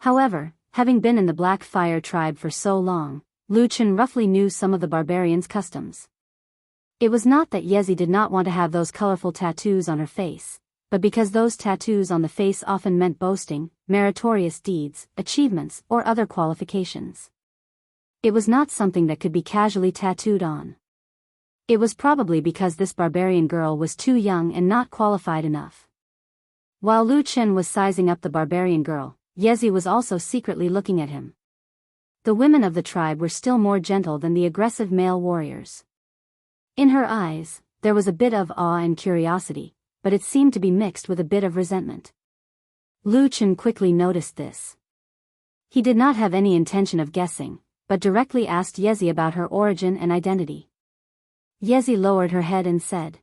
However, having been in the Black Fire tribe for so long, Lu Chen roughly knew some of the barbarians' customs. It was not that Yezi did not want to have those colorful tattoos on her face, but because those tattoos on the face often meant boasting, meritorious deeds, achievements, or other qualifications. It was not something that could be casually tattooed on. It was probably because this barbarian girl was too young and not qualified enough. While Lu Chen was sizing up the barbarian girl, Yezi was also secretly looking at him. The women of the tribe were still more gentle than the aggressive male warriors. In her eyes, there was a bit of awe and curiosity, but it seemed to be mixed with a bit of resentment. Lu Chen quickly noticed this. He did not have any intention of guessing, but directly asked Yezi about her origin and identity. Yezi lowered her head and said.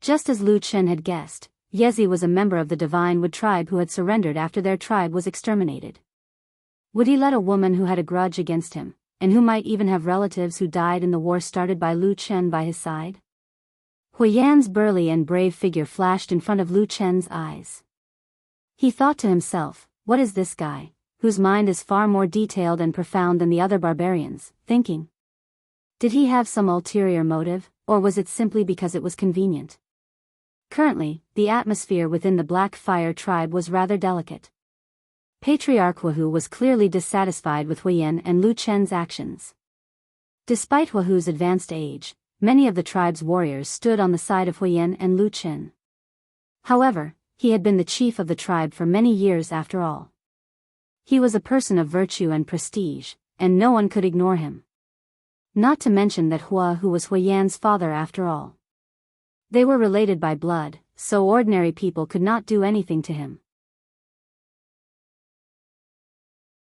Just as Lu Chen had guessed, Yezi was a member of the Divine Wood tribe who had surrendered after their tribe was exterminated. Would he let a woman who had a grudge against him, and who might even have relatives who died in the war started by Lu Chen by his side? Hui Yan's burly and brave figure flashed in front of Lu Chen's eyes. He thought to himself, what is this guy, whose mind is far more detailed and profound than the other barbarians, thinking? Did he have some ulterior motive, or was it simply because it was convenient? Currently, the atmosphere within the Black Fire tribe was rather delicate. Patriarch Wuhu was clearly dissatisfied with Huiyan and Lu Chen's actions. Despite Wuhu's advanced age, many of the tribe's warriors stood on the side of Huiyan and Lu Chen. However, he had been the chief of the tribe for many years after all. He was a person of virtue and prestige, and no one could ignore him. Not to mention that Hua Hu was Huiyan's father after all. They were related by blood, so ordinary people could not do anything to him.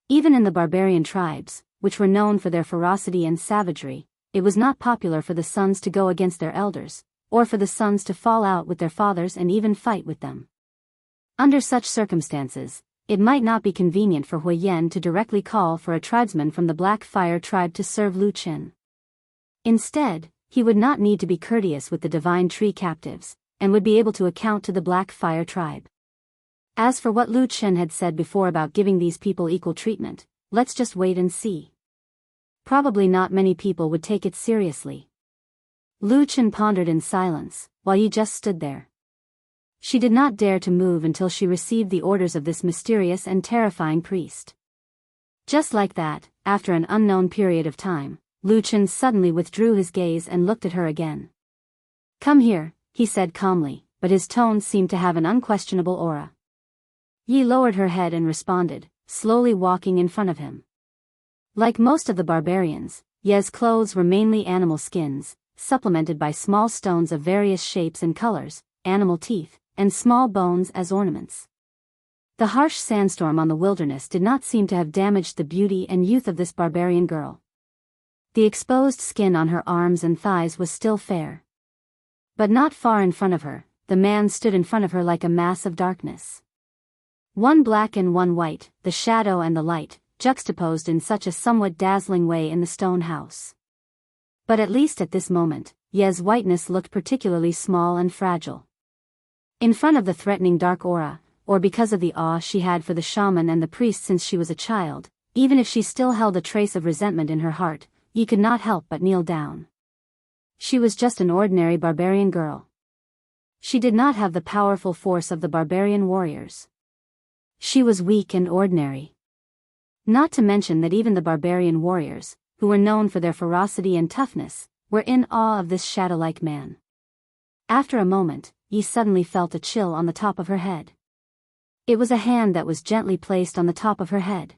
Even in the barbarian tribes, which were known for their ferocity and savagery, it was not popular for the sons to go against their elders, or for the sons to fall out with their fathers and even fight with them. Under such circumstances, it might not be convenient for Huiyan to directly call for a tribesman from the Black Fire tribe to serve Lu Chen. Instead, he would not need to be courteous with the Divine Tree captives, and would be able to account to the Black Fire tribe. As for what Lu Chen had said before about giving these people equal treatment, let's just wait and see. Probably not many people would take it seriously. Lu Chen pondered in silence, while Yi just stood there. She did not dare to move until she received the orders of this mysterious and terrifying priest. Just like that, after an unknown period of time, Lu Chen suddenly withdrew his gaze and looked at her again. "Come here," he said calmly, but his tone seemed to have an unquestionable aura. Yi lowered her head and responded, slowly walking in front of him. Like most of the barbarians, Ye's clothes were mainly animal skins, supplemented by small stones of various shapes and colors, animal teeth, and small bones as ornaments. The harsh sandstorm on the wilderness did not seem to have damaged the beauty and youth of this barbarian girl. The exposed skin on her arms and thighs was still fair. But not far in front of her, the man stood in front of her like a mass of darkness. One black and one white, the shadow and the light, juxtaposed in such a somewhat dazzling way in the stone house. But at least at this moment, Ye's whiteness looked particularly small and fragile. In front of the threatening dark aura, or because of the awe she had for the shaman and the priest since she was a child, even if she still held a trace of resentment in her heart, Yi could not help but kneel down. She was just an ordinary barbarian girl. She did not have the powerful force of the barbarian warriors. She was weak and ordinary. Not to mention that even the barbarian warriors, who were known for their ferocity and toughness, were in awe of this shadow-like man. After a moment, Yi suddenly felt a chill on the top of her head. It was a hand that was gently placed on the top of her head.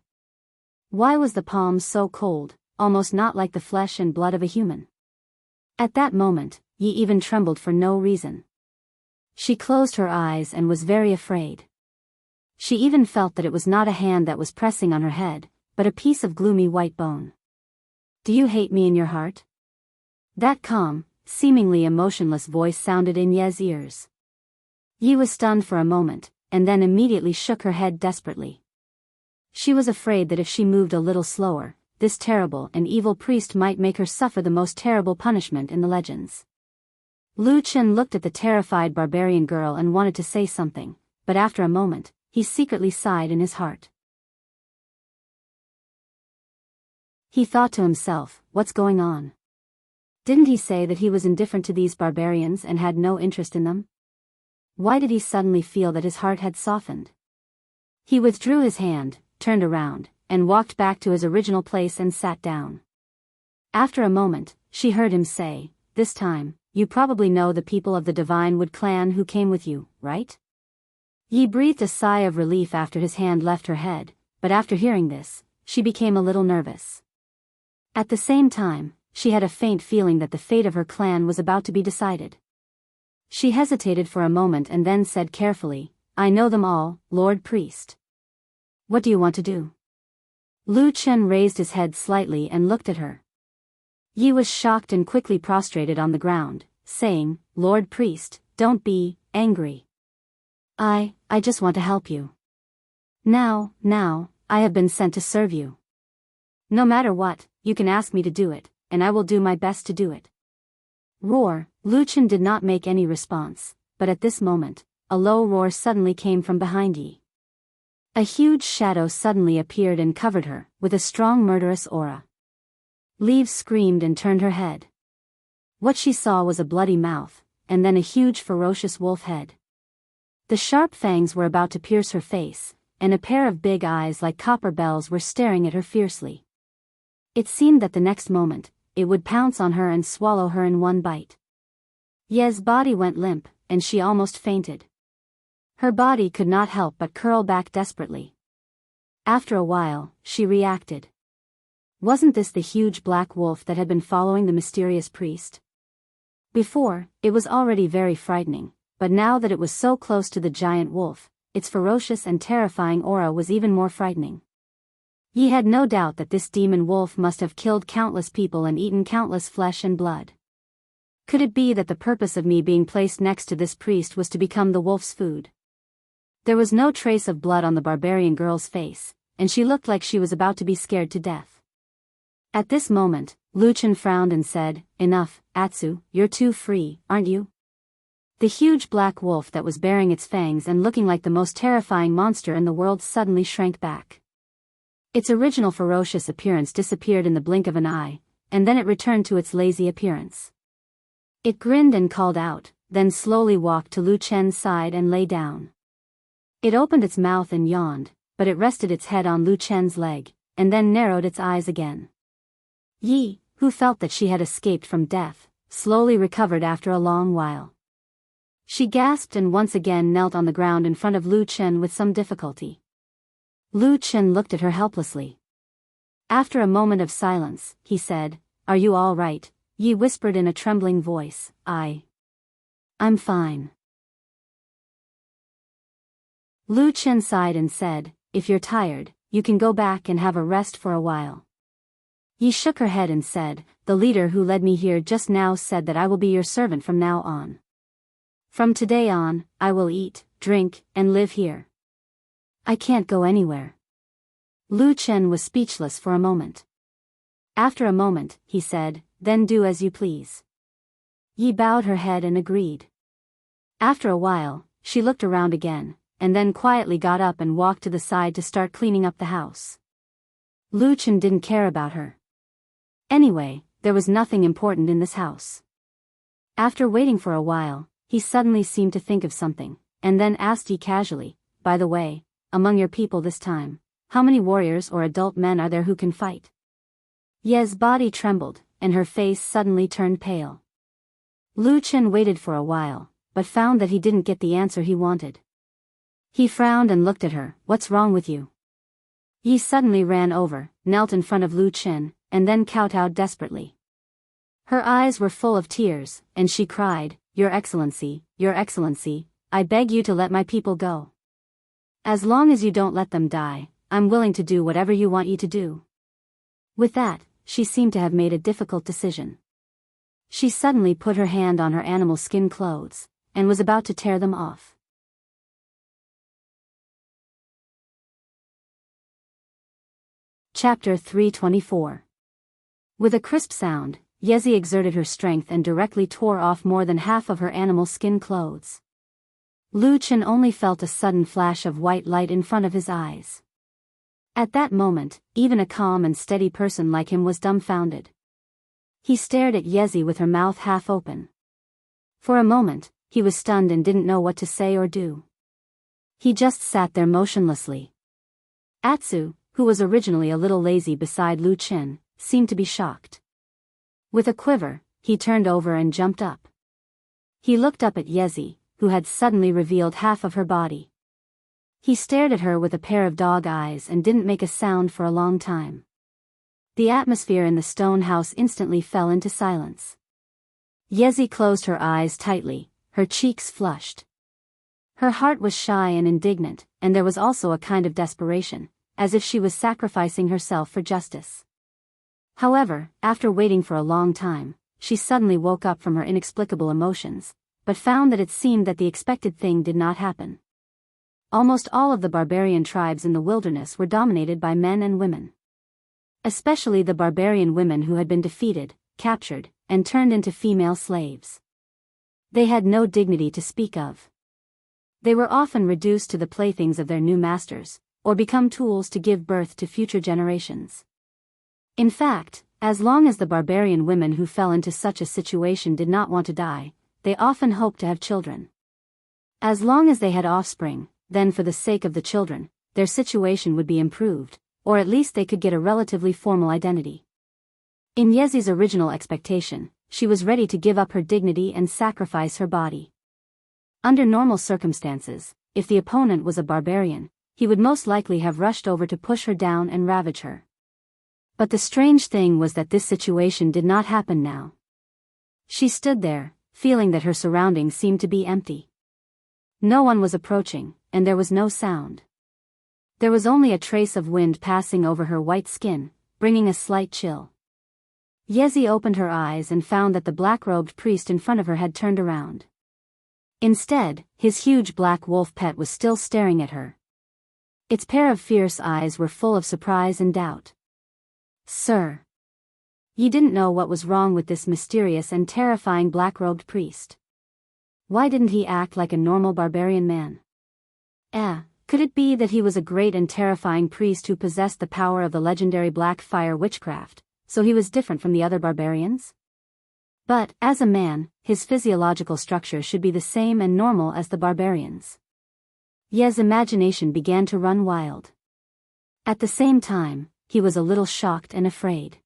Why was the palm so cold, almost not like the flesh and blood of a human? At that moment, Yi even trembled for no reason. She closed her eyes and was very afraid. She even felt that it was not a hand that was pressing on her head, but a piece of gloomy white bone. "Do you hate me in your heart?" That calm, seemingly emotionless voice sounded in Ye's ears. Yi was stunned for a moment, and then immediately shook her head desperately. She was afraid that if she moved a little slower, this terrible and evil priest might make her suffer the most terrible punishment in the legends. Lu Chen looked at the terrified barbarian girl and wanted to say something, but after a moment, he secretly sighed in his heart. He thought to himself, what's going on? Didn't he say that he was indifferent to these barbarians and had no interest in them? Why did he suddenly feel that his heart had softened? He withdrew his hand, turned around, and walked back to his original place and sat down. After a moment, she heard him say, "This time, you probably know the people of the Divine Wood clan who came with you, right?" Yi breathed a sigh of relief after his hand left her head, but after hearing this, she became a little nervous. At the same time, she had a faint feeling that the fate of her clan was about to be decided. She hesitated for a moment and then said carefully, "I know them all, Lord Priest." "What do you want to do?" Lu Chen raised his head slightly and looked at her. Yi was shocked and quickly prostrated on the ground, saying, "Lord Priest, don't be angry. I just want to help you. Now, I have been sent to serve you. No matter what, you can ask me to do it, and I will do my best to do it." Roar. Lu Chen did not make any response, but at this moment, a low roar suddenly came from behind Yi. A huge shadow suddenly appeared and covered her, with a strong murderous aura. Leaves screamed and turned her head. What she saw was a bloody mouth, and then a huge ferocious wolf head. The sharp fangs were about to pierce her face, and a pair of big eyes like copper bells were staring at her fiercely. It seemed that the next moment, it would pounce on her and swallow her in one bite. Ye's body went limp, and she almost fainted. Her body could not help but curl back desperately. After a while, she reacted. Wasn't this the huge black wolf that had been following the mysterious priest? Before, it was already very frightening, but now that it was so close to the giant wolf, its ferocious and terrifying aura was even more frightening. Ye had no doubt that this demon wolf must have killed countless people and eaten countless flesh and blood. Could it be that the purpose of me being placed next to this priest was to become the wolf's food? There was no trace of blood on the barbarian girl's face, and she looked like she was about to be scared to death. At this moment, Luchan frowned and said, "Enough, Atsu, you're too free, aren't you?" The huge black wolf that was baring its fangs and looking like the most terrifying monster in the world suddenly shrank back. Its original ferocious appearance disappeared in the blink of an eye, and then it returned to its lazy appearance. It grinned and called out, then slowly walked to Lu Chen's side and lay down. It opened its mouth and yawned, but it rested its head on Lu Chen's leg, and then narrowed its eyes again. Yi, who felt that she had escaped from death, slowly recovered after a long while. She gasped and once again knelt on the ground in front of Lu Chen with some difficulty. Lu Chen looked at her helplessly. After a moment of silence, he said, "Are you all right?" Yi whispered in a trembling voice, I'm fine." Lu Chen sighed and said, "If you're tired, you can go back and have a rest for a while." Yi shook her head and said, "The leader who led me here just now said that I will be your servant from now on. From today on, I will eat, drink, and live here. I can't go anywhere." Lu Chen was speechless for a moment. After a moment, he said, "Then do as you please." Yi bowed her head and agreed. After a while, she looked around again, and then quietly got up and walked to the side to start cleaning up the house. Lu Chen didn't care about her. Anyway, there was nothing important in this house. After waiting for a while, he suddenly seemed to think of something, and then asked Yi casually, "By the way, among your people this time, how many warriors or adult men are there who can fight?" Ye's body trembled, and her face suddenly turned pale. Lu Chen waited for a while, but found that he didn't get the answer he wanted. He frowned and looked at her. "What's wrong with you?" Yi suddenly ran over, knelt in front of Lu Chen, and then kowtowed desperately. Her eyes were full of tears, and she cried, Your Excellency, I beg you to let my people go. As long as you don't let them die, I'm willing to do whatever you want you to do." With that, she seemed to have made a difficult decision. She suddenly put her hand on her animal skin clothes, and was about to tear them off. Chapter 324. With a crisp sound, Yezi exerted her strength and directly tore off more than half of her animal skin clothes. Lu Chen only felt a sudden flash of white light in front of his eyes. At that moment, even a calm and steady person like him was dumbfounded. He stared at Yezi with her mouth half open. For a moment, he was stunned and didn't know what to say or do. He just sat there motionlessly. Atsu, who was originally a little lazy beside Lu Chen, seemed to be shocked. With a quiver, he turned over and jumped up. He looked up at Yezi, who had suddenly revealed half of her body. He stared at her with a pair of dog eyes and didn't make a sound for a long time. The atmosphere in the stone house instantly fell into silence. Yezi closed her eyes tightly, her cheeks flushed. Her heart was shy and indignant, and there was also a kind of desperation, as if she was sacrificing herself for justice. However, after waiting for a long time, she suddenly woke up from her inexplicable emotions, but found that it seemed that the expected thing did not happen. Almost all of the barbarian tribes in the wilderness were dominated by men and women. Especially the barbarian women who had been defeated, captured, and turned into female slaves. They had no dignity to speak of. They were often reduced to the playthings of their new masters, or become tools to give birth to future generations. In fact, as long as the barbarian women who fell into such a situation did not want to die, they often hoped to have children. As long as they had offspring, then for the sake of the children, their situation would be improved, or at least they could get a relatively formal identity. In Yezi's original expectation, she was ready to give up her dignity and sacrifice her body. Under normal circumstances, if the opponent was a barbarian, he would most likely have rushed over to push her down and ravage her. But the strange thing was that this situation did not happen now. She stood there, feeling that her surroundings seemed to be empty. No one was approaching, and there was no sound. There was only a trace of wind passing over her white skin, bringing a slight chill. Yezi opened her eyes and found that the black-robed priest in front of her had turned around. Instead, his huge black wolf pet was still staring at her. Its pair of fierce eyes were full of surprise and doubt. "Sir. You didn't know what was wrong with this mysterious and terrifying black-robed priest. Why didn't he act like a normal barbarian man? Could it be that he was a great and terrifying priest who possessed the power of the legendary black fire witchcraft, so he was different from the other barbarians? But, as a man, his physiological structure should be the same and normal as the barbarians." Ye's imagination began to run wild. At the same time, he was a little shocked and afraid.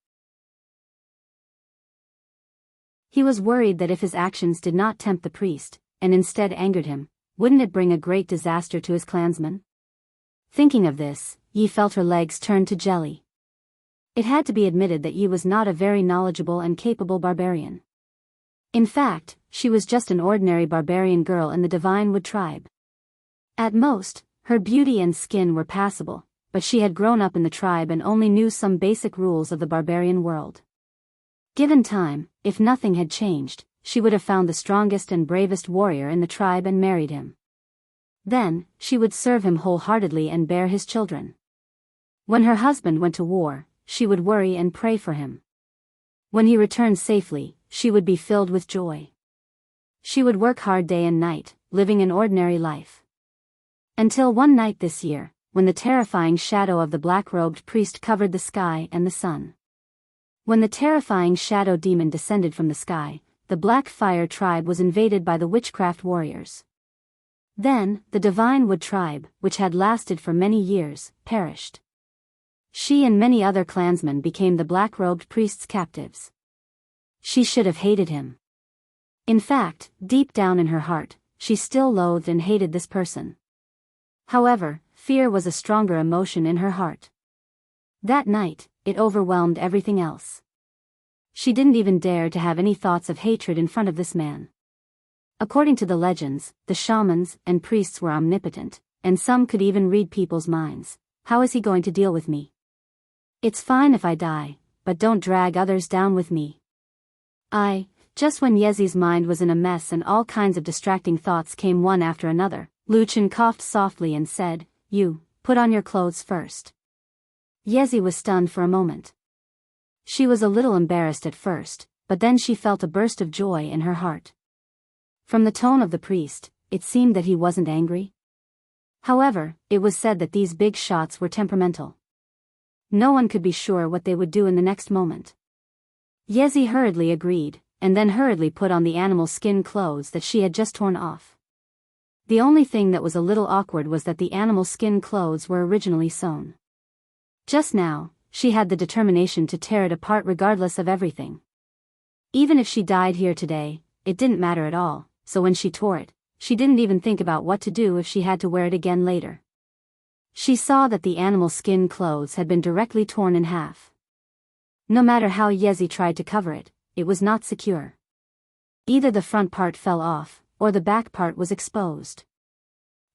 He was worried that if his actions did not tempt the priest, and instead angered him, wouldn't it bring a great disaster to his clansmen? Thinking of this, Yi felt her legs turn to jelly. It had to be admitted that Yi was not a very knowledgeable and capable barbarian. In fact, she was just an ordinary barbarian girl in the Divine Wood tribe. At most, her beauty and skin were passable, but she had grown up in the tribe and only knew some basic rules of the barbarian world. Given time, if nothing had changed, she would have found the strongest and bravest warrior in the tribe and married him. Then, she would serve him wholeheartedly and bear his children. When her husband went to war, she would worry and pray for him. When he returned safely, she would be filled with joy. She would work hard day and night, living an ordinary life. Until one night this year, when the terrifying shadow of the black-robed priest covered the sky and the sun. When the terrifying shadow demon descended from the sky, the Black Fire tribe was invaded by the witchcraft warriors. Then, the Divine Wood tribe, which had lasted for many years, perished. She and many other clansmen became the black-robed priest's captives. She should have hated him. In fact, deep down in her heart, she still loathed and hated this person. However, fear was a stronger emotion in her heart. That night, it overwhelmed everything else. She didn't even dare to have any thoughts of hatred in front of this man. According to the legends, the shamans and priests were omnipotent, and some could even read people's minds. How is he going to deal with me? It's fine if I die, but don't drag others down with me. Just when Yezi's mind was in a mess and all kinds of distracting thoughts came one after another, Luchin coughed softly and said, "You, put on your clothes first." Yezi was stunned for a moment. She was a little embarrassed at first, but then she felt a burst of joy in her heart. From the tone of the priest, it seemed that he wasn't angry. However, it was said that these big shots were temperamental. No one could be sure what they would do in the next moment. Yezi hurriedly agreed, and then hurriedly put on the animal skin clothes that she had just torn off. The only thing that was a little awkward was that the animal skin clothes were originally sewn. Just now, she had the determination to tear it apart regardless of everything. Even if she died here today, it didn't matter at all, so when she tore it, she didn't even think about what to do if she had to wear it again later. She saw that the animal skin clothes had been directly torn in half. No matter how Yezi tried to cover it, it was not secure. Either the front part fell off, or the back part was exposed.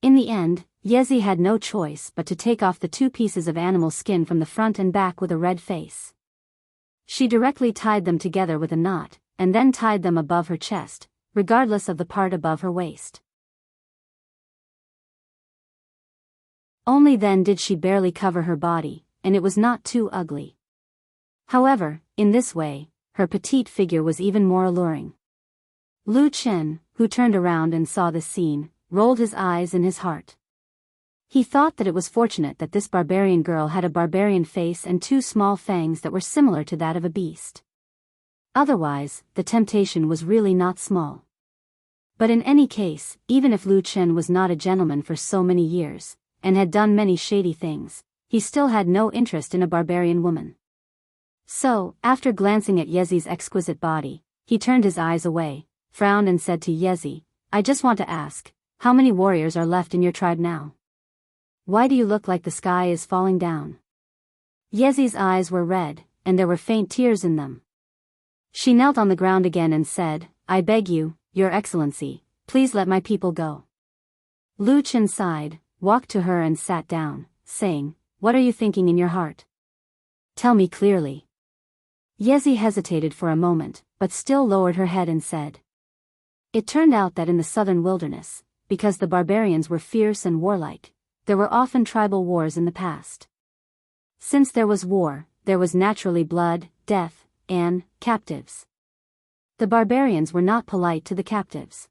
In the end, Yezi had no choice but to take off the two pieces of animal skin from the front and back with a red face. She directly tied them together with a knot, and then tied them above her chest, regardless of the part above her waist. Only then did she barely cover her body, and it was not too ugly. However, in this way, her petite figure was even more alluring. Lu Chen, who turned around and saw this scene, rolled his eyes in his heart. He thought that it was fortunate that this barbarian girl had a barbarian face and two small fangs that were similar to that of a beast. Otherwise, the temptation was really not small. But in any case, even if Lu Chen was not a gentleman for so many years, and had done many shady things, he still had no interest in a barbarian woman. So, after glancing at Yezi's exquisite body, he turned his eyes away, frowned and said to Yezi, I just want to ask, how many warriors are left in your tribe now? Why do you look like the sky is falling down? Yezi's eyes were red, and there were faint tears in them. She knelt on the ground again and said, I beg you, Your Excellency, please let my people go. Lu Chen sighed, walked to her and sat down, saying, What are you thinking in your heart? Tell me clearly. Yezi hesitated for a moment, but still lowered her head and said. It turned out that in the southern wilderness, because the barbarians were fierce and warlike, there were often tribal wars in the past. Since there was war, there was naturally blood, death, and captives. The barbarians were not polite to the captives.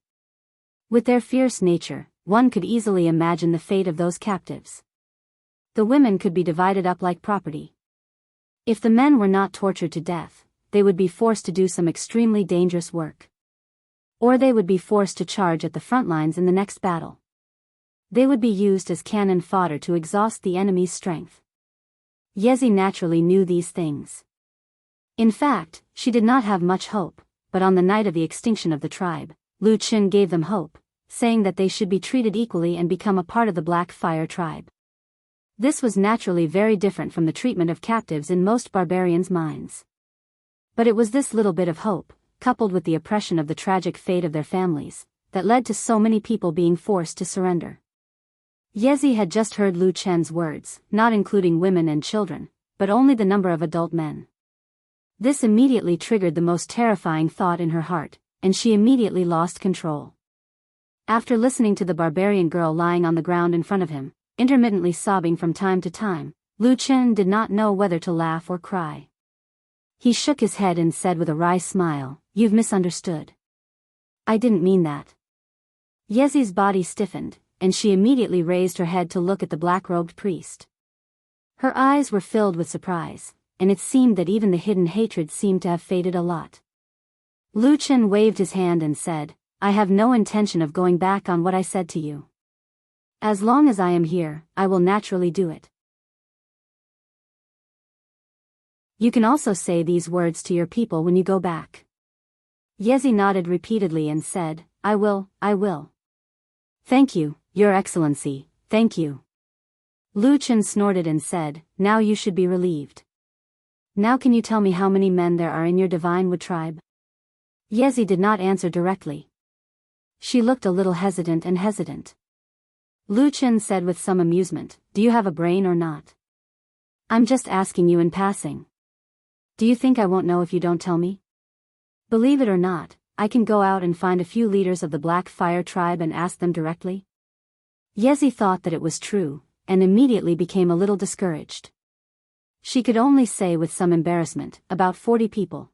With their fierce nature, one could easily imagine the fate of those captives. The women could be divided up like property. If the men were not tortured to death, they would be forced to do some extremely dangerous work. Or they would be forced to charge at the front lines in the next battle. They would be used as cannon fodder to exhaust the enemy's strength. Yezi naturally knew these things. In fact, she did not have much hope, but on the night of the extinction of the tribe, Lu Chen gave them hope, saying that they should be treated equally and become a part of the Black Fire tribe. This was naturally very different from the treatment of captives in most barbarians' minds. But it was this little bit of hope, coupled with the oppression of the tragic fate of their families, that led to so many people being forced to surrender. Yezi had just heard Lu Chen's words, not including women and children, but only the number of adult men. This immediately triggered the most terrifying thought in her heart, and she immediately lost control. After listening to the barbarian girl lying on the ground in front of him, intermittently sobbing from time to time, Lu Chen did not know whether to laugh or cry. He shook his head and said with a wry smile, You've misunderstood. I didn't mean that. Yezi's body stiffened, and she immediately raised her head to look at the black-robed priest. Her eyes were filled with surprise, and it seemed that even the hidden hatred seemed to have faded a lot. Lu Chen waved his hand and said, I have no intention of going back on what I said to you. As long as I am here, I will naturally do it. You can also say these words to your people when you go back. Yezi nodded repeatedly and said, I will. Thank you, Your Excellency, thank you. Lu Chen snorted and said, Now you should be relieved. Now can you tell me how many men there are in your Divine Wood tribe? Yezi did not answer directly. She looked a little hesitant. Lu Chen said with some amusement, Do you have a brain or not? I'm just asking you in passing. Do you think I won't know if you don't tell me? Believe it or not, I can go out and find a few leaders of the Black Fire tribe and ask them directly. Yezi thought that it was true, and immediately became a little discouraged. She could only say with some embarrassment, about 40 people.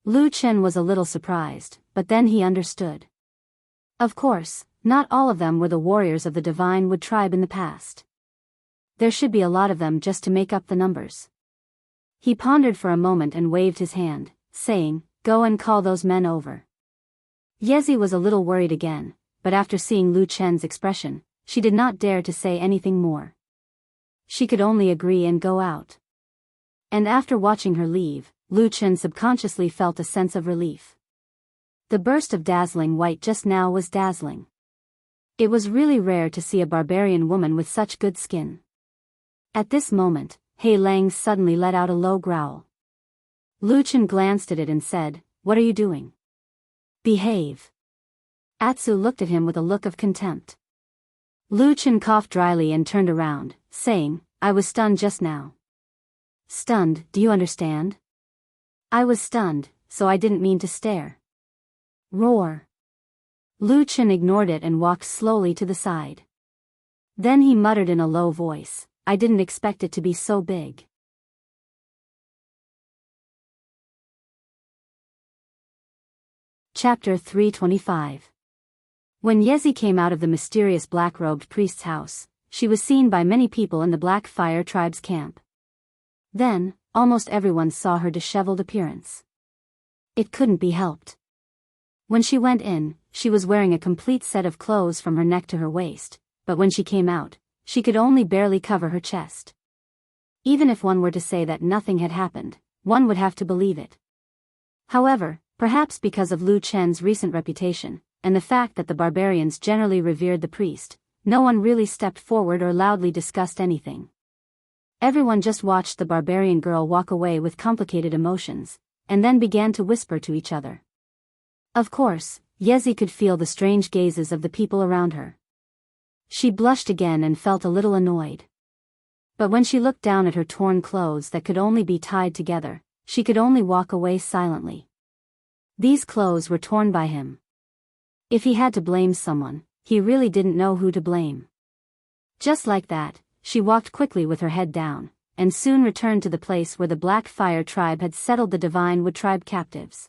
Lu Chen was a little surprised, but then he understood. Of course, not all of them were the warriors of the Divine Wood tribe in the past. There should be a lot of them just to make up the numbers. He pondered for a moment and waved his hand, saying, Go and call those men over. Yezi was a little worried again, but after seeing Lu Chen's expression, she did not dare to say anything more. She could only agree and go out. And after watching her leave, Lu Chen subconsciously felt a sense of relief. The burst of dazzling white just now was dazzling. It was really rare to see a barbarian woman with such good skin. At this moment, Hei Lang suddenly let out a low growl. Lu Chen glanced at it and said, What are you doing? Behave. Atsu looked at him with a look of contempt. Lu Chen coughed dryly and turned around, saying, I was stunned just now. Stunned, do you understand? I was stunned, so I didn't mean to stare. Roar. Lu Chen ignored it and walked slowly to the side. Then he muttered in a low voice, I didn't expect it to be so big. Chapter 325. When Yezi came out of the mysterious black-robed priest's house, she was seen by many people in the Black Fire tribe's camp. Then, almost everyone saw her disheveled appearance. It couldn't be helped. When she went in, she was wearing a complete set of clothes from her neck to her waist, but when she came out, she could only barely cover her chest. Even if one were to say that nothing had happened, one would have to believe it. However, perhaps because of Lu Chen's recent reputation, and the fact that the barbarians generally revered the priest, no one really stepped forward or loudly discussed anything. Everyone just watched the barbarian girl walk away with complicated emotions, and then began to whisper to each other. Of course, Yezi could feel the strange gazes of the people around her. She blushed again and felt a little annoyed. But when she looked down at her torn clothes that could only be tied together, she could only walk away silently. These clothes were torn by him. If he had to blame someone, he really didn't know who to blame. Just like that, she walked quickly with her head down, and soon returned to the place where the Black Fire tribe had settled the Divine Wood tribe captives.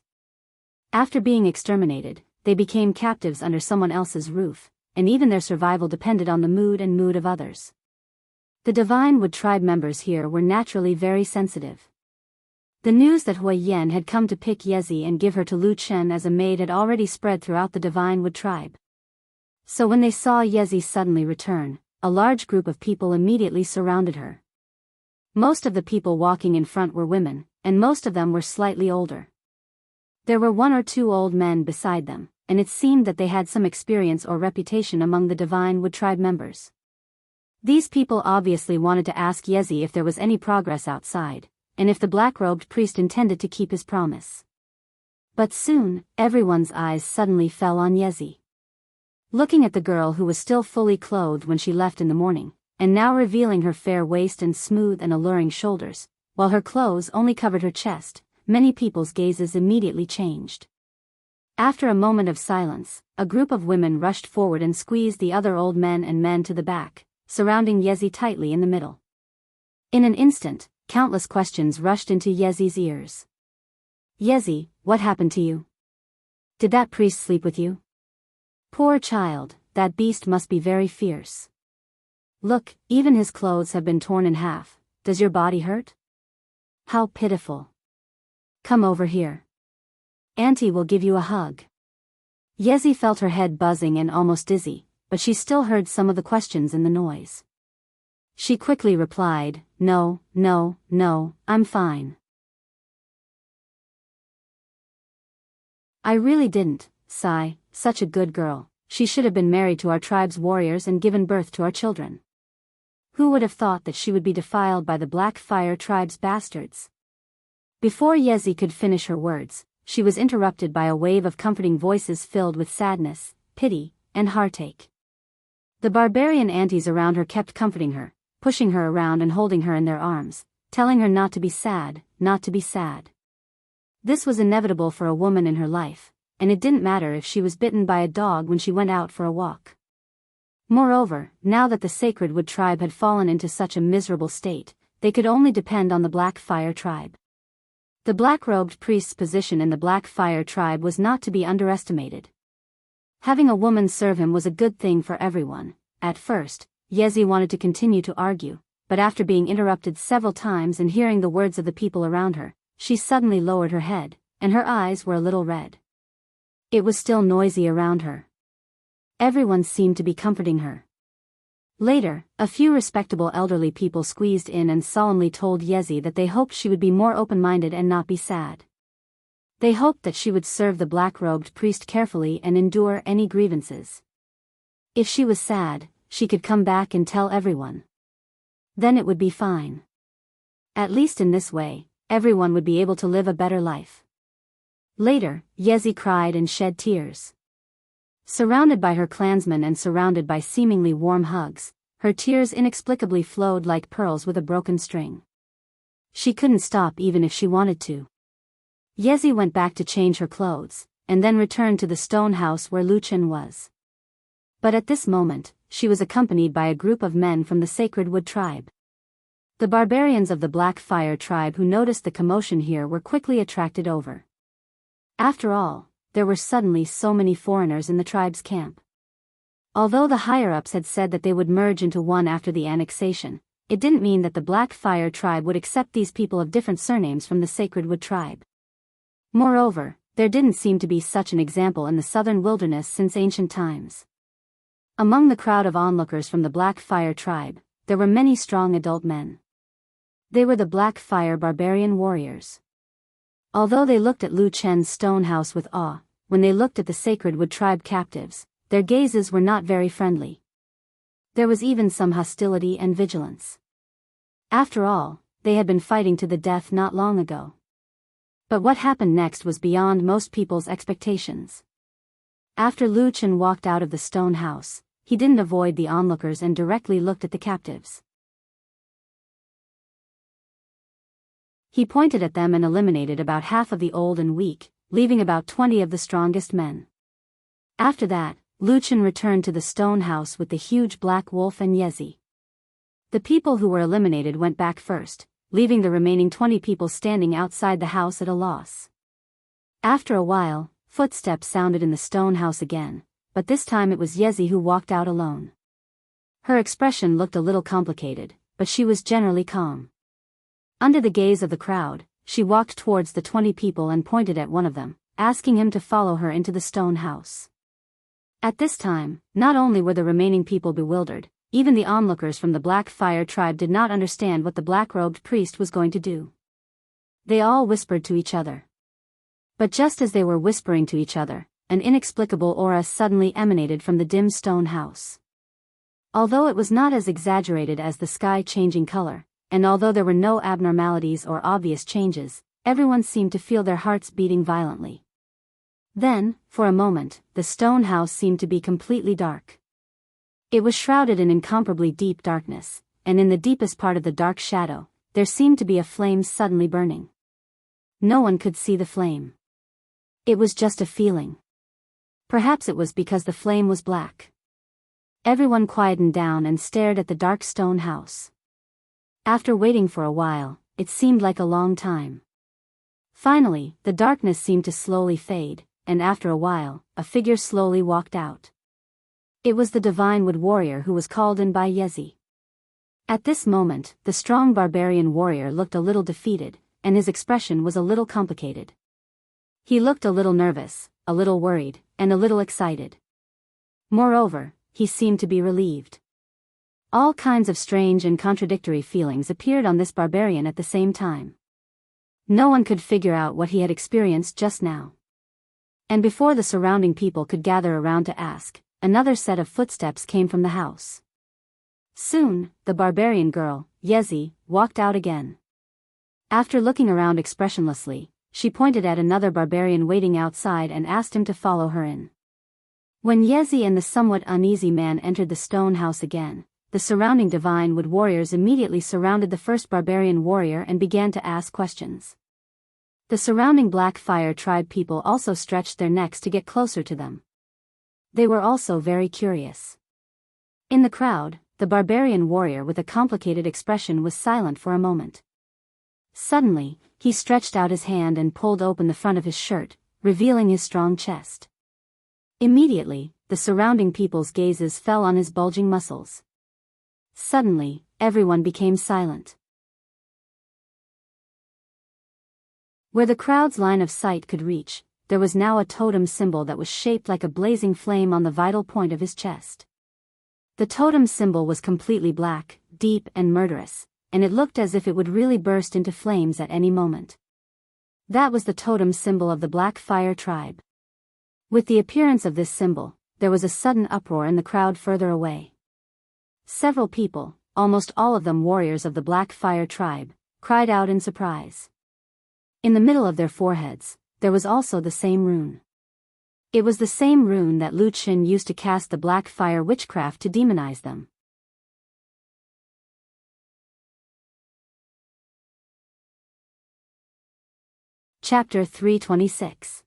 After being exterminated, they became captives under someone else's roof, and even their survival depended on the mood of others. The Divine Wood tribe members here were naturally very sensitive. The news that Hui Yan had come to pick Yezi and give her to Lu Chen as a maid had already spread throughout the Divine Wood tribe. So when they saw Yezi suddenly return, a large group of people immediately surrounded her. Most of the people walking in front were women, and most of them were slightly older. There were 1 or 2 old men beside them, and it seemed that they had some experience or reputation among the Divine Wood tribe members. These people obviously wanted to ask Yezi if there was any progress outside, and if the black-robed priest intended to keep his promise. But soon, everyone's eyes suddenly fell on Yezi. Looking at the girl who was still fully clothed when she left in the morning, and now revealing her fair waist and smooth and alluring shoulders, while her clothes only covered her chest, many people's gazes immediately changed. After a moment of silence, a group of women rushed forward and squeezed the other old men and men to the back, surrounding Yezi tightly in the middle. In an instant, countless questions rushed into Yezi's ears. Yezi, what happened to you? Did that priest sleep with you? Poor child, that beast must be very fierce. Look, even his clothes have been torn in half. Does your body hurt? How pitiful. Come over here. Auntie will give you a hug. Yezi felt her head buzzing and almost dizzy, but she still heard some of the questions in the noise. She quickly replied, No, I'm fine. I really didn't, sigh, such a good girl, she should have been married to our tribe's warriors and given birth to our children. Who would have thought that she would be defiled by the Black Fire tribe's bastards? Before Yezi could finish her words, she was interrupted by a wave of comforting voices filled with sadness, pity, and heartache. The barbarian aunties around her kept comforting her, pushing her around and holding her in their arms, telling her not to be sad, not to be sad. This was inevitable for a woman in her life, and it didn't matter if she was bitten by a dog when she went out for a walk. Moreover, now that the Sacred Wood tribe had fallen into such a miserable state, they could only depend on the Black Fire tribe. The black-robed priest's position in the Black Fire tribe was not to be underestimated. Having a woman serve him was a good thing for everyone. At first, Yezi wanted to continue to argue, but after being interrupted several times and hearing the words of the people around her, she suddenly lowered her head, and her eyes were a little red. It was still noisy around her. Everyone seemed to be comforting her. Later, a few respectable elderly people squeezed in and solemnly told Yezi that they hoped she would be more open-minded and not be sad. They hoped that she would serve the black-robed priest carefully and endure any grievances. If she was sad, she could come back and tell everyone. Then it would be fine. At least in this way, everyone would be able to live a better life. Later, Yezi cried and shed tears. Surrounded by her clansmen and surrounded by seemingly warm hugs, her tears inexplicably flowed like pearls with a broken string. She couldn't stop even if she wanted to. Yezi went back to change her clothes, and then returned to the stone house where Lu Chen was. But at this moment, she was accompanied by a group of men from the Sacred Wood tribe. The barbarians of the Black Fire tribe who noticed the commotion here were quickly attracted over. After all, there were suddenly so many foreigners in the tribe's camp. Although the higher-ups had said that they would merge into one after the annexation, it didn't mean that the Black Fire tribe would accept these people of different surnames from the Sacred Wood tribe. Moreover, there didn't seem to be such an example in the southern wilderness since ancient times. Among the crowd of onlookers from the Black Fire tribe, there were many strong adult men. They were the Black Fire barbarian warriors. Although they looked at Lu Chen's stone house with awe, when they looked at the sacred wood tribe captives, their gazes were not very friendly. There was even some hostility and vigilance. After all, they had been fighting to the death not long ago. But what happened next was beyond most people's expectations. After Lu Chen walked out of the stone house, he didn't avoid the onlookers and directly looked at the captives. He pointed at them and eliminated about half of the old and weak, leaving about 20 of the strongest men. After that, Lu Chen returned to the stone house with the huge black wolf and Yezi. The people who were eliminated went back first, leaving the remaining 20 people standing outside the house at a loss. After a while, footsteps sounded in the stone house again, but this time it was Yezi who walked out alone. Her expression looked a little complicated, but she was generally calm. Under the gaze of the crowd, she walked towards the 20 people and pointed at one of them, asking him to follow her into the stone house. At this time, not only were the remaining people bewildered, even the onlookers from the Black Fire tribe did not understand what the black-robed priest was going to do. They all whispered to each other. But just as they were whispering to each other, an inexplicable aura suddenly emanated from the dim stone house. Although it was not as exaggerated as the sky changing color, and although there were no abnormalities or obvious changes, everyone seemed to feel their hearts beating violently. Then, for a moment, the stone house seemed to be completely dark. It was shrouded in incomparably deep darkness, and in the deepest part of the dark shadow, there seemed to be a flame suddenly burning. No one could see the flame. It was just a feeling. Perhaps it was because the flame was black. Everyone quietened down and stared at the dark stone house. After waiting for a while, it seemed like a long time. Finally, the darkness seemed to slowly fade, and after a while, a figure slowly walked out. It was the divine wood warrior who was called in by Yezi. At this moment, the strong barbarian warrior looked a little defeated, and his expression was a little complicated. He looked a little nervous, a little worried, and a little excited. Moreover, he seemed to be relieved. All kinds of strange and contradictory feelings appeared on this barbarian at the same time. No one could figure out what he had experienced just now. And before the surrounding people could gather around to ask, another set of footsteps came from the house. Soon, the barbarian girl, Yezi, walked out again. After looking around expressionlessly, she pointed at another barbarian waiting outside and asked him to follow her in. When Yezi and the somewhat uneasy man entered the stone house again, the surrounding divine wood warriors immediately surrounded the first barbarian warrior and began to ask questions. The surrounding Black Fire tribe people also stretched their necks to get closer to them. They were also very curious. In the crowd, the barbarian warrior with a complicated expression was silent for a moment. Suddenly, he stretched out his hand and pulled open the front of his shirt, revealing his strong chest. Immediately, the surrounding people's gazes fell on his bulging muscles. Suddenly, everyone became silent. Where the crowd's line of sight could reach, there was now a totem symbol that was shaped like a blazing flame on the vital point of his chest. The totem symbol was completely black, deep and murderous, and it looked as if it would really burst into flames at any moment. That was the totem symbol of the Black Fire tribe. With the appearance of this symbol, there was a sudden uproar in the crowd further away. Several people, almost all of them warriors of the Black Fire tribe, cried out in surprise. In the middle of their foreheads, there was also the same rune. It was the same rune that Lu Chen used to cast the Black Fire witchcraft to demonize them. Chapter 326.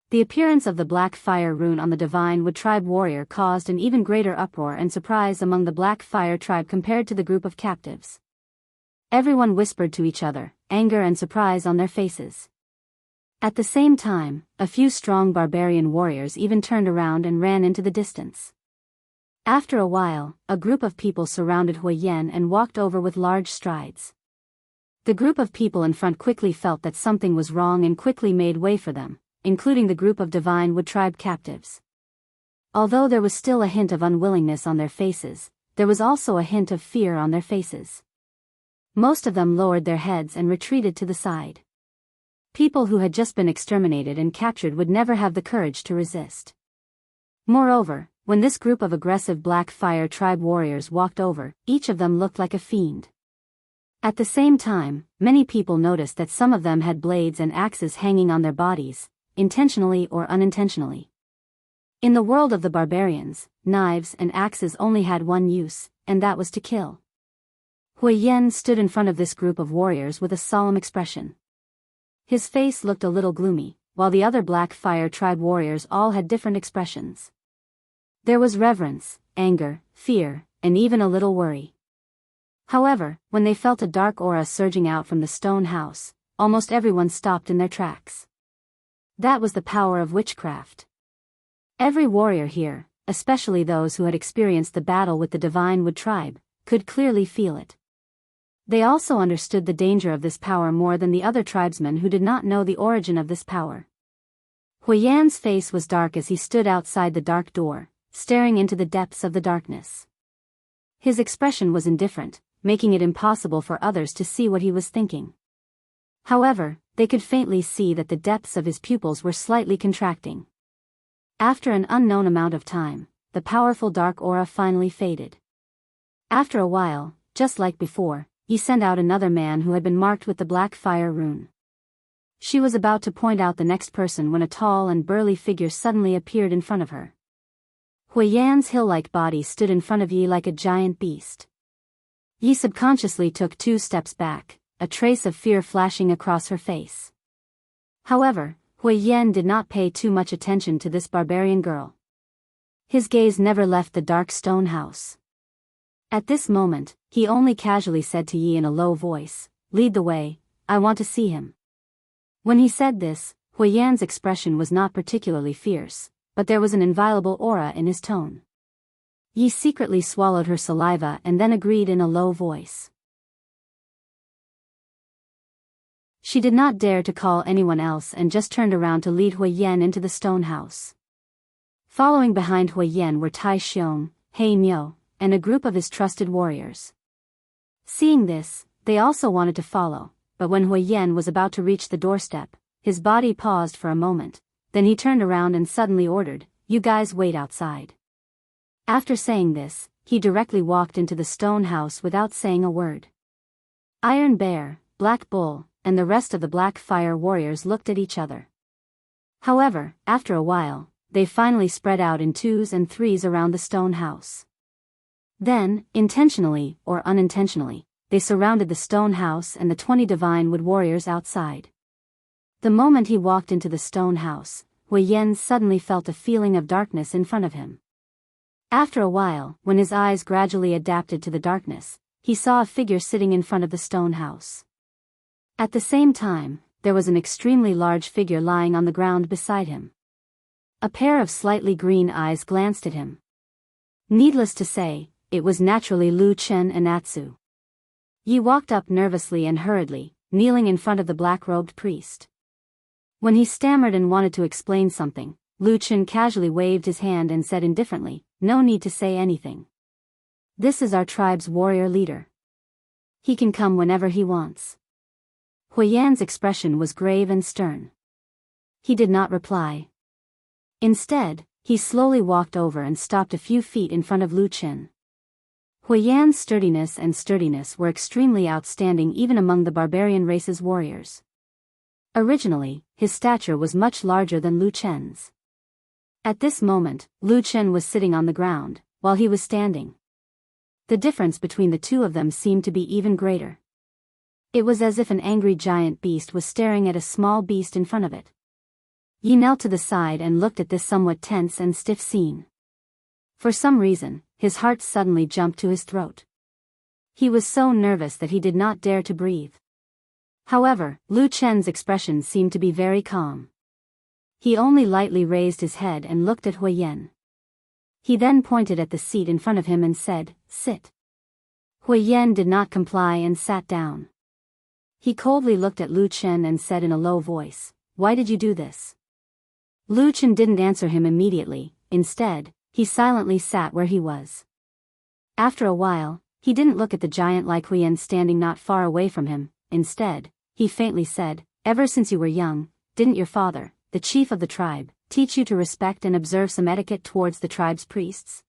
The appearance of the Black Fire rune on the divine wood tribe warrior caused an even greater uproar and surprise among the Black Fire tribe compared to the group of captives. Everyone whispered to each other, anger and surprise on their faces. At the same time, a few strong barbarian warriors even turned around and ran into the distance. After a while, a group of people surrounded Huiyan and walked over with large strides. The group of people in front quickly felt that something was wrong and quickly made way for them, including the group of Divine Wood Tribe captives. Although there was still a hint of unwillingness on their faces, there was also a hint of fear on their faces. Most of them lowered their heads and retreated to the side. People who had just been exterminated and captured would never have the courage to resist. Moreover, when this group of aggressive Black Fire Tribe warriors walked over, each of them looked like a fiend. At the same time, many people noticed that some of them had blades and axes hanging on their bodies, intentionally or unintentionally. In the world of the barbarians, knives and axes only had one use, and that was to kill. Hui Yan stood in front of this group of warriors with a solemn expression. His face looked a little gloomy, while the other Black Fire Tribe warriors all had different expressions. There was reverence, anger, fear, and even a little worry. However, when they felt a dark aura surging out from the stone house, almost everyone stopped in their tracks. That was the power of witchcraft. Every warrior here, especially those who had experienced the battle with the Divine Wood Tribe, could clearly feel it. They also understood the danger of this power more than the other tribesmen who did not know the origin of this power. Hui Yan's face was dark as he stood outside the dark door, staring into the depths of the darkness. His expression was indifferent, making it impossible for others to see what he was thinking. However, they could faintly see that the depths of his pupils were slightly contracting. After an unknown amount of time, the powerful dark aura finally faded. After a while, just like before, he sent out another man who had been marked with the Black Fire rune. She was about to point out the next person when a tall and burly figure suddenly appeared in front of her. Hui Yan's hill-like body stood in front of Yi like a giant beast. Yi subconsciously took 2 steps back, a trace of fear flashing across her face. However, Hui Yan did not pay too much attention to this barbarian girl. His gaze never left the dark stone house. At this moment, he only casually said to Yi in a low voice, "Lead the way, I want to see him." When he said this, Hui Yan's expression was not particularly fierce, but there was an inviolable aura in his tone. Yi secretly swallowed her saliva and then agreed in a low voice. She did not dare to call anyone else and just turned around to lead Hui Yan into the stone house. Following behind Hui Yan were Tai Xiong, Hei Miao, and a group of his trusted warriors. Seeing this, they also wanted to follow, but when Hui Yan was about to reach the doorstep, his body paused for a moment, then he turned around and suddenly ordered, "You guys wait outside." After saying this, he directly walked into the stone house without saying a word. Iron Bear, Black Bull, and the rest of the Black Fire warriors looked at each other. However, after a while, they finally spread out in 2s and 3s around the stone house. Then, intentionally or unintentionally, they surrounded the stone house and the 20 Divine Wood warriors outside. The moment he walked into the stone house, Hui Yan suddenly felt a feeling of darkness in front of him. After a while, when his eyes gradually adapted to the darkness, he saw a figure sitting in front of the stone house. At the same time, there was an extremely large figure lying on the ground beside him. A pair of slightly green eyes glanced at him. Needless to say, it was naturally Lu Chen and Atsu. Yi walked up nervously and hurriedly, kneeling in front of the black-robed priest. When he stammered and wanted to explain something, Lu Chen casually waved his hand and said indifferently, "No need to say anything. This is our tribe's warrior leader. He can come whenever he wants." Hui Yan's expression was grave and stern. He did not reply. Instead, he slowly walked over and stopped a few feet in front of Lu Chen. Hui Yan's sturdiness were extremely outstanding even among the barbarian race's warriors. Originally, his stature was much larger than Lu Chen's. At this moment, Lu Chen was sitting on the ground, while he was standing. The difference between the two of them seemed to be even greater. It was as if an angry giant beast was staring at a small beast in front of it. Yi knelt to the side and looked at this somewhat tense and stiff scene. For some reason, his heart suddenly jumped to his throat. He was so nervous that he did not dare to breathe. However, Lu Chen's expression seemed to be very calm. He only lightly raised his head and looked at Hui Yan. He then pointed at the seat in front of him and said, "Sit." Hui Yan did not comply and sat down. He coldly looked at Lu Chen and said in a low voice, "Why did you do this?" Lu Chen didn't answer him immediately. Instead, he silently sat where he was. After a while, he didn't look at the giant like Huiyan standing not far away from him. Instead, he faintly said, "Ever since you were young, didn't your father, the chief of the tribe, teach you to respect and observe some etiquette towards the tribe's priests?"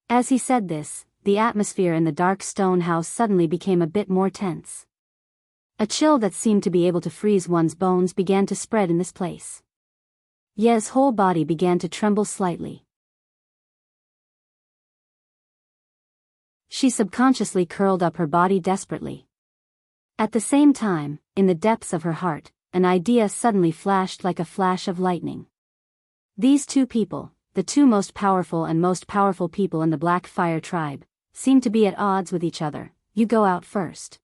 As he said this, the atmosphere in the dark stone house suddenly became a bit more tense. A chill that seemed to be able to freeze one's bones began to spread in this place. Ye's whole body began to tremble slightly. She subconsciously curled up her body desperately. At the same time, in the depths of her heart, an idea suddenly flashed like a flash of lightning. These two people, the two most powerful people in the Black Fire tribe, seemed to be at odds with each other. You go out first.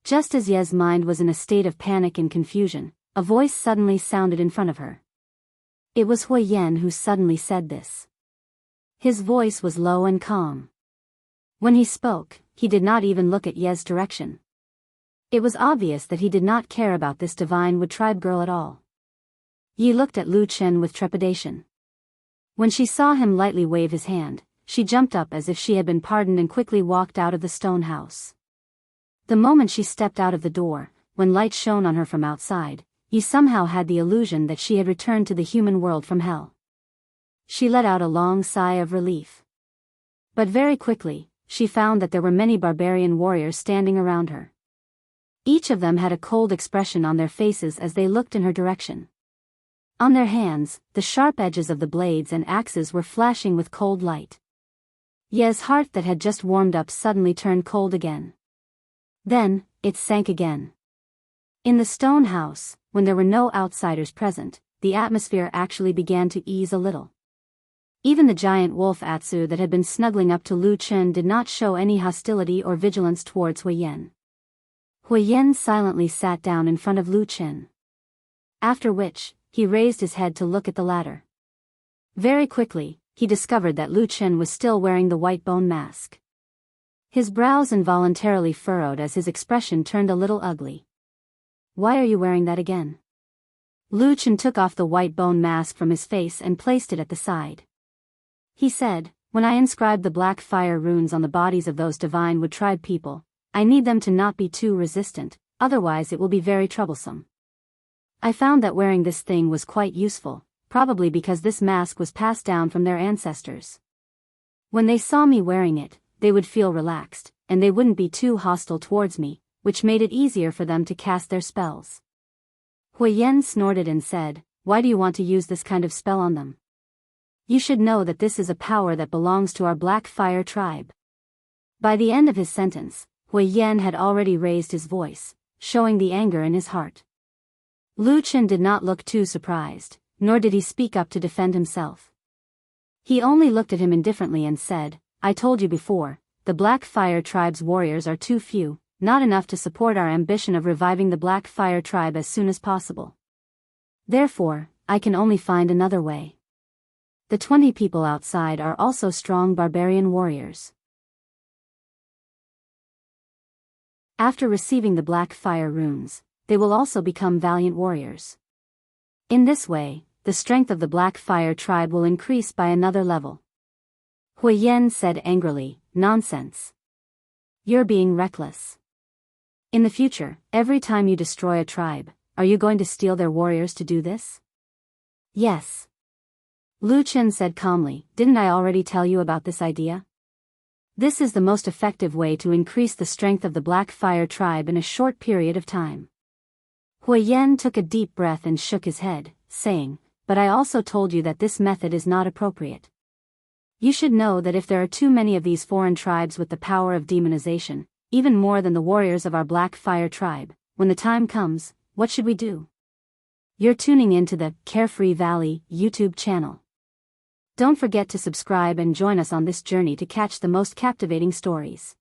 Just as Ye's mind was in a state of panic and confusion, a voice suddenly sounded in front of her. It was Huiyan who suddenly said this. His voice was low and calm. When he spoke, he did not even look at Ye's direction. It was obvious that he did not care about this divine wood tribe girl at all. Yi looked at Lu Chen with trepidation. When she saw him lightly wave his hand, she jumped up as if she had been pardoned and quickly walked out of the stone house. The moment she stepped out of the door, when light shone on her from outside, Yi somehow had the illusion that she had returned to the human world from hell. She let out a long sigh of relief. But very quickly, she found that there were many barbarian warriors standing around her. Each of them had a cold expression on their faces as they looked in her direction. On their hands, the sharp edges of the blades and axes were flashing with cold light. Ye's heart that had just warmed up suddenly turned cold again. Then, it sank again. In the stone house, when there were no outsiders present, the atmosphere actually began to ease a little. Even the giant wolf Atsu that had been snuggling up to Lu Chen did not show any hostility or vigilance towards Huiyan. Huiyan silently sat down in front of Lu Chen. After which, he raised his head to look at the latter. Very quickly, he discovered that Lu Chen was still wearing the white bone mask. His brows involuntarily furrowed as his expression turned a little ugly. "Why are you wearing that again?" Lu Chen took off the white bone mask from his face and placed it at the side. He said, "When I inscribed the black fire runes on the bodies of those divine wood tribe people, I need them to not be too resistant, otherwise it will be very troublesome. I found that wearing this thing was quite useful, probably because this mask was passed down from their ancestors. When they saw me wearing it, they would feel relaxed, and they wouldn't be too hostile towards me, which made it easier for them to cast their spells." Huiyan snorted and said, "Why do you want to use this kind of spell on them? You should know that this is a power that belongs to our Black Fire tribe." By the end of his sentence, Huiyan had already raised his voice, showing the anger in his heart. Lu Chen did not look too surprised, nor did he speak up to defend himself. He only looked at him indifferently and said, "I told you before, the Black Fire tribe's warriors are too few, not enough to support our ambition of reviving the Black Fire tribe as soon as possible. Therefore, I can only find another way. The 20 people outside are also strong barbarian warriors. After receiving the Black Fire runes, they will also become valiant warriors. In this way, the strength of the Black Fire tribe will increase by another level." Huiyan said angrily, "Nonsense. You're being reckless. In the future, every time you destroy a tribe, are you going to steal their warriors to do this?" "Yes." Lu Chen said calmly, "Didn't I already tell you about this idea? This is the most effective way to increase the strength of the Black Fire tribe in a short period of time." Huiyan took a deep breath and shook his head, saying, "But I also told you that this method is not appropriate. You should know that if there are too many of these foreign tribes with the power of demonization, even more than the warriors of our Black Fire tribe, when the time comes, what should we do?" You're tuning in to the Carefree Valley YouTube channel. Don't forget to subscribe and join us on this journey to catch the most captivating stories.